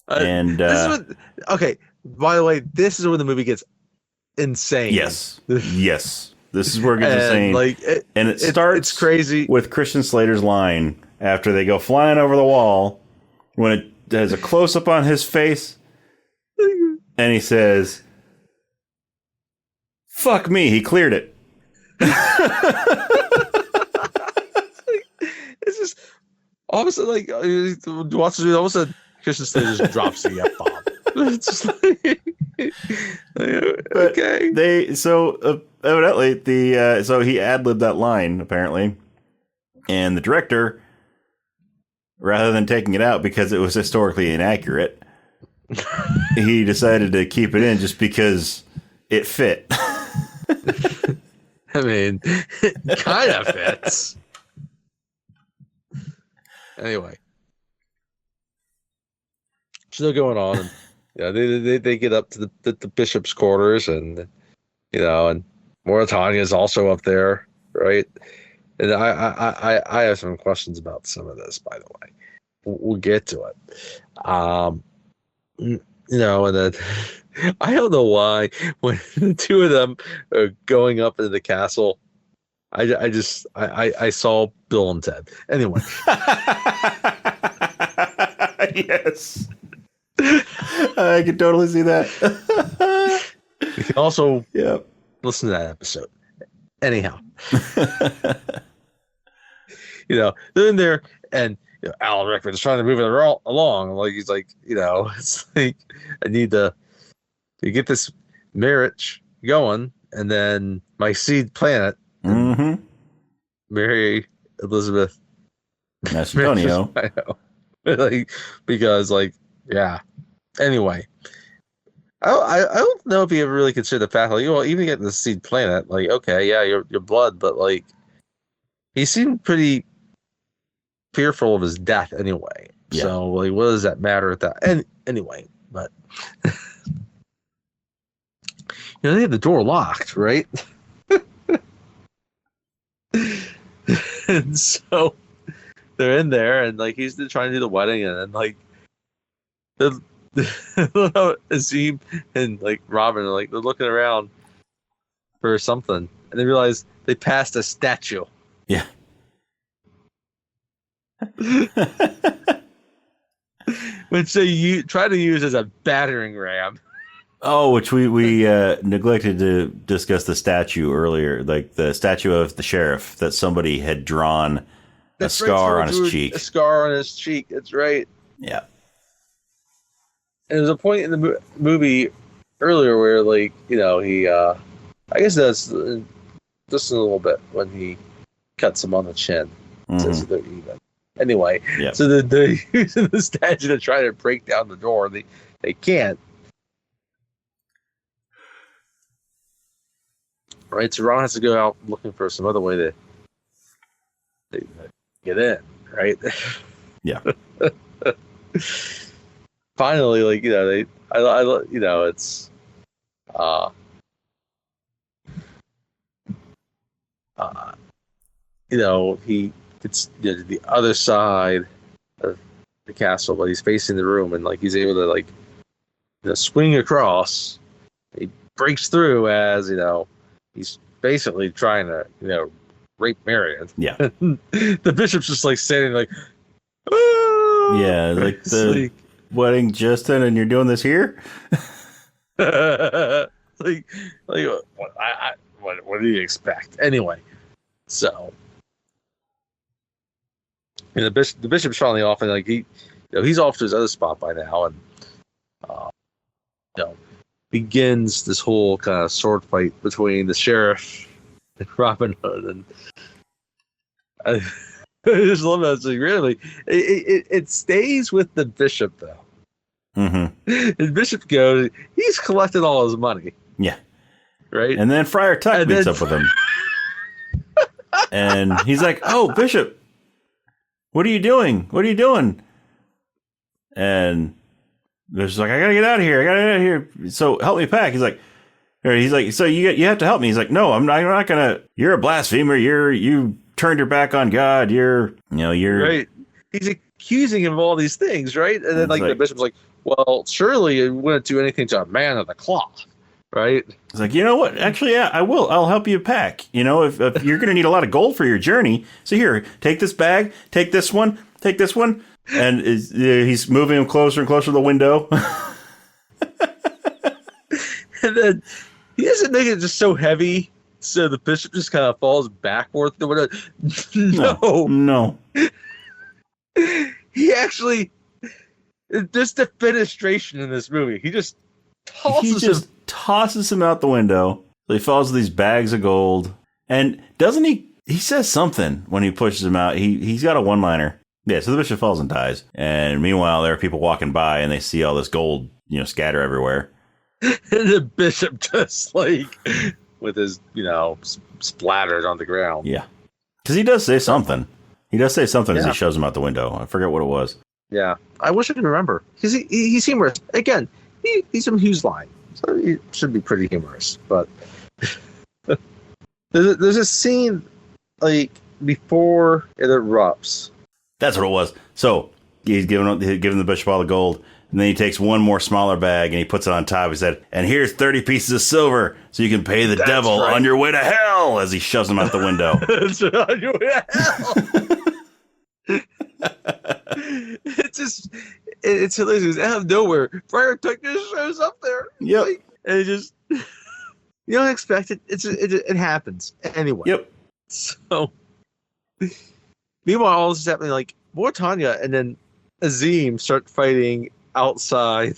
And this is what, okay. By the way, this is where the movie gets insane. Yes. This is where it gets insane. And it starts it's crazy with Christian Slater's line after they go flying over the wall, when it has a close up on his face, and he says, "Fuck me, he cleared it." It's just all of a sudden, watches it, all of a sudden Christian Slater just drops the F-bomb. It's just okay. Evidently so he ad-libbed that line apparently, and the director, rather than taking it out because it was historically inaccurate, he decided to keep it in just because it fit. I mean, it kind of fits. Anyway, still going on. And, they get up to the bishop's quarters, and and Mauritania is also up there, right? And I have some questions about some of this, by the way. We'll get to it. And then I don't know why when the two of them are going up into the castle, I saw Bill and Ted. Anyway. Yes. I can totally see that. You can also listen to that episode. Anyhow. They're in there, and Alan Rickman is trying to move it along. Like, he's like, it's like, I need to get this marriage going, and then my seed planet, Mary Elizabeth Macedonio. I know. Because anyway, I don't know if you ever really consider the fact, even get the seed planet, okay, yeah, your blood, but he seemed pretty fearful of his death anyway. Yeah. So what does that matter at that? And anyway, but they had the door locked, right? And so they're in there, and he's trying to do the wedding, and then Azim and Robin are they're looking around for something, and they realize they passed a statue. Yeah. Which they try to use as a battering ram. Oh, which we neglected to discuss the statue earlier, the statue of the sheriff that somebody had drawn a scar on his cheek. A scar on his cheek. That's right. Yeah. And there's a point in the movie earlier where, he, I guess that's just a little bit when he cuts him on the chin. Says they're even. Anyway, so they're using the statue to try to break down the door. They can't. Right, so Ron has to go out looking for some other way to get in, right? Yeah. Finally, it's he gets to the other side of the castle, but he's facing the room, and he's able to swing across. He breaks through as he's basically trying to rape Marion. Yeah. The bishop's just standing yeah, the wedding just in, and you're doing this here. What do you expect? Anyway, so the bishop's finally off, and he's off to his other spot by now, and begins this whole kind of sword fight between the sheriff and Robin Hood, and I just love that. It's really it stays with the bishop though. The bishop goes, he's collected all his money. Yeah. Right? And then Friar Tuck meets up with him. And he's like, "Oh, Bishop, what are you doing? What are you doing?" And Bishop's like, "I gotta get out of here. So help me pack." He's like, Or he's like, so you have to help me. He's like, no, I'm not gonna. You're a blasphemer. You turned your back on God. You're right. He's accusing him of all these things, right? And then like the bishop's like, well, surely you wouldn't do anything to a man of the cloth, right? It's like, you know what? Actually, yeah, I will. I'll help you pack. If you're gonna need a lot of gold for your journey, so here, take this bag, take this one, and he's moving him closer and closer to the window. And then he doesn't make it just so heavy, so the bishop just kind of falls backward. No. He actually, just the fenestration in this movie, he just tosses him out the window. So he falls with these bags of gold. And doesn't he? He says something when he pushes him out. He's got a one-liner. Yeah, so the bishop falls and dies. And meanwhile, there are people walking by and they see all this gold, scatter everywhere. And the bishop just like with his, splattered on the ground. Yeah. Because he does say something. He does say something as he shoves him out the window. I forget what it was. Yeah. I wish I could remember. Because he's humorous. Again, he's from Hughes Line. So he should be pretty humorous. But there's a scene like before it erupts. That's what it was. So he's giving the bishop all the gold. And then he takes one more smaller bag and he puts it on top. He said, and here's 30 pieces of silver so you can pay the devil on your way to hell, as he shoves him out the window. That's right, on your way to hell. It's hilarious. Out of nowhere, Friar Tuck just shows up there. Yep. And it just, you don't expect it. It happens. Anyway. Yep. So, meanwhile, all this is happening, like, Tanya and then Azim start fighting outside.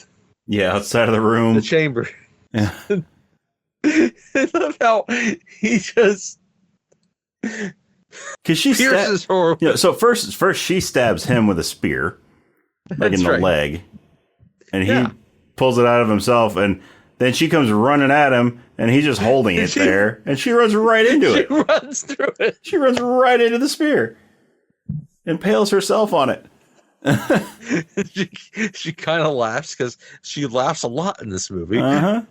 Yeah, outside of the room. The chamber. Yeah. I love how he just because she pierces her. So first she stabs him with a spear, like in the leg, and he pulls it out of himself, and then she comes running at him, and he's just holding it there, and she runs right into it. She runs through it. She runs right into the spear, impales herself on it. she kind of laughs because she laughs a lot in this movie. And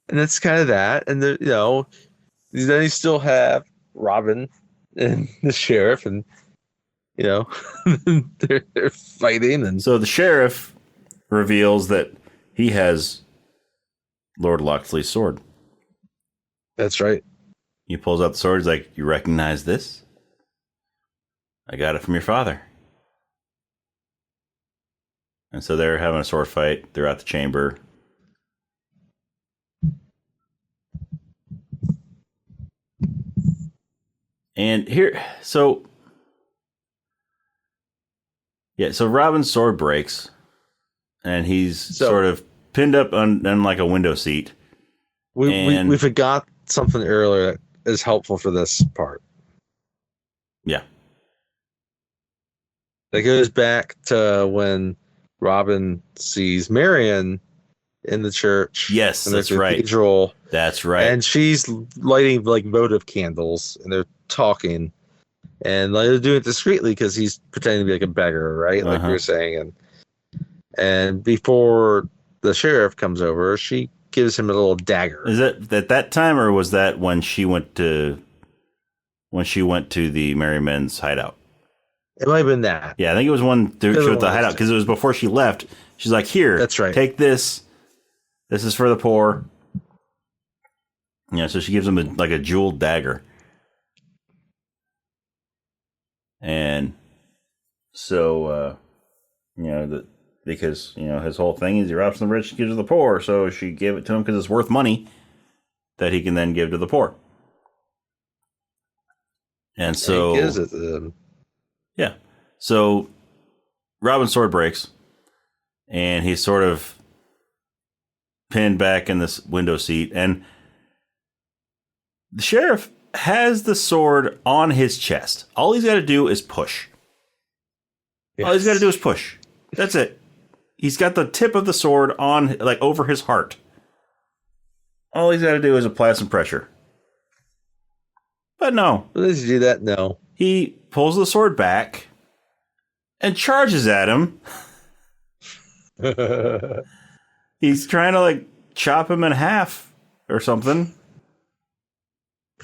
it's kind of that, and then you still have Robin and the sheriff, and they're fighting, and so the sheriff reveals that he has Lord Locksley's sword. That's right. He pulls out the sword. He's like, "You recognize this? I got it from your father." And so they're having a sword fight throughout the chamber. And so Robin's sword breaks, and he's sort of pinned up on like a window seat. We forgot something earlier that is helpful for this part. Yeah. That goes back to when Robin sees Marion in the church. Yes, that's right. Cathedral. That's right. And she's lighting like votive candles, and they're talking, and like, they're doing it discreetly because he's pretending to be like a beggar, right? Like you were saying, and before the sheriff comes over, she gives him a little dagger. Is that at that time, or was that when she went to the Merry Men's hideout? It might have been that. Yeah, I think it was one she went to the hideout because it was before she left. She's like, "Here, that's right. Take this. This is for the poor." So she gives him a jeweled dagger, and so because his whole thing is he robs the rich, gives to the poor. So she gave it to him because it's worth money that he can then give to the poor. And so he gives it to them. Yeah. So Robin's sword breaks, and he's sort of pinned back in this window seat, and the sheriff has the sword on his chest. All he's got to do is push. Yes. All he's got to do is push. That's it. He's got the tip of the sword on, like, over his heart. All he's got to do is apply some pressure. But no. Does he do that? No. He pulls the sword back and charges at him. He's trying to like chop him in half or something.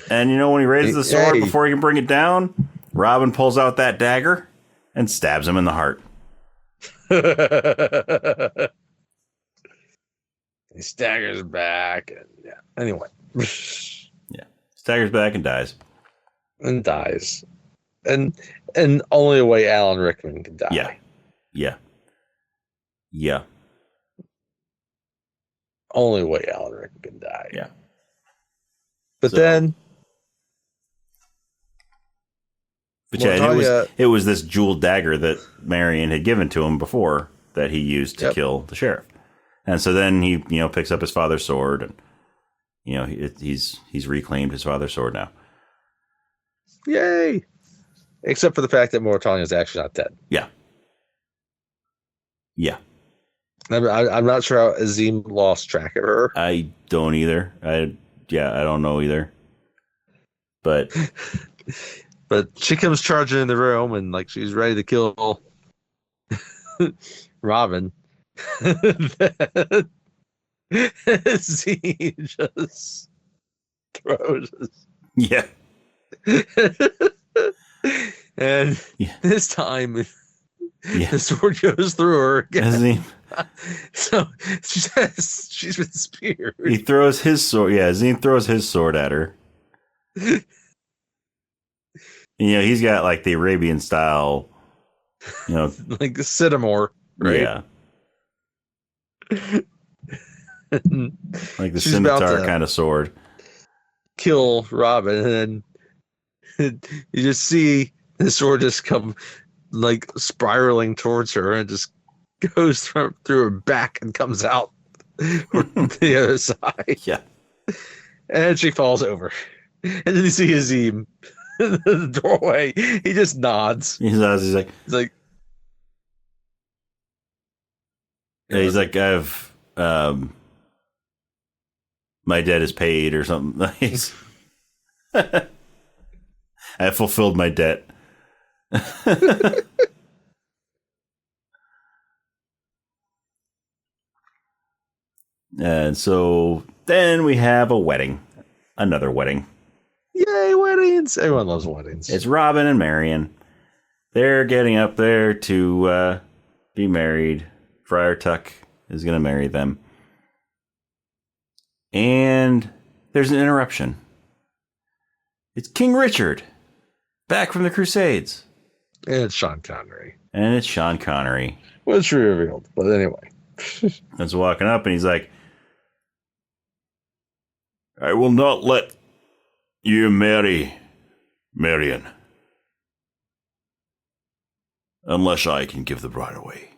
And when he raises the sword before he can bring it down, Robin pulls out that dagger and stabs him in the heart. He staggers back. And, anyway. Staggers back and dies. And dies. And only the way Alan Rickman can die. Yeah. Only way Alan Rickman can die. Yeah. But then... But it was this jeweled dagger that Marion had given to him before that he used to kill the sheriff. And so then he, picks up his father's sword and, he's reclaimed his father's sword now. Yay! Except for the fact that Mauritania is actually not dead. Yeah. I'm not sure how Azim lost track of her. I don't either. I don't know either. But she comes charging in the room and like she's ready to kill Robin. Azim just throws us. Yeah. And this time the sword goes through her again. So she's been speared. He throws his sword. Yeah, Azim throws his sword at her. He's got like the Arabian style, like the Cinnamore, right? Yeah. Like the scimitar kind of sword. Kill Robin, and then you just see the sword just come like spiraling towards her and just goes through her back and comes out the other side. Yeah. And she falls over. And then you see Azim in the doorway. He just nods. He nods. He's like, I've my debt is paid or something. I have fulfilled my debt. And so then we have a wedding. Another wedding. Yay, weddings. Everyone loves weddings. It's Robin and Marion. They're getting up there to be married. Friar Tuck is going to marry them. And there's an interruption. It's King Richard, back from the Crusades. And it's Sean Connery. Was revealed, but anyway. He's walking up and he's like, I will not let you marry Marion unless I can give the bride away.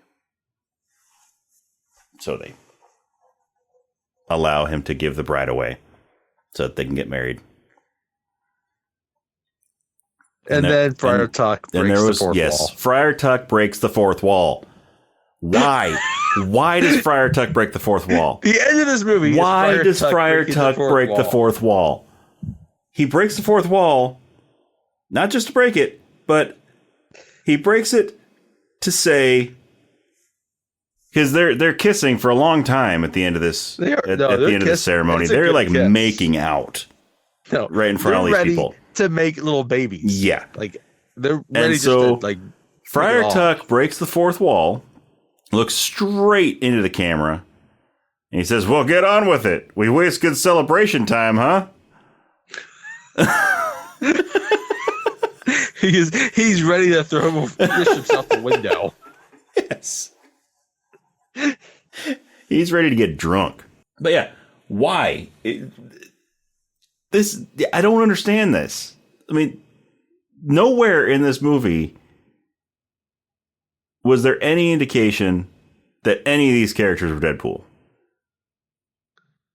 So they allow him to give the bride away so that they can get married. And then Friar Tuck breaks the fourth wall. Friar Tuck breaks the fourth wall. Why? Why does Friar Tuck break the fourth wall? The end of this movie. Why does Friar Tuck break the fourth wall? He breaks the fourth wall, not just to break it, but he breaks it to say, because they're kissing for a long time at the end of this. At the end of the ceremony, they're like making out right in front of all these people to make little babies. Yeah, like they're ready to like. Friar Tuck breaks the fourth wall, looks straight into the camera, and he says, "Well, get on with it. We waste good celebration time, huh?" He's ready to throw bishops out the window. Yes. He's ready to get drunk. But yeah, why? I don't understand this. I mean, nowhere in this movie was there any indication that any of these characters were Deadpool.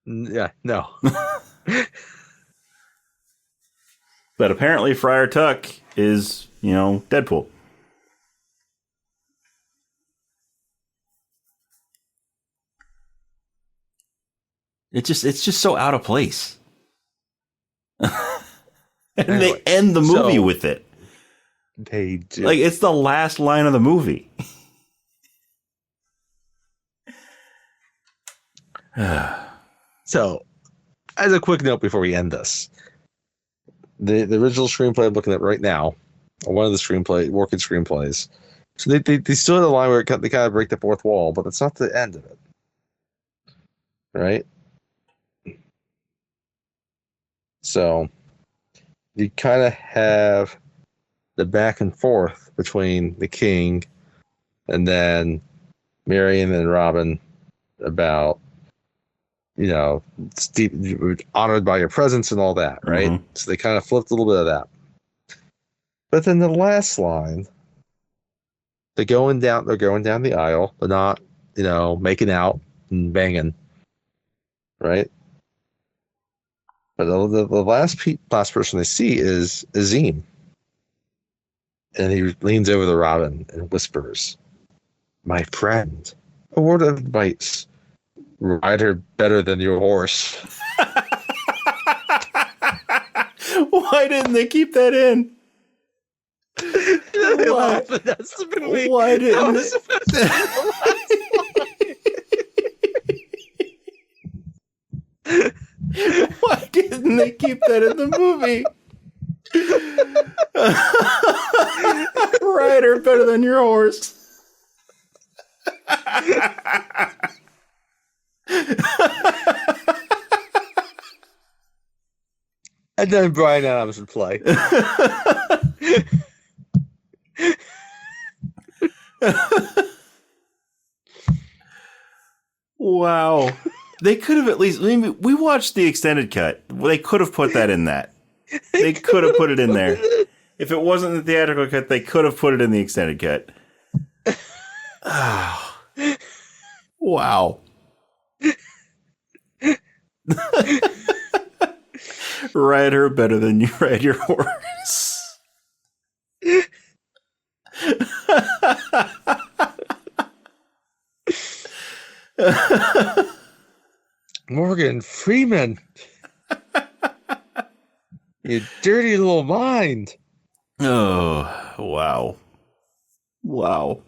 Yeah, no. But apparently Friar Tuck is, Deadpool. It's just so out of place. And anyway, they end the movie with it. They do. Like, it's the last line of the movie. So, as a quick note before we end this, the original screenplay I'm looking at right now, or one of the working screenplays, so they still have a line where they kind of break the fourth wall, but it's not the end of it. Right? So, you kind of have the back and forth between the king and then Marion and Robin about, Steve, honored by your presence and all that, right? Mm-hmm. So they kind of flipped a little bit of that. But then the last line, they're going down the aisle. They're not, making out and banging, right? But the last person they see is Azim. And he leans over to Robin and whispers, "My friend, a word of advice. Ride her better than your horse." Why didn't they keep that in? Why? That's the movie. Why didn't Why didn't they keep that in the movie? Ride her better than your horse. And then Bryan Adams would play. Wow. They could have at least, we watched the extended cut. They could have put that in that. They could have put it in there. If it wasn't the theatrical cut, they could have put it in the extended cut. Oh. Wow. Ride her better than you ride your horse. Morgan Freeman. You dirty little mind. Oh, wow. Wow.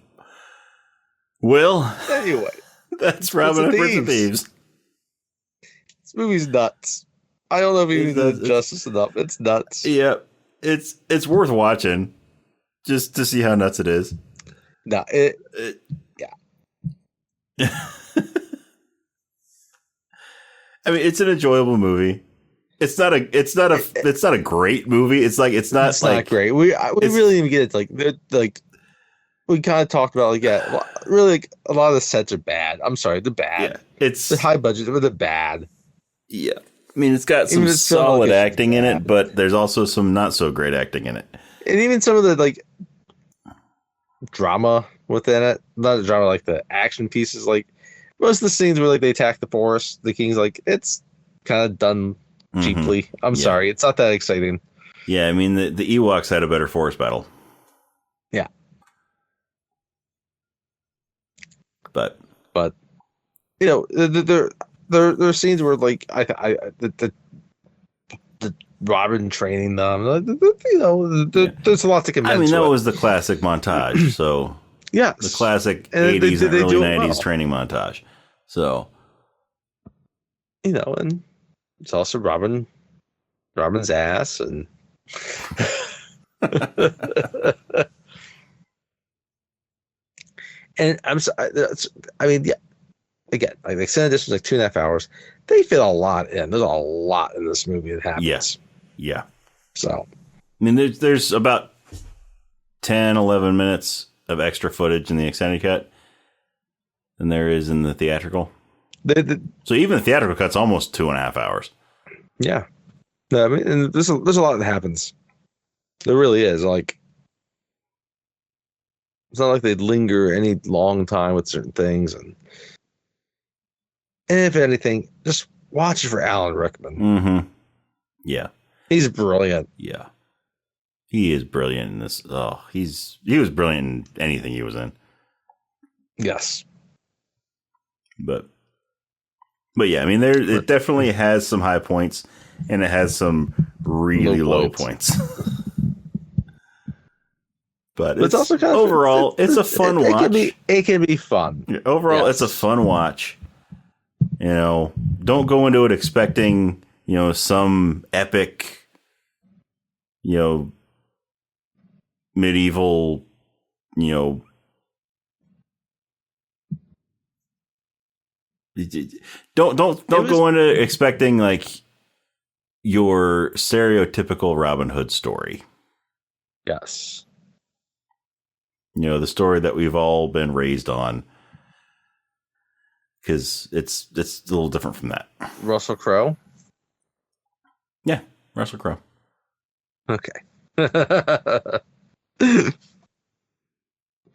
Well, anyway, that's Robin Hood Prince of Thieves. This movie's nuts. I don't know if he did justice enough. It's nuts. Yeah, it's worth watching just to see how nuts it is. No, yeah. I mean, it's an enjoyable movie. It's not a great movie. It's not great. We really didn't get it. Like we kind of talked about, really, a lot of the sets are bad. I'm sorry, they're bad. Yeah, they're high budget, but they're bad. Yeah, I mean, it's got some solid acting in it, but there's also some not so great acting in it, and even some of the drama within it. Not the drama, like the action pieces. Like most of the scenes where they attack the forest, the king's it's kind of done cheaply. Mm-hmm. I'm sorry, it's not that exciting. Yeah, I mean the Ewoks had a better forest battle. Yeah, but there are scenes where the Robin training them. There's a lot to commend. I mean, that was the classic montage. So yeah, the classic 80s and early 90s training montage. So and it's also Robin's ass and. And I'm sorry. I mean, yeah. Again, the extended edition is 2.5 hours. They fit a lot in. There's a lot in this movie that happens. Yes. Yeah. So, I mean, there's about 10, 11 minutes of extra footage in the extended cut than there is in the theatrical. So even the theatrical cut's almost 2.5 hours. Yeah. No, I mean, and there's a lot that happens. There really is. It's not like they'd linger any long time with certain things, and if anything, just watch it for Alan Rickman. Mm-hmm. Yeah, he's brilliant. Yeah, he is brilliant in this. Oh, he was brilliant in anything he was in. Yes, but yeah, I mean, it definitely has some high points, and it has some really low points. But it's also kind of overall, it's a fun watch. It can be fun. Yeah, overall, yes. It's a fun watch, don't go into it expecting, some epic, medieval, don't go into expecting like your stereotypical Robin Hood story. Yes. The story that we've all been raised on, because it's a little different from that. Russell Crowe? Yeah, Russell Crowe. Okay.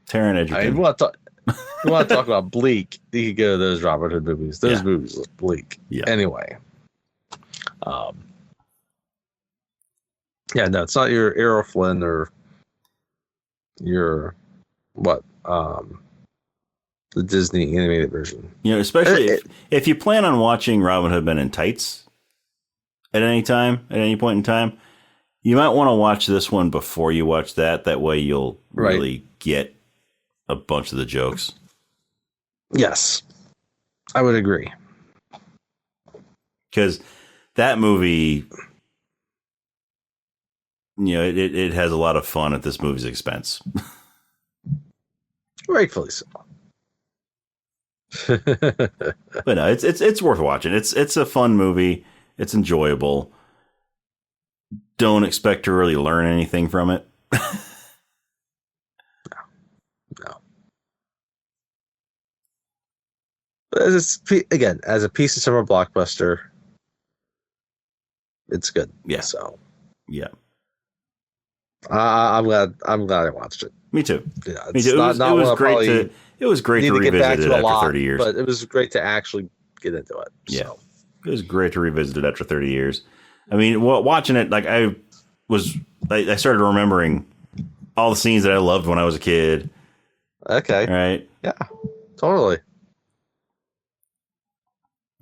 Taron Egerton. You want to talk about bleak, you could go to those Robin Hood movies. Those movies look bleak. Yeah. Anyway. No, it's not your Errol Flynn or your the Disney animated version. Especially if you plan on watching Robin Hood Men in Tights at any point in time, you might want to watch this one before you watch that. That way you'll really get a bunch of the jokes. Yes, I would agree. Because that movie, it has a lot of fun at this movie's expense. Rightfully so. But no, it's worth watching. It's a fun movie. It's enjoyable. Don't expect to really learn anything from it. No. But as a piece of summer blockbuster, it's good. Yeah. So. Yeah. I'm glad I watched it. Me too. Yeah, Me too. It was great to revisit it after 30 years. But it was great to actually get into it. Yeah. So. It was great to revisit it after 30 years. I mean, watching it, like I started remembering all the scenes that I loved when I was a kid. Okay. Right? Yeah. Totally.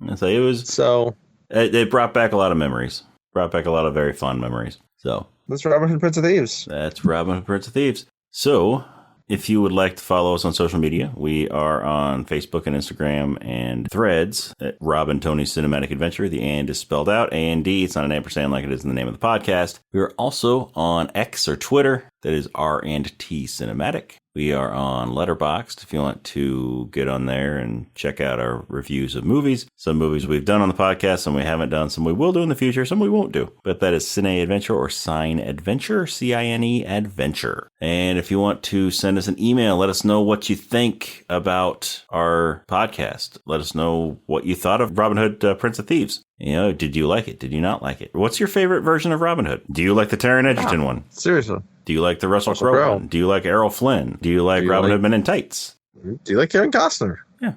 And so it brought back a lot of memories. Brought back a lot of very fun memories. So that's Robin Hood Prince of Thieves. That's Robin Hood Prince of Thieves. So if you would like to follow us on social media, we are on Facebook and Instagram and Threads at Rob and Tony's Cinematic Adventure. The and is spelled out, A-N-D. It's not an ampersand like it is in the name of the podcast. We are also on X or Twitter. That is R&T Cinematic. We are on Letterboxd if you want to get on there and check out our reviews of movies. Some movies we've done on the podcast, some we haven't done, some we will do in the future, some we won't do. But that is Cine Adventure or Cine Adventure, C-I-N-E Adventure. And if you want to send us an email, let us know what you think about our podcast. Let us know what you thought of Robin Hood, Prince of Thieves. Did you like it? Did you not like it? What's your favorite version of Robin Hood? Do you like the Taron Egerton one? Seriously. Do you like the Russell Crowe one? Do you like Errol Flynn? Do you like Robin Hood Men in Tights? Do you like Kevin Costner? Yeah.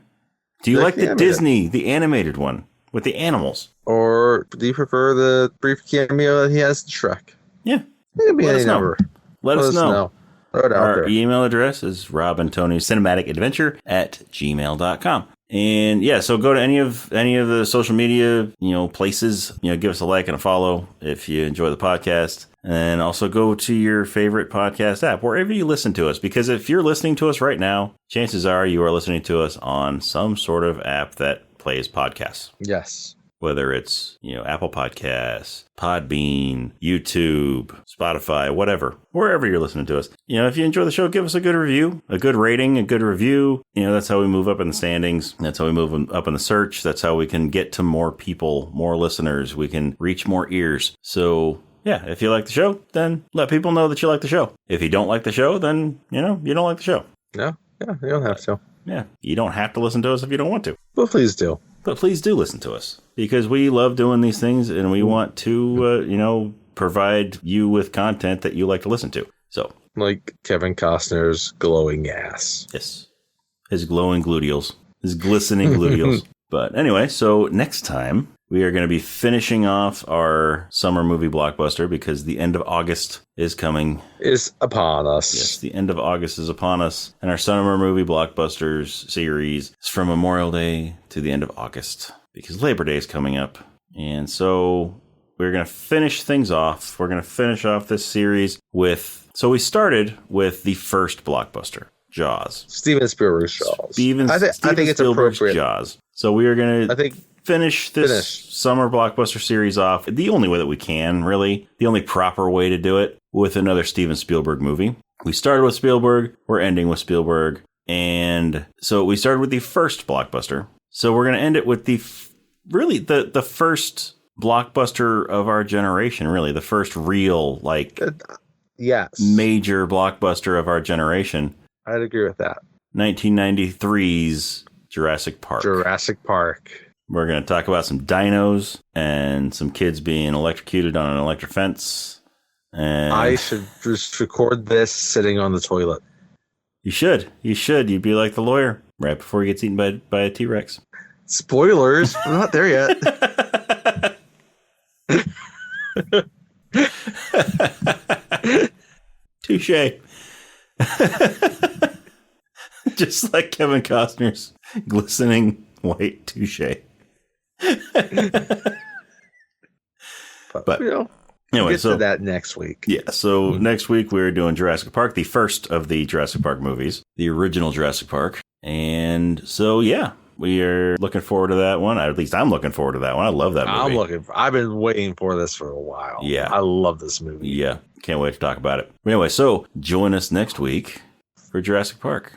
Do you like the Disney, the animated one with the animals? Or do you prefer the brief cameo that he has in Shrek? Yeah. It can be any number. Let us know. Throw it out Our there. email address is robandtonycinematicadventure@gmail.com. And yeah, so go to any of the social media, places, give us a like and a follow if you enjoy the podcast. And also go to your favorite podcast app, wherever you listen to us. Because if you're listening to us right now, chances are you are listening to us on some sort of app that plays podcasts. Yes. Whether it's, Apple Podcasts, Podbean, YouTube, Spotify, whatever, wherever you're listening to us. If you enjoy the show, give us a good review, a good rating, a good review. That's how we move up in the standings. That's how we move up in the search. That's how we can get to more people, more listeners. We can reach more ears. So yeah, if you like the show, then let people know that you like the show. If you don't like the show, then, you don't like the show. No, yeah, you don't have to. Yeah, you don't have to listen to us if you don't want to. But please do. But please do listen to us, because we love doing these things and we want to, provide you with content that you like to listen to. So, like Kevin Costner's glowing ass. Yes. His glowing gluteals. His glistening gluteals. But anyway, so next time we are going to be finishing off our summer movie blockbuster because the end of August is coming. Is upon us. Yes, the end of August is upon us. And our summer movie blockbusters series is from Memorial Day to the end of August because Labor Day is coming up. And so we're going to finish things off. We're going to finish off this series with... So we started with the first blockbuster. Jaws. Steven Spielberg's Jaws. I think it's appropriate. Jaws. So we are going to finish this summer blockbuster series off the only way that we can, really. The only proper way to do it, with another Steven Spielberg movie. We started with Spielberg. We're ending with Spielberg. And so we started with the first blockbuster. So we're going to end it with the first blockbuster of our generation, really. The first real, major blockbuster of our generation. I'd agree with that. 1993's Jurassic Park. Jurassic Park. We're going to talk about some dinos and some kids being electrocuted on an electric fence. And I should just record this sitting on the toilet. You should. You'd be like the lawyer right before he gets eaten by a T-Rex. Spoilers. We're not there yet. Touche. Just like Kevin Costner's glistening white touche. But anyway, we'll get to that next week. Yeah, so next week we're doing Jurassic Park, the first of the Jurassic Park movies, the original Jurassic Park. And so, yeah, we are looking forward to that one. At least I'm looking forward to that one. I love that movie. I've been waiting for this for a while. Yeah. I love this movie. Yeah, can't wait to talk about it. Anyway, so join us next week for Jurassic Park.